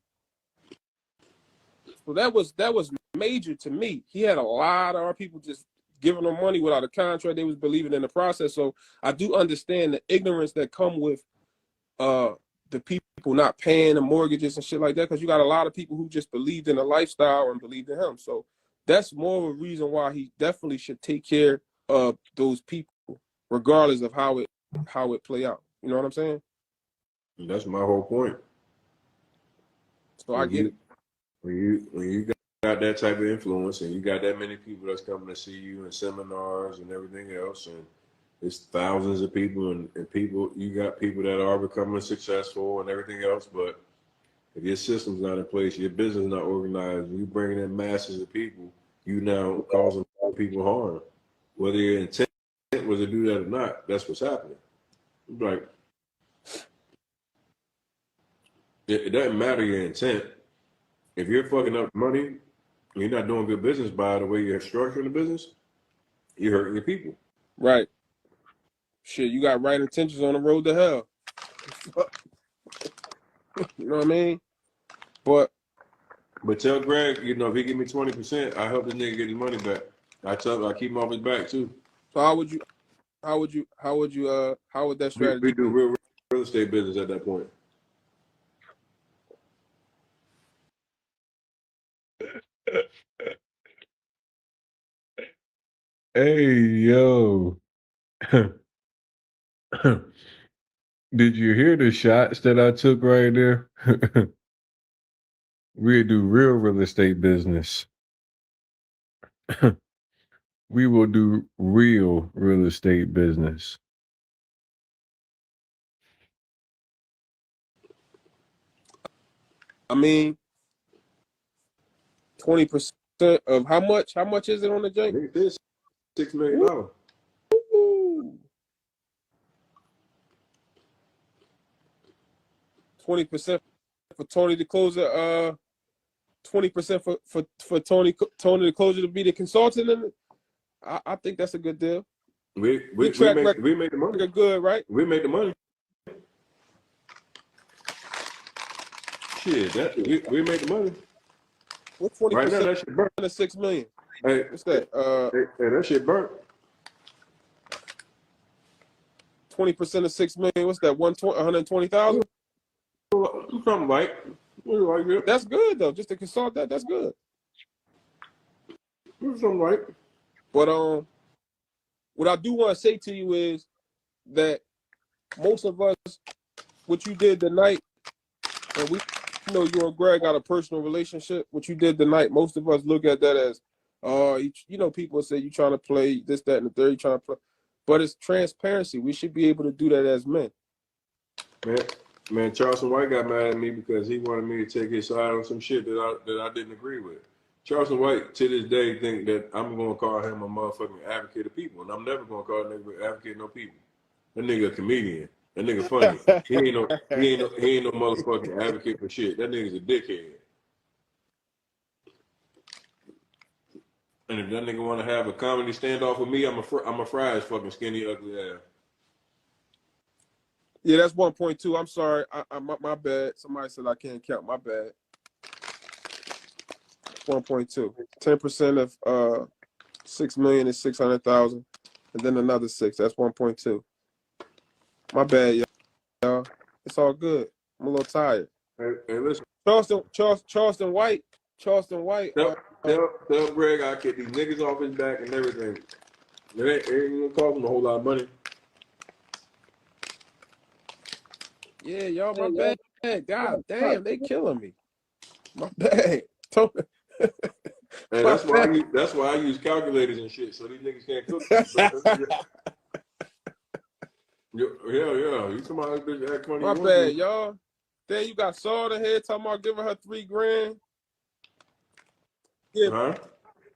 So that was major to me. He had a lot of our people just giving them money without a contract. They was believing in the process. So I do understand the ignorance that come with the people not paying the mortgages and shit like that, because you got a lot of people who just believed in the lifestyle and believed in him. So that's more of a reason why he definitely should take care of those people, regardless of how it play out. You know what I'm saying? And that's my whole point. So I get it. When you got that type of influence and you got that many people that's coming to see you in seminars and everything else, and it's thousands of people and people, you got people that are becoming successful and everything else, but if your system's not in place, your business not organized, you bringing in masses of people, you now causing people harm. Whether your intent was to do that or not, that's what's happening. Like, it doesn't matter your intent. If you're fucking up money, you're not doing good business by the way you're structuring the business, you're hurting your people. Right. Shit, you got right intentions on the road to hell. You know what I mean? But tell Greg, if he give me 20%, I help this nigga get his money back. I keep him off his back too. so how would that strategy We do be? real estate business at that point. Hey, yo. Did you hear the shots that I took right there? We do real estate business. We will do real estate business. I mean, 20% of how much? How much is it on the jank? Nigga, this $6 million. Woo! 20% for Tony to close it. 20% for Tony the closer to be the consultant, and I think that's a good deal. We track make record the money. good, right? We make the money. Shit, we make the money. What's 20% Right now, that shit burnt. of $6 million? Hey, What's that? hey, that shit burnt. 20% of $6 million. What's that? 120,000. Something like. That's good though. Just to consult that, that's good. Something like. But what I do want to say to you is that most of us, what you did tonight, and we know you and Greg got a personal relationship. What you did tonight, most of us look at that as, people say you trying to play this, that, and the third. You trying to play, but it's transparency. We should be able to do that as men. Man, Charleston White got mad at me because he wanted me to take his side on some shit that I didn't agree with. Charleston White, to this day, think that I'm going to call him a motherfucking advocate of people, and I'm never going to call a nigga advocate of no people. That nigga a comedian. That nigga funny. He ain't no motherfucking advocate for shit. That nigga's a dickhead. And if that nigga want to have a comedy standoff with me, I'm a fry his fucking skinny, ugly ass. Yeah, that's 1.2. I'm sorry. My bad. Somebody said I can't count. My bad. 1.2. 10% of 6 million is 600,000, and then another 6. That's 1.2. My bad, y'all. It's all good. I'm a little tired. Hey, listen. Charleston White. Tell Greg I get these niggas off his back and everything. It ain't gonna cost him a whole lot of money. Yeah, y'all, my bad. God damn, they killing me. My bad. Hey, that's why I use calculators and shit, so these niggas can't cook. Yeah. You talking about this bitch act funny? My bad, y'all. Then you got Saul in here talking about giving her $3,000. Yeah, huh?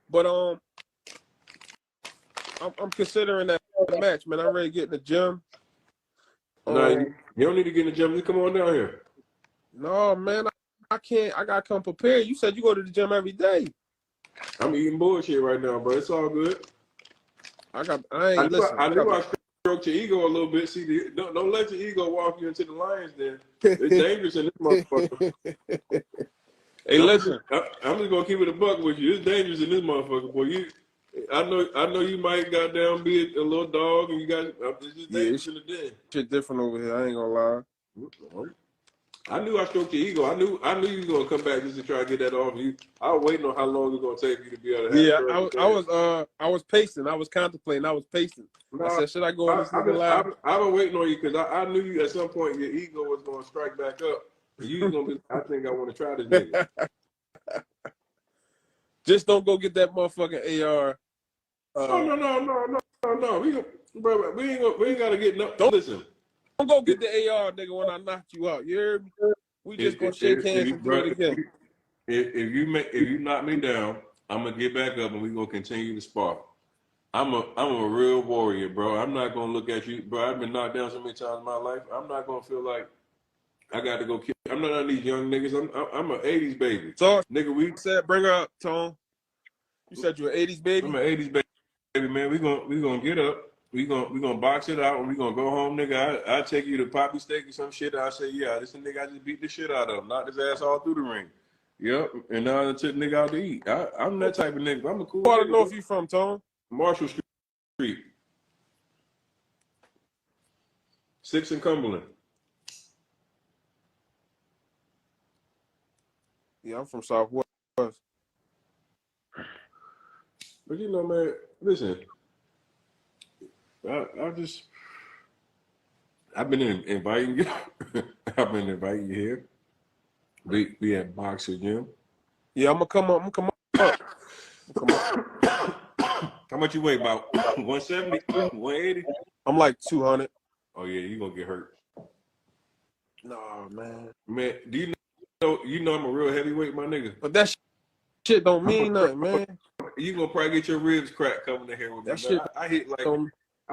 But I'm considering that match, man. I'm ready to get in the gym. No, you don't need to get in the gym. You come on down here. No, man, I can't. I gotta come prepared. You said you go to the gym every day. I'm eating bullshit right now, but it's all good. I knew I stroked your ego a little bit. See, don't let your ego walk you into the lions. Then it's dangerous in this motherfucker. Hey, listen. I'm just gonna keep it a buck with you. It's dangerous in this motherfucker, boy. I know you might goddamn be a little dog, and you got it's just dangerous in the den. Shit different over here. I ain't gonna lie. I knew I stroked your ego. I knew you was gonna come back just to try to get that off you. I was waiting on how long it was gonna take you to be able to have. I was pacing. I was contemplating. I was pacing. No, I said, should I go on this nigga live? I've been waiting on you because I knew you at some point your ego was gonna strike back up. And you was gonna be. I think I want to try this nigga. Just don't go get that motherfucking AR. No. We ain't gotta get no. Don't listen. Don't go get the AR, nigga, when I knock you out. You heard me? We just gonna shake hands and do it again. If you knock me down, I'm gonna get back up and we gonna continue to spar. I'm a real warrior, bro. I'm not gonna look at you, bro. I've been knocked down so many times in my life. I'm not gonna feel like I got to go kill. I'm not on these young niggas. I'm an '80s baby. So nigga, we said bring her up, Tone. You said you're an '80s baby. I'm an '80s baby, man. We gonna get up. We gonna box it out and we gonna go home, nigga. I take you to Poppy Steak or some shit. I say, yeah, this a nigga I just beat the shit out of, knocked his ass all through the ring. Yep, and now I took the nigga out to eat. I'm that type of nigga. I'm a cool. I don't know if you from, Tone. Marshall Street, 6 in Cumberland. Yeah, I'm from Southwest. But you know, man, listen. I've been inviting you. I've been inviting you here. Be at Boxer Gym. Yeah, I'm gonna come up. I'm gonna come up. How much you weigh? About 170, 180? I'm like 200. Oh yeah, you gonna get hurt. Nah, man. Man, do you know I'm a real heavyweight, my nigga? But that shit don't mean nothing, man. You gonna probably get your ribs cracked coming in here with me. That shit I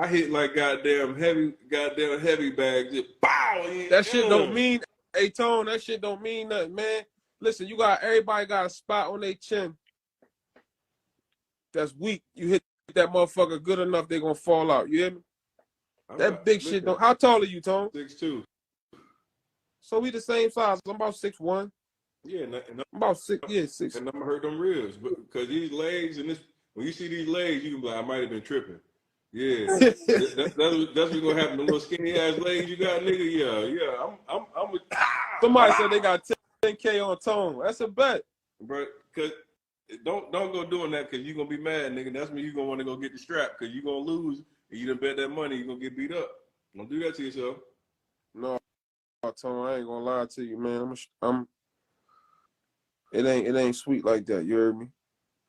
hit like goddamn heavy bags. Just bow. That shit don't mean. Hey Tone, that shit don't mean nothing, man. Listen, everybody got a spot on their chin that's weak. You hit that motherfucker good enough, they gonna fall out. You hear me? Shit don't. How tall are you, Tone? 6'2". So we the same size. I'm about 6'1". Yeah, and I'm about 6. Yeah, 6. And I'm gonna hurt them ribs, because these legs and this. When you see these legs, you can be like, I might have been tripping. Yeah, that's what's gonna happen. The little skinny ass legs you got, nigga. Yeah. I'm. Somebody said they got 10K on Tone. That's a bet, bro. Cause don't go doing that, because you gonna be mad, nigga. That's when you gonna want to go get the strap, because you gonna lose and you done bet that money. You gonna get beat up. Don't do that to yourself. No, Tone, I ain't gonna lie to you, man. It ain't sweet like that. You heard me?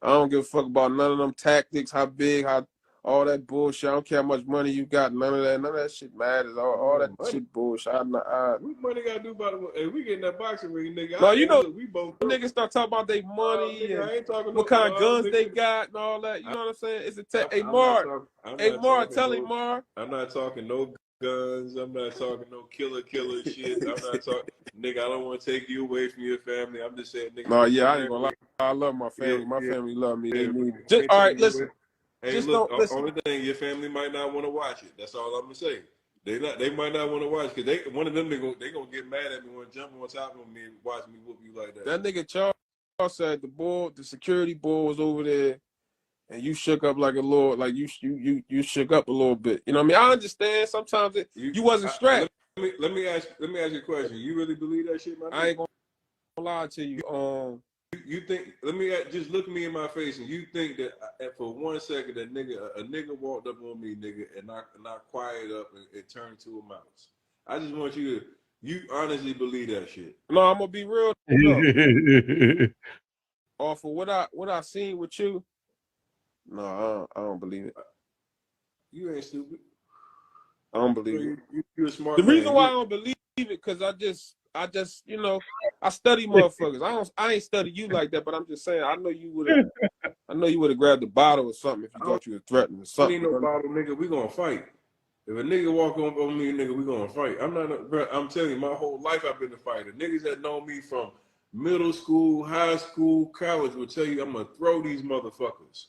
I don't give a fuck about none of them tactics, how big, how all that bullshit. I don't care how much money you got. None of that shit matters. All that shit bullshit. What money got to do about it? Hey, we getting that boxing ring, nigga. No, you know, we both niggas start talking about their money and what kind of guns they got and all that. You know what I'm saying? It's hey, Mar, tell him, Mar. I'm not talking no guns. I'm not talking no killer shit. I'm not talking, nigga. I don't want to take you away from your family. I'm just saying, nigga. No, yeah, I ain't gonna lie. I love my family. My family love me. They need me. All right, listen. Hey, look, only thing, your family might not want to watch it. That's all I'm gonna say. They might not want to watch, because one of them they gonna get mad at me, want to jump on top of me and watch me whoop you like that. That nigga Charles said the security bull was over there, and you shook up like a little, like you shook up a little bit. You know what I mean? I understand sometimes you wasn't strapped. Let me ask you a question. You really believe that shit, man? I ain't gonna lie to you. You think? Just look me in my face, and you think that for 1 second that a nigga walked up on me, nigga, and I quiet up and turned to a mouse. I just want you honestly believe that shit. No, I'm gonna be real. Off of what I seen with you, no, I don't believe it. You ain't stupid. I don't believe it. You're a smart. The reason why I don't believe it, because I just I study motherfuckers. I ain't study you like that, but I'm just saying I know you would have grabbed the bottle or something if you thought you were threatening or something. Ain't no bottle, nigga. We gonna fight. If a nigga walk on me, nigga, we gonna fight. I'm telling you, my whole life I've been a fighter. Niggas that know me from middle school, high school, college will tell you I'm gonna throw these motherfuckers.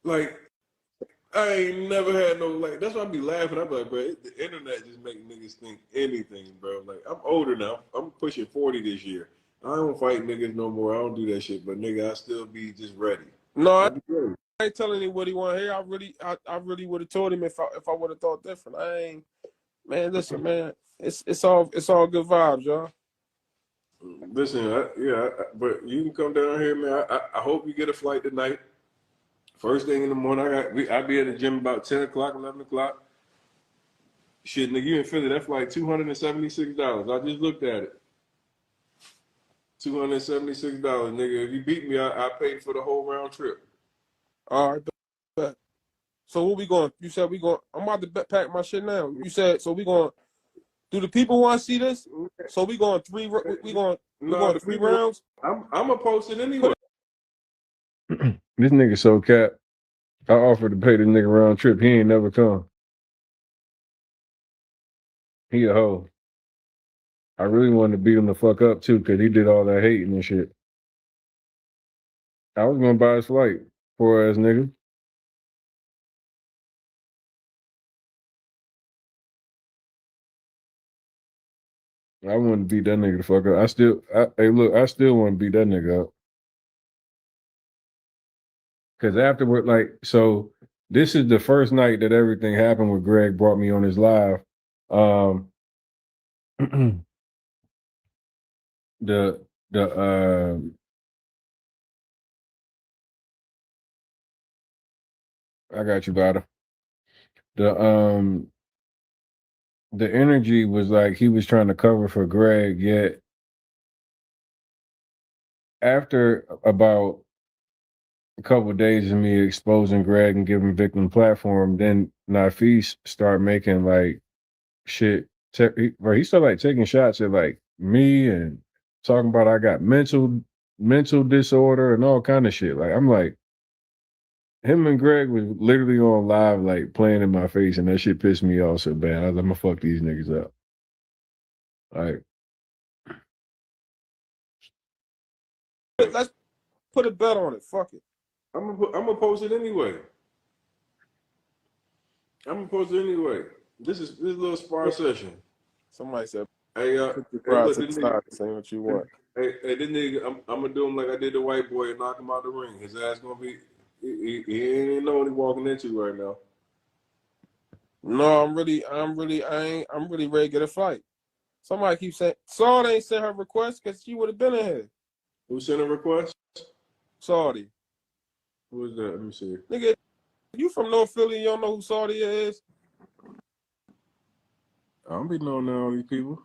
Like, I ain't never had no, like, that's why I be laughing. I'm like, bro, the internet just make niggas think anything, bro. Like, I'm older now. I'm pushing 40 this year. I don't fight niggas no more. I don't do that shit. But, nigga, I still be just ready. No, I ain't telling him what he want to hear. I really would have told him if I would have thought different. I ain't, man, listen, man. It's all good vibes, y'all. Listen, but you can come down here, man. I hope you get a flight tonight. First thing in the morning, I'll be at the gym about 10 o'clock, 11 o'clock. Shit, nigga, you in Philly, that flight $276. I just looked at it. $276, nigga. If you beat me, I paid for the whole round trip. All right, bet. So what we going? You said we going. I'm about to pack my shit now. You said so we going. Do the people want to see this? So we going 3. We going 3 rounds. I'm gonna post it anyway. This nigga so cap. I offered to pay this nigga round trip. He ain't never come. He a hoe. I really wanted to beat him the fuck up too, because he did all that hating and shit. I was gonna buy his flight, poor ass nigga. I wanted to beat that nigga the fuck up. I still want to beat that nigga up. Because afterward, like, so this is the first night that everything happened where Greg brought me on his live. I got you, Bada. the energy was like he was trying to cover for Greg, yet after about a couple of days of me exposing Greg and giving Victim platform, then Nafis start making like shit. He started like taking shots at like me and talking about I got mental disorder and all kind of shit. Like I'm like, him and Greg was literally on live, like playing in my face, and that shit pissed me off so bad. I was like, I'm gonna fuck these niggas up. Like, Let's put a bet on it. Fuck it. I'm gonna post it anyway. This is a little spar session. Somebody said, Hey, put your hey, pride look, to the this side. nigga. Say what you want. Hey, this nigga. I'm gonna do him like I did the white boy and knock him out the ring. His ass gonna be. He ain't know what he walking into right now. No, I'm really ready to get a fight. Somebody keeps saying, Saudi ain't sent her request because she would have been in here. Who sent a request? Saudi. Who is that? Let me see. Nigga, you from North Philly, you don't know who Saudi is? I don't be knowing all these people.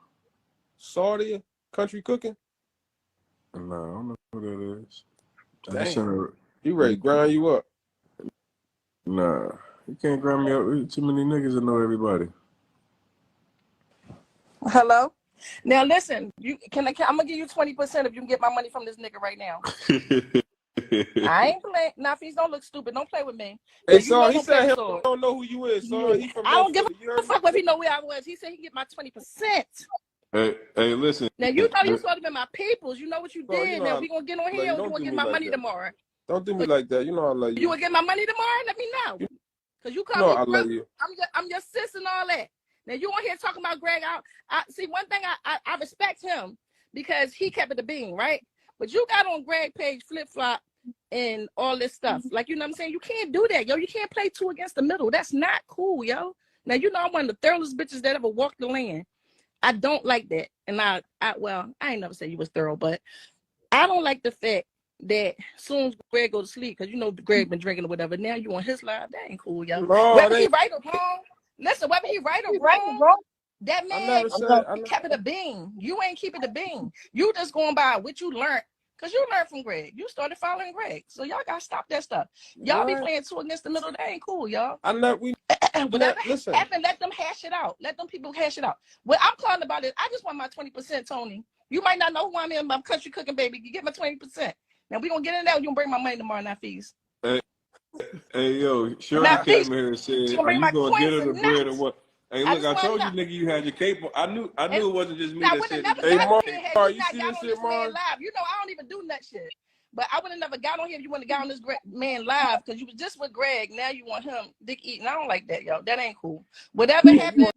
Saudi, country cooking? Nah, I don't know who that is. I just Damn. sent her. He ready to grind you up. Nah, you can't grab me up. There's too many niggas that know everybody. Hello. Now listen, I'm gonna give you 20% if you can get my money from this nigga right now. I ain't playing. Nafis, don't look stupid. Don't play with me. Hey, You know Saudi, he said he sword. don't know who you is. Saudi, he from I North don't give Philly. You a heard me? fuck if he know where I was. He said he can get my 20%. Hey, listen. Now you know you supposed to be my peoples. You know what you Saudi, did. you know Now I we gonna get on love here. you. You Don't gonna do get me my like money that. tomorrow. Don't do me like that. You know I love You you. gonna get my money tomorrow? Let me know. Cause you You call know me I brother. love you. I'm your sis and all that. Now you on here talking about Greg. I see one thing. I respect him because he kept it a bean, right? But you got on Greg page flip flop and all this stuff. Like, you know what I'm saying? You can't do that, yo. You can't play two against the middle. That's not cool, yo. Now you know I'm one of the thoroughest bitches that ever walked the land. I don't like that, and I ain't never said you was thorough, but I don't like the fact that soon as Greg go to sleep, because you know Greg been drinking or whatever. Now you on his live, that ain't cool, yo. No, Whether it he ain't. right or wrong, listen. Whether he right or wrong, that I man never said. I kept it a bean. You ain't keeping the bean. You just going by what you learned. Cause you learned from Greg. You started following Greg. So y'all gotta stop that stuff. Y'all be what? playing two against the middle. That ain't cool, y'all. I never. Whatever Listen. happened, let them hash it out. Let them people hash it out. What I'm calling about is I just want my 20%, Tony. You might not know who I'm in, my country cooking baby. You get my 20%. Now we gonna get in there. You gonna bring my money tomorrow, not fees. Hey, yo, Shorty Not fees. came here and You said, gonna "Are bring you my gonna get coins her the and bread or nuts. what?" Hey, I look, just I want told you, nuts. nigga, you had your cape. I knew And it wasn't just me now I that would have said never that. Hey, got on here had Mar, you you not see got this on shit, this man Mar? live. You know I don't even do nut shit. But I would have never got on here if you wouldn't have got on this man live because you was just with Greg. Now you want him dick eating. I don't like that, yo. That ain't cool. Whatever Yeah, you happened. want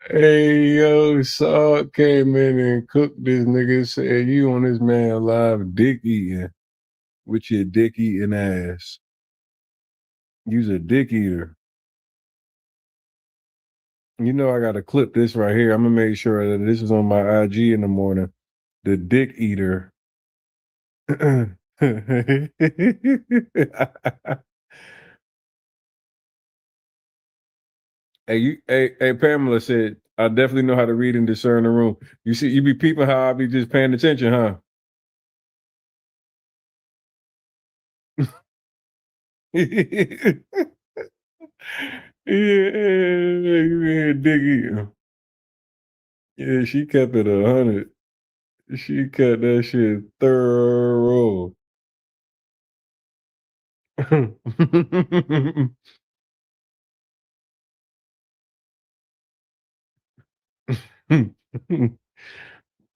Hey yo, Saw came in and cooked this nigga. Said you on this man live dick eating with your dick eating ass. You's a dick eater. You know I gotta clip this right here. I'm gonna make sure that this is on my IG in the morning. The dick eater. Hey, Pamela said, I definitely know how to read and discern the room. You see, you be peeping how I be just paying attention, huh? Yeah, Diggy. Yeah, she kept it 100. She kept that shit thorough.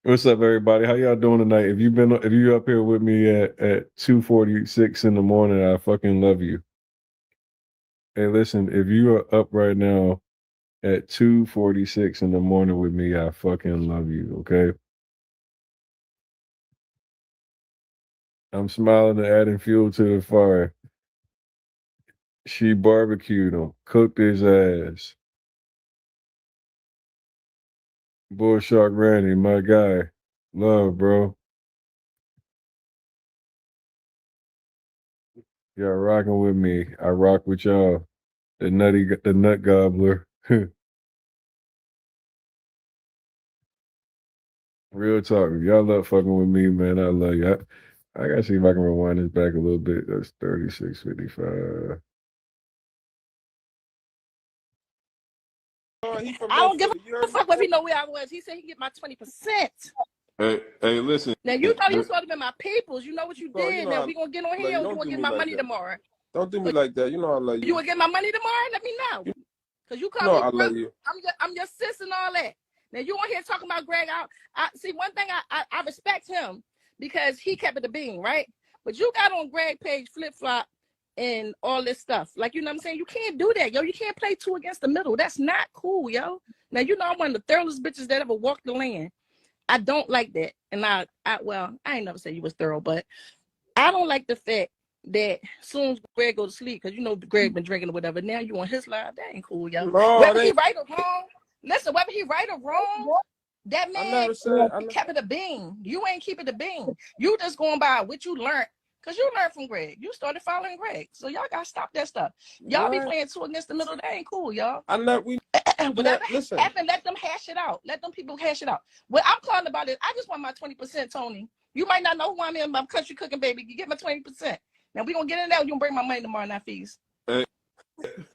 What's up, everybody? How y'all doing tonight? If you up here with me at 2:46 in the morning, I fucking love you. Hey, listen, if you are up right now at 2:46 in the morning with me, I fucking love you, okay? I'm smiling and adding fuel to the fire. She barbecued him, cooked his ass. Bull Shark Randy, my guy. Love, bro. Y'all rocking with me. I rock with y'all. The nut gobbler. Real talk. Y'all love fucking with me, man. I love you. I gotta see if I can rewind this back a little bit. That's 3655. He from I North don't give Philly. You a heard me? fuck if he know where I was. He said he get my 20%. Hey, listen. Now you know you supposed to be my peoples. You know what you Bro, you did. know Now I we gonna get on love here. you. Or you Don't gonna do get me my like money that. tomorrow? Don't do me like that. You know I love You you. gonna get my money tomorrow? Let me know. Cause you You call know me I bro. love you. I'm your sis and all that. Now you on here talking about Greg. I see one thing. I respect him because he kept it a being, right? But you got on Greg page flip flop and all this stuff. Like, you know what I'm saying? You can't do that, yo. You can't play two against the middle. That's not cool, yo. Now you know I'm one of the thoroughest bitches that ever walked the land. I don't like that. And I ain't never said you was thorough, but I don't like the fact that soon as Greg go to sleep, because you know Greg been drinking or whatever. Now you on his live. That ain't cool, yo. No, Whether it he ain't. right or wrong, listen, whether he right or wrong, that I man never said. kept it a bean. You ain't keep it a bean. You just going by what you learned. Because you learned from Greg. You started following Greg. So y'all got to stop that stuff. Y'all be What? playing two against the middle. That ain't cool, y'all. We Whatever listen. happened, let them hash it out. Let them people hash it out. What I'm calling about is I just want my 20%, Tony. You might not know who I'm in, my country cooking baby. You get my 20%. Now we gonna get in there. You gonna bring my money tomorrow, not fees.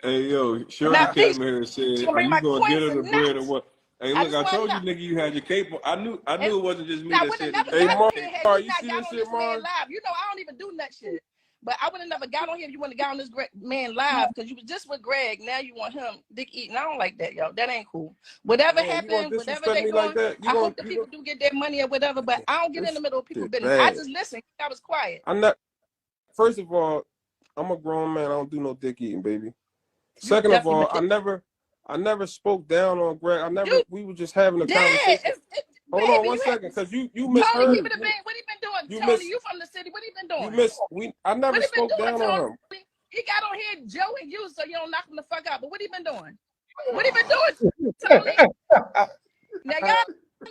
Hey, yo, Shorty Not came fees. here and You said, gonna "Are bring you my gonna get coins her and the bread or nuts. what?" Hey, I look, just I want told you, nuts. nigga, you had your cape on. I And knew it wasn't just me now I that would have said the never Hey, got damn on Mar, here cape. had you you not see got this on shit, this man Mar? live. You know I don't even do nut shit. But I would have never got on here if you wouldn't have got on this man live because you was just with Greg. Now you want him dick eating. I don't like that, yo. That ain't cool. Whatever Man, you gonna happened, whatever disrespect they me like doing, that? I hope the people do get their money or whatever. But I don't get in the This middle of people's shit business. I bad. just listen. I was quiet. I'm not. First of all, I'm a grown man. I don't do no dick eating, baby. You Second of definitely all, been. I never spoke down on Greg. You We were just having a did. conversation. Hold on Baby, one you had second, cause you Tony, keep misheard. it a bean. What he been doing? You Tony, miss you from the city. What he been you doing? miss I never What he been spoke doing, down on him. Tony? He got on here Joe and you so you don't knock him the fuck out. But what he been doing? What he been doing, Tony? Now y'all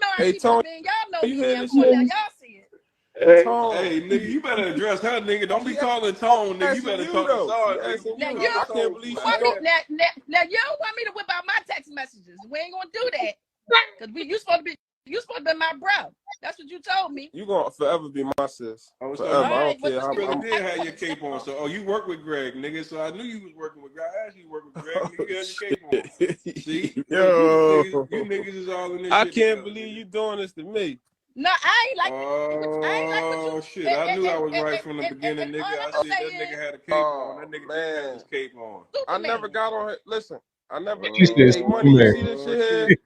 know I Hey keep it a Tony, bean. Y'all know you me hear now. this Come on now, shit? y'all see it. Tone. Hey, nigga, you better address her, nigga. Don't be She calling Tone, nigga. You asking better you talk to though. She Sard, nigga. asking What you Now you. you talking to I can't Tone believe for, she want me don't. man? now you don't want me to whip out my text messages. We ain't gonna do that. Cause you supposed to be my bro. That's what you told me. You gonna forever be my sis. Oh, so All Forever. I you right, don't well care just how give me really I'm did have your cape on. So, you work with Greg, nigga. So I knew you was working with Greg. I asked you to work with Greg, nigga. You had your cape on. See, look, Yo. you niggas is all in this I shit can't together, believe nigga. you doing this to me. no, I ain't like what you Oh shit! I knew I was right from the beginning, and nigga. all I I'm said that saying nigga had a cape on. Oh That nigga did have man. his cape on. I never Superman. got on her. Listen, I never. She said Hey, money. You Superman. see this Oh shit here? shit!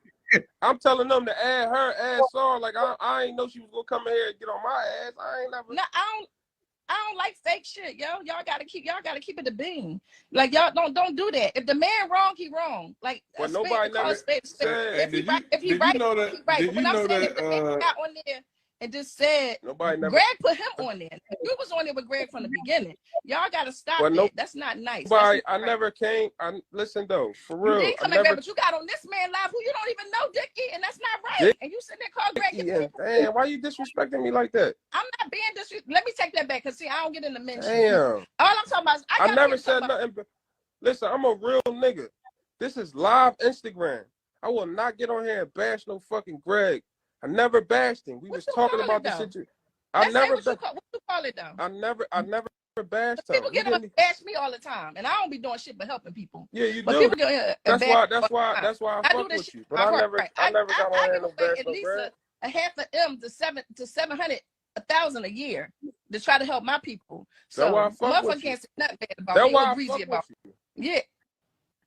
I'm telling them to add her ass on. Like I ain't know she was gonna come in here and get on my ass. I ain't never. No, I don't like fake shit, yo. Y'all gotta keep it a bean. Like y'all don't do that. If the man wrong, he wrong. Like a But spade, nobody call a never spade a spade. said. Hey, If he right, did you know he that? right. Did But you what I'm know saying, if the man that? got on there and just said Nobody never. Greg put him on there. You was on there with Greg from the beginning. Y'all gotta stop But that. That's not nice. That's not I right. never came. I listen though, for You real. didn't I come in Greg, never but you got on this man live who you don't even know, Dickie, and that's not right. dick And you sitting there calling Greg your eating. people. Damn, why you disrespecting me like that? I'm not being disrespectful. Let me take that back because see, I don't get in the mention. Damn, All I'm talking about is I I got on never here to talk said about. nothing. Listen, I'm a real nigga. This is live Instagram. I will not get on here and bash no fucking Greg. I never bashed him. We What was you talking call it about the though? situation. Let's say what you call it though. I never bashed him. People He get on and didn't. bash me all the time, and I don't be doing shit but helping people. Yeah, you But do. people get on here and bash me all the time. That's why I I do fuck this with shit you. in But my heart. Right? I never got on here give no away bash at no least Greg. a half a M to 700, 1,000 a year to try to help my people. That's why I So fuck with motherfucker you. can't say nothing bad about That's me or why I greasy fuck with about you. me. Yeah.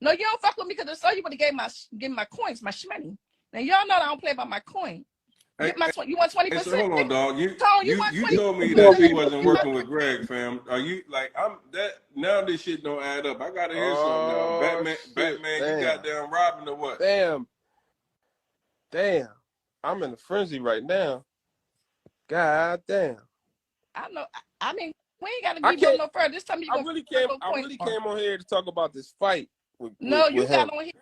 No, you don't fuck with me because I saw you would have gave my coins, my shmoney. Now y'all know I don't play about my coin. Hey, Get my you want 20%? hey, so hold on, dog. Tone, you want You 20%? told me that you Get wasn't my working with Greg, fam. Are you like I'm that now? This shit don't add up. I gotta hear something now. Oh shit! Batman, you Damn, goddamn robbing or what? damn. I'm in a frenzy right now. God damn. I know. I mean, we ain't got to I keep going can't. no further. This time you gonna I no coin really tomorrow. came on here to talk about this fight No, you with got him. on here.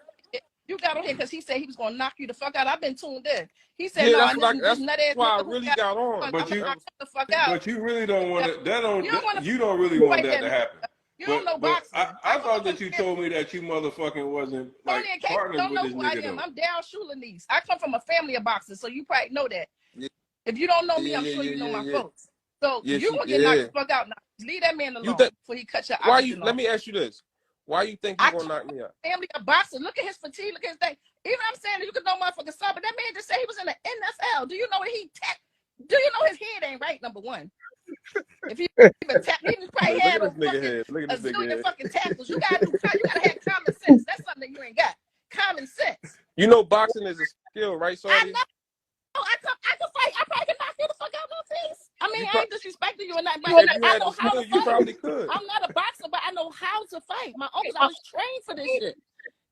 You got on here because he said he was gonna knock you the fuck out. I've been tuned in. He said Yeah, no, that's and what this that's nut ass why I nigga who really got got on. I'm But gonna you, knock him the fuck out. but you really don't want to. You You don't really you want right that there, to man. happen. You don't know But boxing. I go thought look that you told me that you motherfucking wasn't like Tony and Kate partners don't with know this who I nigga am. though. I'm Daryl Schuler niece. I come from a family of boxers, so you probably know that. Yeah, If you don't know me, yeah, I'm yeah, sure you know yeah, my yeah. folks. So Yeah, you gonna get knocked the fuck out now. Leave that man you alone think before he cut your why you? oxygen Let off. me ask you this: why you think he I gonna come knock from me out? a family of boxers. Look at his fatigue. Look at his thing. Even I'm saying that you could know motherfucking son, but that man just said he was in the NFL. Do you know that do you know his head ain't right? Number one. If he even he probably Look had at this on nigga fucking head. Look at a this nigga zillion head. fucking tackles. You gotta have common sense. That's something that you ain't got. Common sense. You know, boxing is a skill, right, I Saudi? know. I can fight. I probably can knock you the fuck out my face. I mean, You I ain't disrespecting you or not, but if you I had the know how skill, to you fight. probably could. I'm not a boxer, but I know how to fight. My uncles, I was trained for this shit.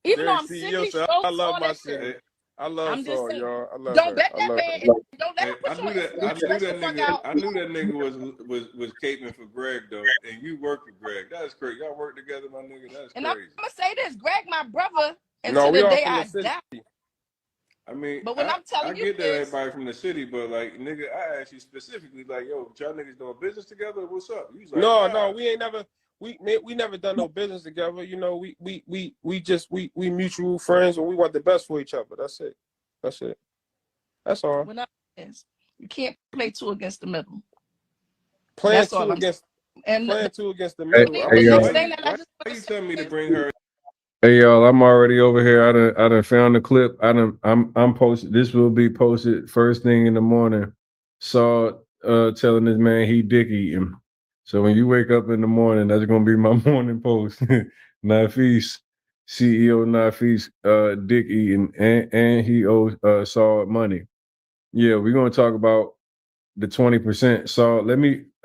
Even though Jerry I'm CEO sickly, said, strokes, I love all my that shit. shit. I love I'm just Saul, saying. y'all. I love Don't her. bet I that love man her. and don't let him I put you knew on that. Instagram. Stress the fuck out. I knew that nigga was caping for Greg though, and you work for Greg. That's crazy. Y'all work together, my nigga. That's And I'm crazy. gonna say this, Greg, my brother, No, until we the all day from the I city. die. I mean, But what I'm I telling you get that is, everybody from the city, but like, nigga, I asked you specifically, like, yo, y'all niggas doing business together? What's up? You was like, No, nah. we ain't never we never done no business together. You know, we just mutual friends and we want the best for each other. That's it. That's all. what I'm is, you can't play two against the middle. Playing That's all two I'm saying. against And the Hey, middle. the y'all. next thing that I Why just want you to say tell me to is, bring her? Hey y'all, I'm already over here. I done found the clip. I'm posted. This will be posted first thing in the morning. Saw telling this man he dick eating. So when you wake up in the morning, that's gonna be my morning post. Nafis, CEO Nafis, dick eating, and he owes Saw money. Yeah, we're gonna talk about the 20%. Saw,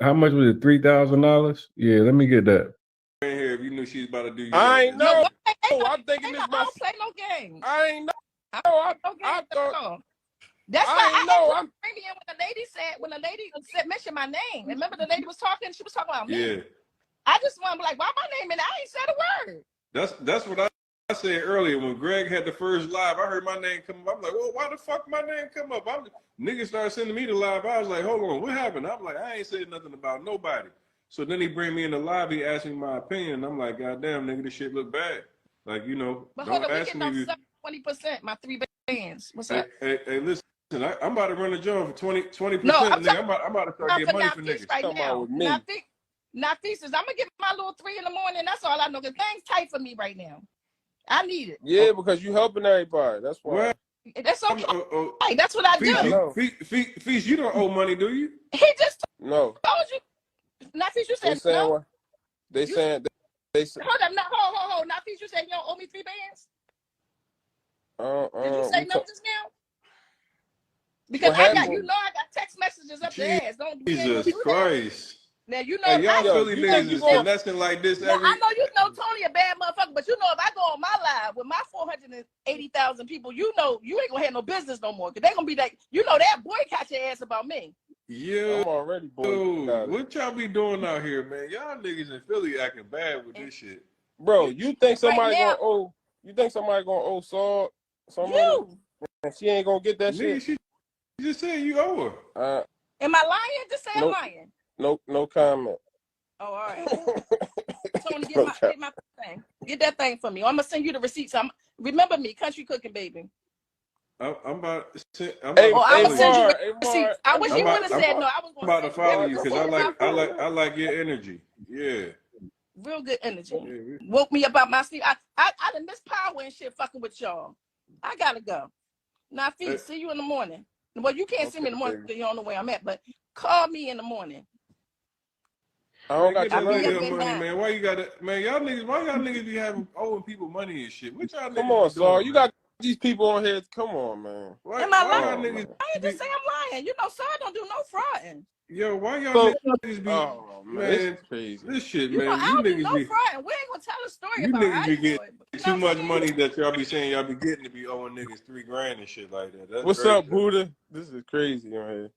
how much was it? $3,000? Yeah, let me get that. In here if you knew she was about to do you I like ain't this. know. I'm thinking this I don't play no games. I ain't know. I I don't play no I games thought at all. That's why I ain't I know. included premium when the lady said mention my name. Remember the lady was talking, she was talking about me. Yeah, I just want to be like, why my name? And I ain't said a word. that's what I said earlier when Greg had the first live. I heard my name come up. I'm like, well, why the fuck my name come up? Niggas started sending me the live. I was like, hold on, what happened? I'm like, I ain't said nothing about nobody. So then he bring me in the live. He asked me my opinion. I'm like, goddamn, nigga, this shit look bad. Like, you know, But hold don't on, we ask getting me. off 20%, my 3 bands. What's Hey, up? hey, listen, I'm about to run a joint for 20%. No, I'm Nigga, talking I'm about to start about getting for money for Nafis niggas. right talking about now. with me. Nafis is, I'm going to get my little 3 in the morning. That's all I know, because things tight for me right now. I need it. Yeah, because you helping everybody. That's why. Well, That's okay. That's what I Feast, do. Feast, you don't owe money, do you? He just No. told you. Nafis, you They said saying no. what? They saying they say. Hold up, hold. Nafis, you said you don't owe me 3 bands? Did you say no just now? Because what I happened? got text messages up the ass. We ain't gonna Jesus do that. Christ. Now you know Hey, y'all I Philly you think niggas you is going finessing like this now every. I know you know Tony a bad motherfucker, but you know if I go on my live with my 480,000 people, you know you ain't gonna have no business no more. Cause they gonna be like, you know that boycott your ass about me. Yo, I'm already boycotted. what y'all be doing out here, man? Y'all niggas in Philly acting bad with this shit. Bro, you think somebody right now, gonna owe Saul some money? you And she ain't gonna get that Nigga, shit? she just said you owe her. am I lying? Just say I'm lying. No comment. Oh, all right. Tony, get my thing. Get that thing for me. I'm gonna send you the receipts. Remember me, country cooking baby. I'm about to I will send you Hey, receipts. I wish you would have said no. I was I'm gonna about to send you follow every you because receipt. I like your energy. Yeah. Real good energy. Yeah. Woke me up out my sleep. I done missed power and shit fucking with y'all. I gotta go. Now, Feast, see you in the morning. Well, you can't see me in the morning because you don't know where I'm at, but call me in the morning. I don't got get your that lady number. her money, man. Why y'all niggas be owing people money and shit? What y'all Come niggas on, be Saul. doing, You man? got these people on here. Come on, man. Why Am I lying? y'all niggas I ain't just say I'm lying. You know, so I don't do no frauding. Yo, why y'all niggas be man, this is crazy. This shit, You know, man. I You don't do niggas no be frauding. We ain't gonna tell a story you about niggas how be you do getting it. But, too much money that y'all be saying y'all be getting to be owing niggas $3,000 and shit like that. That's What's crazy. up, Buddha? This is crazy on here.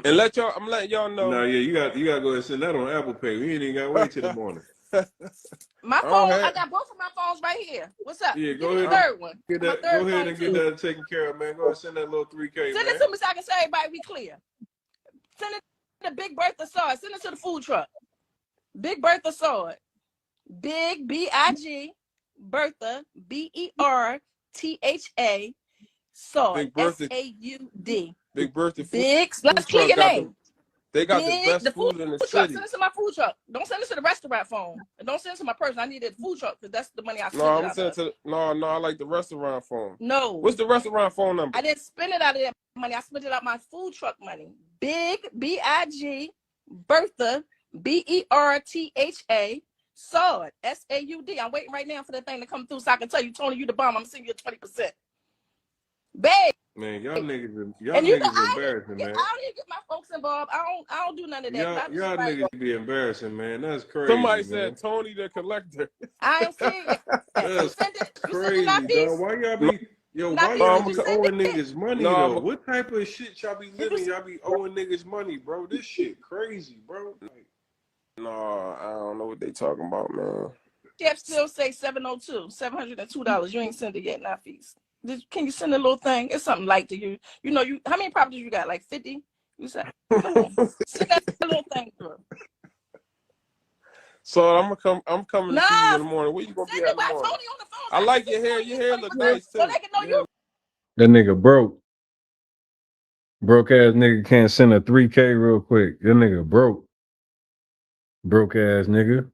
And I'm letting y'all know. No, yeah, you got to go ahead and send that on Apple Pay. We ain't even got to wait till the morning. My I don't phone, have. I got both of my phones right here. What's up? Yeah, Give go me the ahead. third one. Get My that. third Go ahead phone and get too. that taken care of, man. Go ahead and send that little 3K, Send man. it to me so I can say everybody we clear. Send it to Big Bertha Sword. Send it to the food truck. Big Bertha Sword. Big B-I-G Bertha B-E-R-T-H-A Sword Big Bertha. S-A-U-D. Big Bertha Big. food Let's clear truck your got the. name. They got the Big. best The food food in the truck. city. Send it to my food truck. Don't send it to the restaurant phone. And don't send it to my person. I need the food truck because that's the money I No, spent it I'm out saying of. to no. I like the restaurant phone. No. What's the restaurant phone number? I didn't spend it out of that money. I spent it out my food truck money. Big B-I-G Bertha B-E-R-T-H-A Saud S-A-U-D. I'm waiting right now for that thing to come through so I can tell you, Tony, you the bomb. I'm sending you 20%. Babe. Man, y'all niggas And embarrassing, man. I don't even get my folks involved. I don't do none of that. Y'all niggas be embarrassing, man. That's crazy. Somebody man. said Tony the collector. I ain't saying it. That's You send it not crazy, dog. peace. Why y'all No, be yo? Not Why peace. y'all Did be you send owing it? niggas money No, though? I'm- What type of shit y'all be living? Y'all be owing niggas money, bro. This shit crazy, bro. Like, no, I don't know what they talking about, man. Chef still say $702. You ain't sent it yet, not fees. Can you send a little thing? It's something light to you. You know, you how many properties you got? Like 50? You said, come on. Send that little thing through. So I'm coming to see you in the Nah, morning. Where you gonna be send at it in the by morning? Tony on the phone. I like your hair. Your hair look nice too. So they can know you. That nigga broke. Broke ass nigga can't send a 3K real quick. That nigga broke. Broke ass nigga.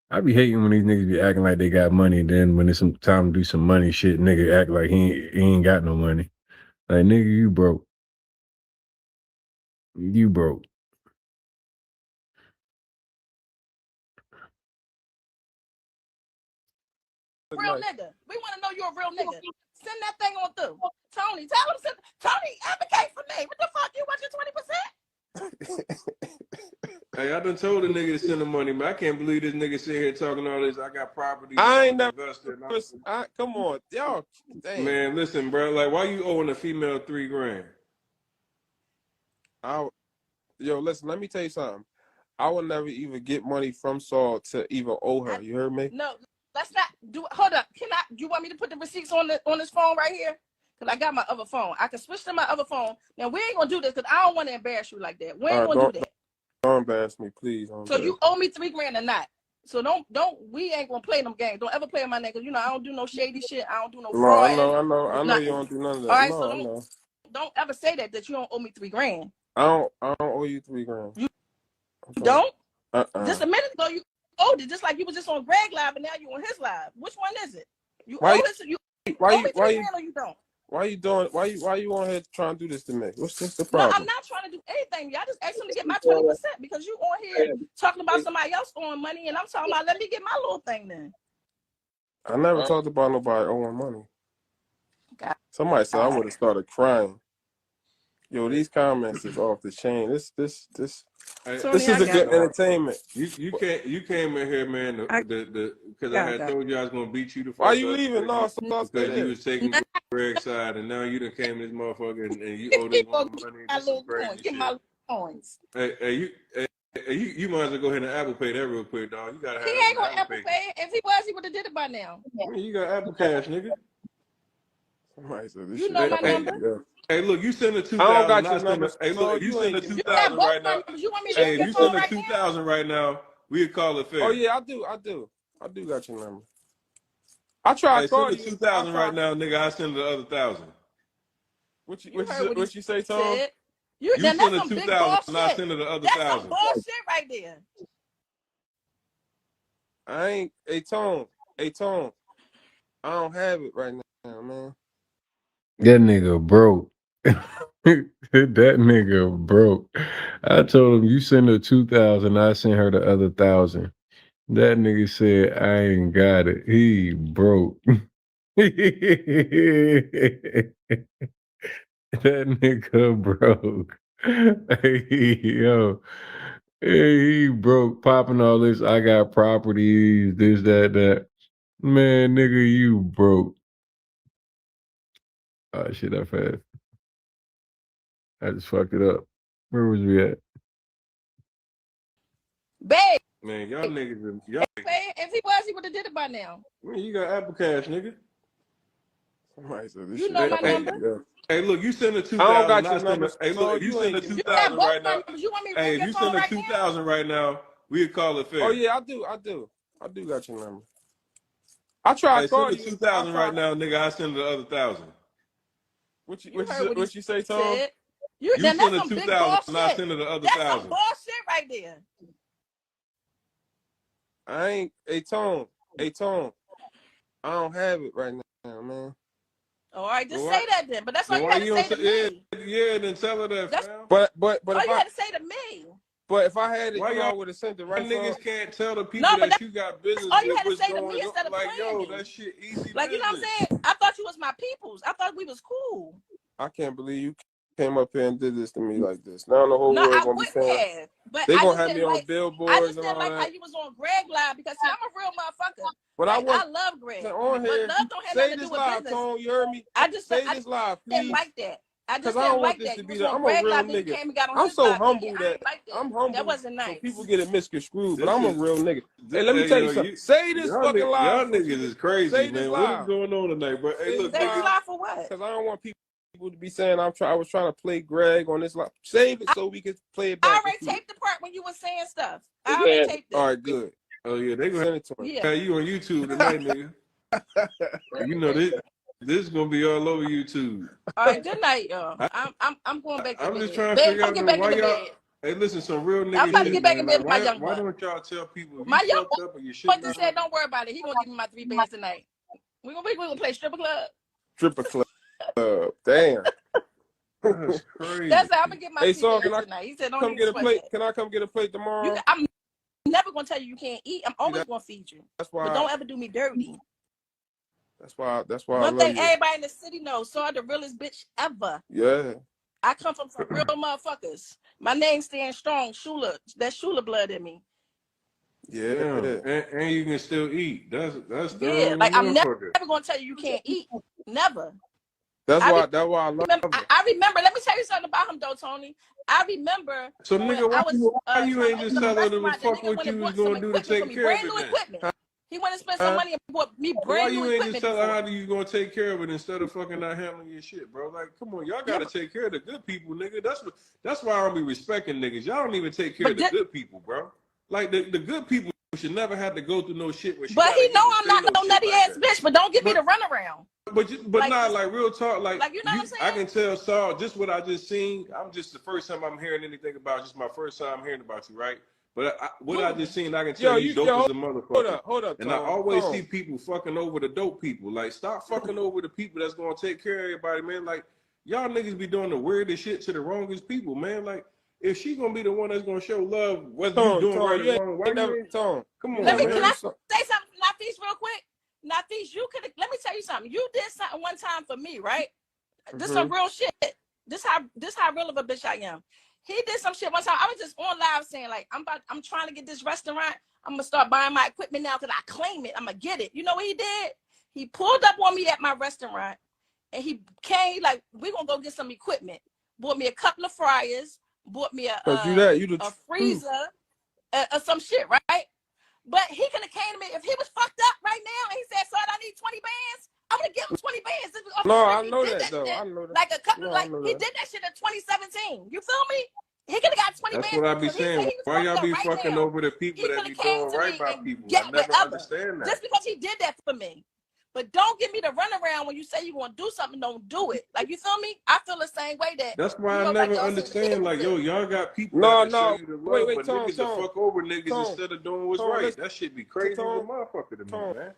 I be hating when these niggas be acting like they got money. Then when it's some time to do some money shit, nigga act like he ain't got no money. Like nigga, you broke. You broke. Real nigga. We want to know you're a real nigga. Send that thing on through. Tony, tell him, Tony, advocate for me. What the fuck? You want your 20%? hey, I done told the nigga to send the money, but I can't believe this nigga sit here talking all this. I got properties. I ain't never. invested. Come on, y'all. Dang. Man, listen, bro. Like, why you owing a female $3,000? Yo, listen. Let me tell you something. I will never even get money from Saul to even owe her. You heard me? No, let's not do. Hold up. Do you want me to put the receipts on this phone right here? Because I got my other phone. I can switch to my other phone. Now we ain't gonna do this because I don't want to embarrass you like that. We ain't gonna do that. Don't embarrass me, please. So you owe me $3,000 or not? So don't. We ain't gonna play them games. Don't ever play in my name because you know I don't do no shady shit. I don't do no fraud. I know you don't do none of that. All right, no, so don't ever say that you don't owe me $3,000. I don't owe you $3,000. You don't? Uh-uh. Just a minute ago you owed it, just like you was just on Greg live and now you on his live. Which one is it? You owe it, so you owe me $3,000 or you don't? Why you doing? Why you on here trying to do this to me? What's the No, problem? I'm not trying to do anything. Y'all just asked him to get my 20% because you on here talking about somebody else owing money, and I'm talking about let me get my little thing then. I never talked about nobody owing money. Somebody said I would have started crying. Yo, these comments is off the chain. This is a good entertainment. You came in here, man. Because I had told you I was gonna beat you the first. Why you leaving? No, because you was taking Greg's side, and now you done came in this motherfucker and you owe this woman money. This some crazy get my coins. You might as well go ahead and Apple Pay that real quick, dog. You gotta have. He ain't gonna Apple Pay. If he was, he would have did it by now. You got Apple Cash, nigga. Somebody said this you shit. know my number. Hey, look, you send a 2,000. I don't got your number. Hey, look, if you send a 2,000 right now. You want me to Hey, if you send a 2,000 right now, we'll call it fair. Oh yeah, I do got your number. I try to call you. Send a 2,000 right now, nigga. I send the other 1,000. What you say, Tom? You send a 2,000 and I send her the other 1,000. That's some bullshit right there. I ain't. Hey Tom. I don't have it right now, man. That nigga broke. That nigga broke. I told him you send her 2,000, I send her the other 1,000. That nigga said I ain't got it. He broke. That nigga broke. Hey, yo. Hey, he broke, popping all this. I got properties, this, that. Man, nigga, you broke. Oh, shit, I fast. I just fucked it up. Where was we at? Babe. Man, y'all niggas, y'all. If he was, he would have did it by now. Man, you got Apple Cash, nigga. Somebody said this You shit know my crazy, number. yo. Hey, look, you send a I don't 2,000. got your number, Hey, so look, if you you send ain't a give me. You got 2,000 both right my now. numbers. You want me to Hey, ring if your you phone send a right now? 2,000 right now, we'd call it fair. Oh yeah, I do. I do got your number. I try Hey, to call send a you. 2,000 right now, nigga. I send the other 1,000. You heard what he What you say, Tom? said. You Then send that's a some big 2,000 and I bullshit. send her the other That's some 1,000. bullshit right there. I ain't. Hey Tom. Hey Tom. I don't have it right now, man. All right, just Well, say that then. But that's all then you why had to you say don't to say me. yeah? Then tell her that, That's fam. But all if you had to say to me. But if I had it, Why I y'all would have sent it right niggas from. can't tell the No, people but that you got that's business all you with had to what's say to going me on? instead of Like, playing yo, me. that shit easy Like, you know what I'm business. saying? I thought you was my peoples. I thought we was cool. I can't believe you came up here and did this to me like this. Now the whole No, world I gonna be wouldn't saying have. But they I gonna just have me didn't on like. I billboards just and didn't all like how that. you was on Greg Live because see, I'm a real motherfucker. But Like I I love Greg, on but here. love don't have Say nothing to do this with live, business. Tone. You heard me? I Say this live, didn't please. like that. I Cause just I didn't don't want like this that. to You be was that. on I'm a Greg real Live, then you nigga. came and got on I'm his so live. And humble I that ain't like that. I'm humble. That wasn't So nice. people get it misconstrued. But This I'm a is, real nigga. Hey, let me tell you something. Say this fucking live. y'all niggas is crazy, Say this man. What is live. going on tonight, bro? Hey, Say look, this Say this nigga. live. live for what? Because I don't want people to be saying I was trying to play Greg on this live. Save it so we can play it I back. already taped the part when you were saying stuff. I already taped it. All right, good. Oh yeah, they gonna Send it to him. Yeah. have you on YouTube tonight, nigga. You know this is gonna be all over YouTube. All right. Good night, y'all. I'm going back to I'm just bed. trying to Babe, figure come out get though, back in why the y'all. bed. Hey, listen, some real I'm nigga about to shit, get back in man. bed Like, with my young why buck. don't y'all tell people if you My young fucked up or your shit buck not just said, right? "Don't worry about it. He gonna give me my 3 bands tonight. We gonna play stripper club." Stripper club. Damn. That's crazy. That's how I'm gonna get my Hey, 3 Saul, can bands I tonight. He said, "Don't come even get a sweat plate? that." Can I come get a plate tomorrow? I'm never gonna tell you can't eat. I'm always that- gonna feed you. That's But why. don't ever do me dirty. That's why I One love thing you. everybody in the city knows, so I'm the realest bitch ever. Yeah. I come from some real motherfuckers. My name stands strong. Shula. That's Shula blood in me. Yeah. Damn. And you can still eat. That's thorough Yeah. as a Like I'm never motherfucker. gonna tell you can't eat. Never. That's I why I love remember. it. I remember. Let me tell you something about him, though, Tony. I remember So when nigga, I was why you trying to ain't open just up a tell her to restaurant. The fuck nigga what went you and was bought some gonna do to equipment for take me, care of brand it new then? equipment. He went and spent some money and bought me So why brand new you ain't just equipment tell her before. how you gonna take care of it instead of fucking not handling your shit, bro? Like, come on, y'all Yeah, gotta take care of the good people, nigga. That's why I don't be respecting niggas. Y'all don't even take care but of the good people, bro. Like the good people should never have to go through no shit where she but gotta he know even I'm say not no no shit nutty like ass that. bitch. But don't give me But the runaround. but Like not just like real talk. Like you know what I'm I saying? can tell Saul just what I just seen. I'm just the first time I'm hearing anything about. Just my first time hearing about you, right? But what I just seen, I can tell you dope as a motherfucker. Hold up, And I Tom. always see people fucking over the dope people. Like, stop fucking over the people that's gonna take care of everybody, man. Like, y'all niggas be doing the weirdest shit to the wrongest people, man. Like, if she gonna be the one that's gonna show love, whether you doing right or wrong, why you ain't? Come on, Can man. I say something, Nafis, real quick? Nafis, you could let me tell you something. You did something one time for me, right? This some real shit. This how real of a bitch I am. He did some shit one time. I was just on live saying, like, I'm trying to get this restaurant. I'm gonna start buying my equipment now because I claim it. I'm gonna get it. You know what he did? He pulled up on me at my restaurant and he came like, we gonna go get some equipment. Bought me a couple of fryers, bought me a freezer, or some shit, right? But he could have came to me if he was fucked up right now and he said, "Son, I need 20 bands." I'm gonna give him 20 bands. This was off the strip. I know He did that though. shit I know that. like a couple, No, I like know he that. did that shit in 2017. You feel me? He could have got 20 That's bands. what I be So if he said saying. he was Why fucked y'all up be right fucking now, over the he people could that have be came doing to right me by and people? I get never whatever. understand that. Just because he did that for me. But don't give me the runaround when you say you want to do something, don't do it. Like, you feel me? I feel the same way that, That's why you I know, like never y'all said, the understand. people Like, yo, feel. y'all got people that'll show No. you the love, Wait, but Tom. niggas will fuck over niggas instead of doing what's right. Listen, That shit be crazy as a motherfucker to me, Tom. man.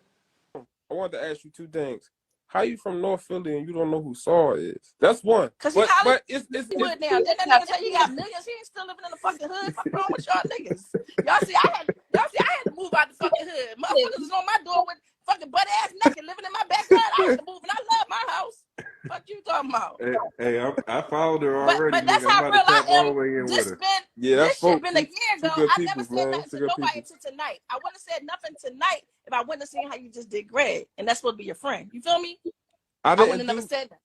I wanted to ask you two things. How you from North Philly and you don't know who Saul is? That's one. Cause he But it's Hollywood now. Then that nigga tell you he got millions. He ain't still living in the fucking hood. Fuck wrong with y'all niggas? Y'all see, I had to move out the fucking hood. Motherfuckers was on my door with fucking butt ass naked, living in my backyard. I had to move, and I love my house. Fuck you talking about? Hey, I followed her already, But that's nigga. I'm how about real to tap I all am. the way in with her. This shit been a year ago. Two good I people, never said man. nothing Two to good nobody people. until tonight. I wouldn't have said nothing tonight if I wouldn't have seen how you just did Greg, and that's supposed to be your friend. You feel me? I wouldn't have never said that.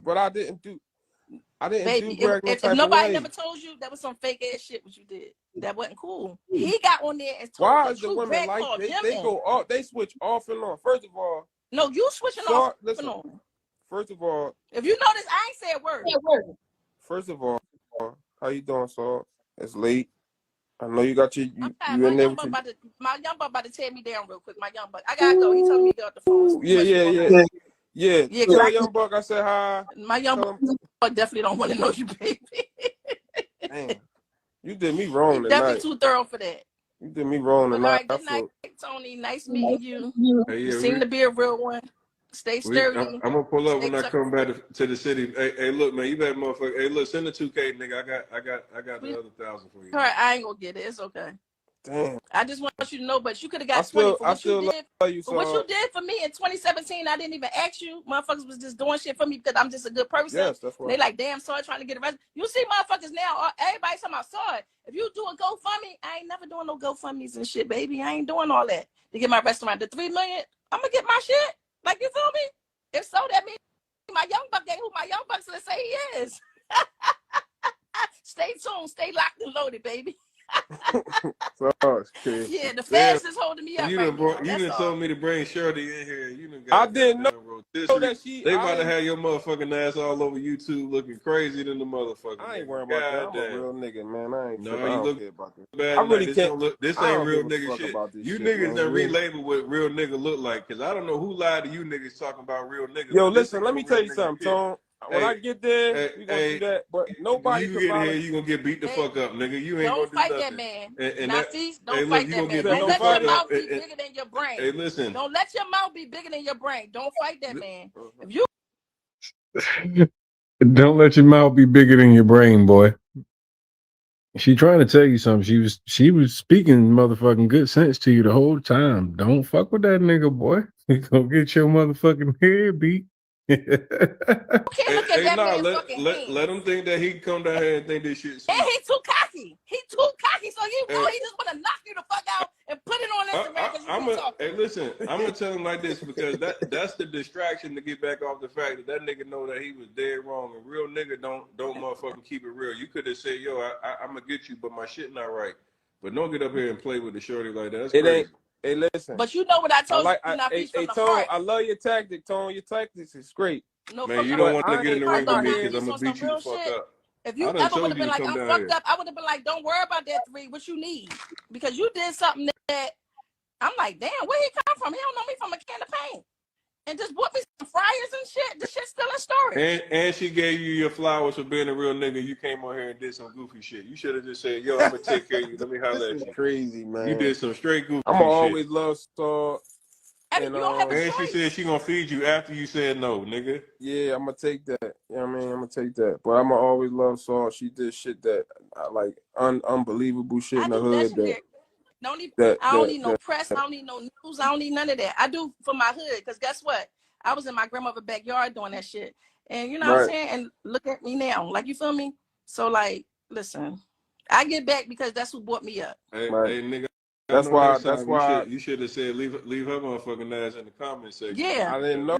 But I didn't Baby, do Greg no if type of nobody way. never told you, that was some fake ass shit what you did. That wasn't cool. He got on there and told Why the is the truth. women Greg like called him they in. go off? They switch off and on. First of all, no, you switching Saw, off listen. and on. First of all, If you notice, I ain't say a word. First of all, how you doing, Saw? It's late. I know you got your you My in there young with buck your... about to tear me down real quick. My young buck, I gotta go. He told me to get off the phone. It's too Yeah, much yeah, going yeah, on. yeah. Yeah, Tell Young Buck I said hi. My young Tell buck definitely don't want to know you, baby. Damn, you did me wrong He definitely tonight. too thorough for that. You did me wrong But all tonight. right, good night, Tony. Nice meeting you. You seem to be a real one. Stay sturdy. I'm gonna pull up Stay when I come back to the city. Hey, look, man, you better motherfucker. Hey, look, send the 2K, nigga. I got the other 1,000 for you. All right, I ain't gonna get it. It's okay. Damn. I just want you to know, but you could have got 20 for what you did. You, for what you did for me in 2017, I didn't even ask you. Motherfuckers was just doing shit for me because I'm just a good person. Yes, that's why. They like, damn, Saw trying to get arrested. You see motherfuckers now, everybody talking about Saw. If you do a GoFundMe, I ain't never doing no GoFundMes and shit, baby. I ain't doing all that to get my restaurant. The $3 million, I'm gonna get my shit. Like, you feel me? If so, that means my young buck ain't who my young bucks gonna say he is. Stay tuned, stay locked and loaded, baby. Yeah, the feds is holding me up right now. You done told me to bring Shirley in here. You done I got didn't know that she. They about to have your motherfucking ass all over YouTube looking crazy than the motherfucker. I ain't worrying about that. I'm a real nigga, man. I ain't tripping. I don't care about this. Bad I really this can't. This I ain't don't real give a nigga fuck shit. about this You shit, niggas man. done relabel what real nigga look like. Cause I don't know who lied to you niggas talking about real niggas. Yo, listen, let me tell you something, Tone. When I get there, we gonna do that. But nobody you get here, you gonna get beat the fuck up, nigga. You ain't don't gonna do fight nothing. that man. Don't look, fight you that gonna man. get beat Don't the let fuck your up. mouth be bigger than your brain. Hey, listen. Don't let your mouth be bigger than your brain. Don't fight that man. If you Don't let your mouth be bigger than your brain, boy. She trying to tell you something. She was speaking motherfucking good sense to you the whole time. Don't fuck with that nigga, boy. He gonna get your motherfucking head beat. can't look at that man's fucking hands. Let him think that he can come down here and think this shit. And he's too cocky. He's too cocky. So you know he just want to knock you the fuck out and put it on Instagram because you be talking. Hey, listen, I'm gonna tell him like this because that's the distraction to get back off the fact that nigga know that he was dead wrong. A real nigga don't motherfucking keep it real. You could have said, yo, I'm gonna get you, but my shit not right. But don't get up here and play with the shorty like that. That's crazy. Hey, listen. But you know what I told you. Hey, Tone, I love your tactic, Tone. Your tactics is great. No, man, you don't want to get in the ring with me because I'm gonna beat you the fuck up. If you ever would have been like, I'm fucked up, I would have been like, don't worry about that 3. What you need? Because you did something that I'm like, damn, where he come from? He don't know me from a can of paint. And just bought me some fryers and shit. The shit's still in storage. And she gave you your flowers for being a real nigga. You came on here and did some goofy shit. You should have just said, yo, I'm gonna take care of you. Let me holler at you. Crazy, man. You did some straight goofy shit. I'm gonna always love Saw. And you don't have a choice. She said she gonna feed you after you said no, nigga. Yeah, I'm gonna take that. You know what I mean? I'm gonna take that. But I'm gonna always love Saw. She did shit that like unbelievable shit in the hood. I don't need no press. I don't need no news. I don't need none of that. I do for my hood. Because guess what? I was in my grandmother's backyard doing that shit. And you know what I'm saying? And look at me now. Like, you feel me? So, like, listen. I get back because that's who brought me up. Hey, nigga. That's why you should have said leave her motherfucking ass in the comment section. Yeah. I didn't know.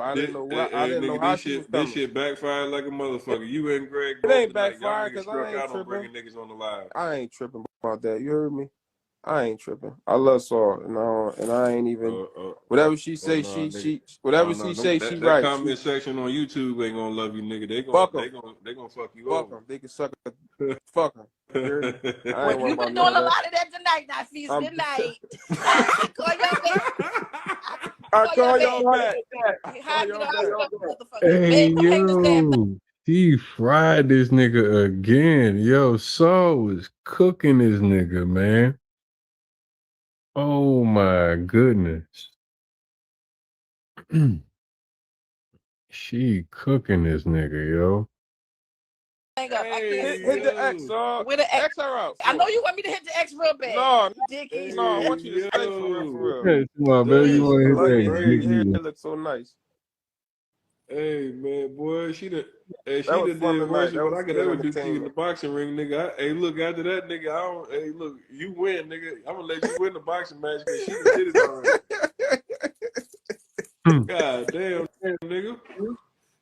I didn't know how she was coming. This shit backfired like a motherfucker. You and Greg it ain't backfired because I ain't tripping. Bringing niggas on the live. I ain't tripping about that. You heard me? I ain't tripping. I love Saw, and I ain't even whatever she say. She say she right. That comment section on YouTube ain't gonna love you, nigga. They gonna fuck you over. Them. They can suck a fuck them. Well, you've been doing a lot of that tonight, now, Feast. Good night. I call y'all back. Hey, yo. He fried this nigga again. Yo, Saul was cooking this nigga, man. Oh my goodness. She cooking this nigga, yo. Hit the X, with the X her out. I know you want me to hit the X real bad. No, Dickie. No, I want you to stay for real. Come on, baby. You want to hit that? Your hair looks so nice. Hey man, boy, she did worse than what I could ever do to you in the boxing ring, nigga. Hey, look, after that, nigga, hey, look, you win, nigga. I'm gonna let you win the boxing match because she did it already. God damn, nigga.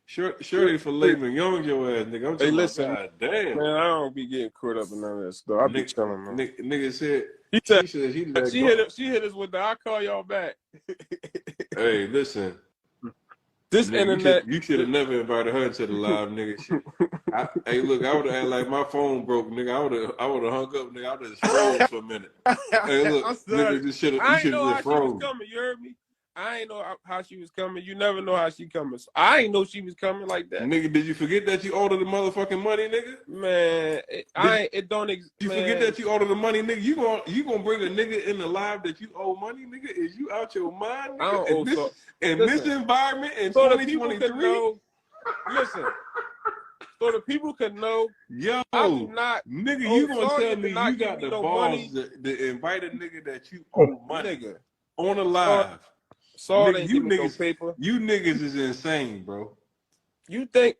Shorty for Laban Young, your ass, nigga. I'm Hey, talking listen, about, God damn. man, I don't be getting caught up in none of that stuff. I be chilling, man. Nigga said, He said she said he let she go. hit us with the "I call y'all back." Hey, listen. This Nigga, internet. you should have never invited her to the live, nigga. Hey, look, I would have acted like my phone broke, nigga. I would have hung up, nigga. I would have just froze for a minute. Hey, look, I'm sorry. nigga, you should I ain't have know just how she was froze. coming. You heard me? I ain't know how she was coming. You never know how she coming. So I ain't know she was coming like that. Nigga, did you forget that you ordered the motherfucking money, nigga? Man, it don't exist. You forget that you ordered the money, nigga. You gonna bring a nigga in the live that you owe money, nigga? Is you out your mind, nigga? I don't owe this environment in so 2023? the people could know. Listen, so the people could know. Yo, I do not, nigga, you gonna tell me you got the balls to invite a nigga that you owe money, nigga, on a live? Saul nigga, ain't give me no paper. You niggas is insane, bro. You think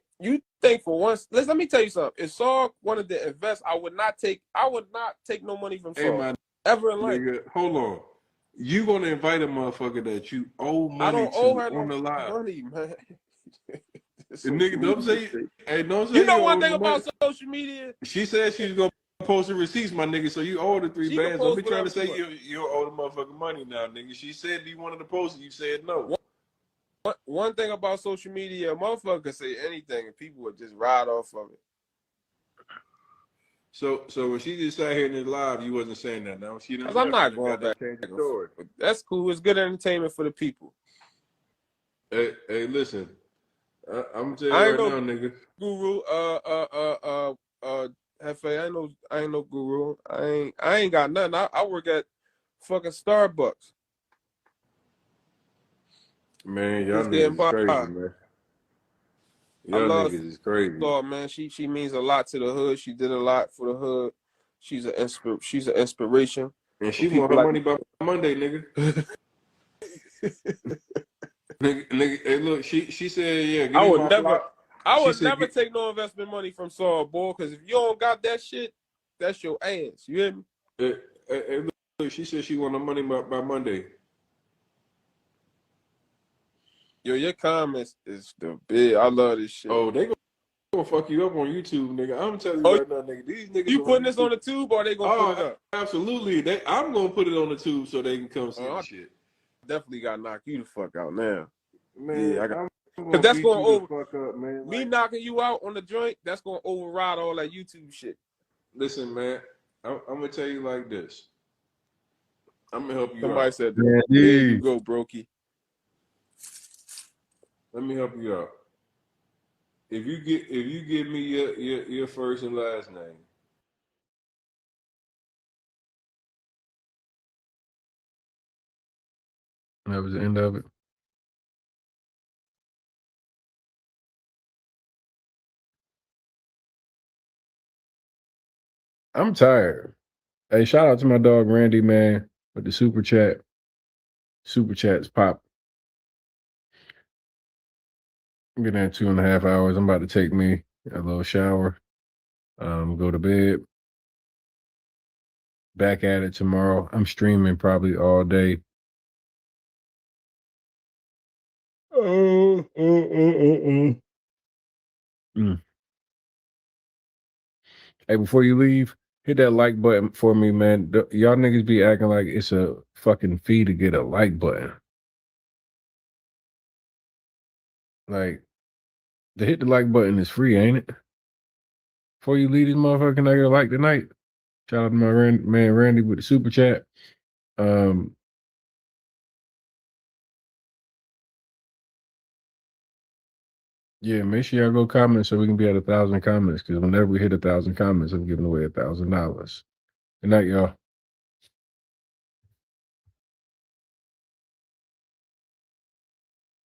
for once? Let me tell you something. If Saul wanted to invest, I would not take no money from Saul. Hey, man, ever in life. Nigga, hold on. You gonna invite a motherfucker that you owe money I don't owe her on no the live? money, man. Nigga, don't say. Hey, don't say. You know one thing about social media? She said she was gonna post the receipts, my nigga. So you owe the 3 bands. Don't be trying to say you owe the motherfucking money now, nigga. She said you wanted to post it. You said no. One thing about social media, a motherfucker can say anything and people would just ride off of it. So when she just sat here in the live, you wasn't saying that. Now she didn't. I'm not going back. That's cool. It's good entertainment for the people. Hey, listen. I'm gonna tell you right now, nigga. Guru, Hefe, I ain't no guru. I ain't got nothing. I work at fucking Starbucks. Man, y'all niggas is crazy, man. Y'all niggas is crazy. So, man, she means a lot to the hood. She did a lot for the hood. She's an inspiration. And she want her money by Monday, nigga. nigga, hey, look, she said, yeah. I would never take no investment money from Saul, boy, because if you don't got that shit, that's your ass. You hear me? Hey, look, she said she want her money by Monday. Yo, your comments is the big. I love this shit. Oh, they gonna fuck you up on YouTube, nigga. I'm telling you right now, nigga. These niggas. You putting this on the tube or they gonna put it up? Absolutely. I'm gonna put it on the tube so they can come see the shit. Definitely gotta knock you the fuck out now. Man, yeah, because that's gonna fuck up, man. Me knocking you out on the joint, that's gonna override all that YouTube shit. Listen, man, I'm gonna tell you like this. I'm gonna help you Somebody out. said that. There you go, Brokey. Let me help you out. If you give me your first and last name. That was the end of it. I'm tired. Hey, shout out to my dog Randy, man, with the super chat. Super chats pop. I'm getting at 2.5 hours. I'm about to take me a little shower. Go to bed. Back at it tomorrow. I'm streaming probably all day. Hey, before you leave, hit that like button for me, man. Y'all niggas be acting like it's a fucking fee to get a like button. Like, to hit the like button is free, ain't it? Before you leave this motherfucker, can I get a like tonight? Shout out to my man Randy with the super chat. Yeah, make sure y'all go comment so we can be at 1,000 comments. Because whenever we hit 1,000 comments, I'm giving away $1,000. Good night, y'all.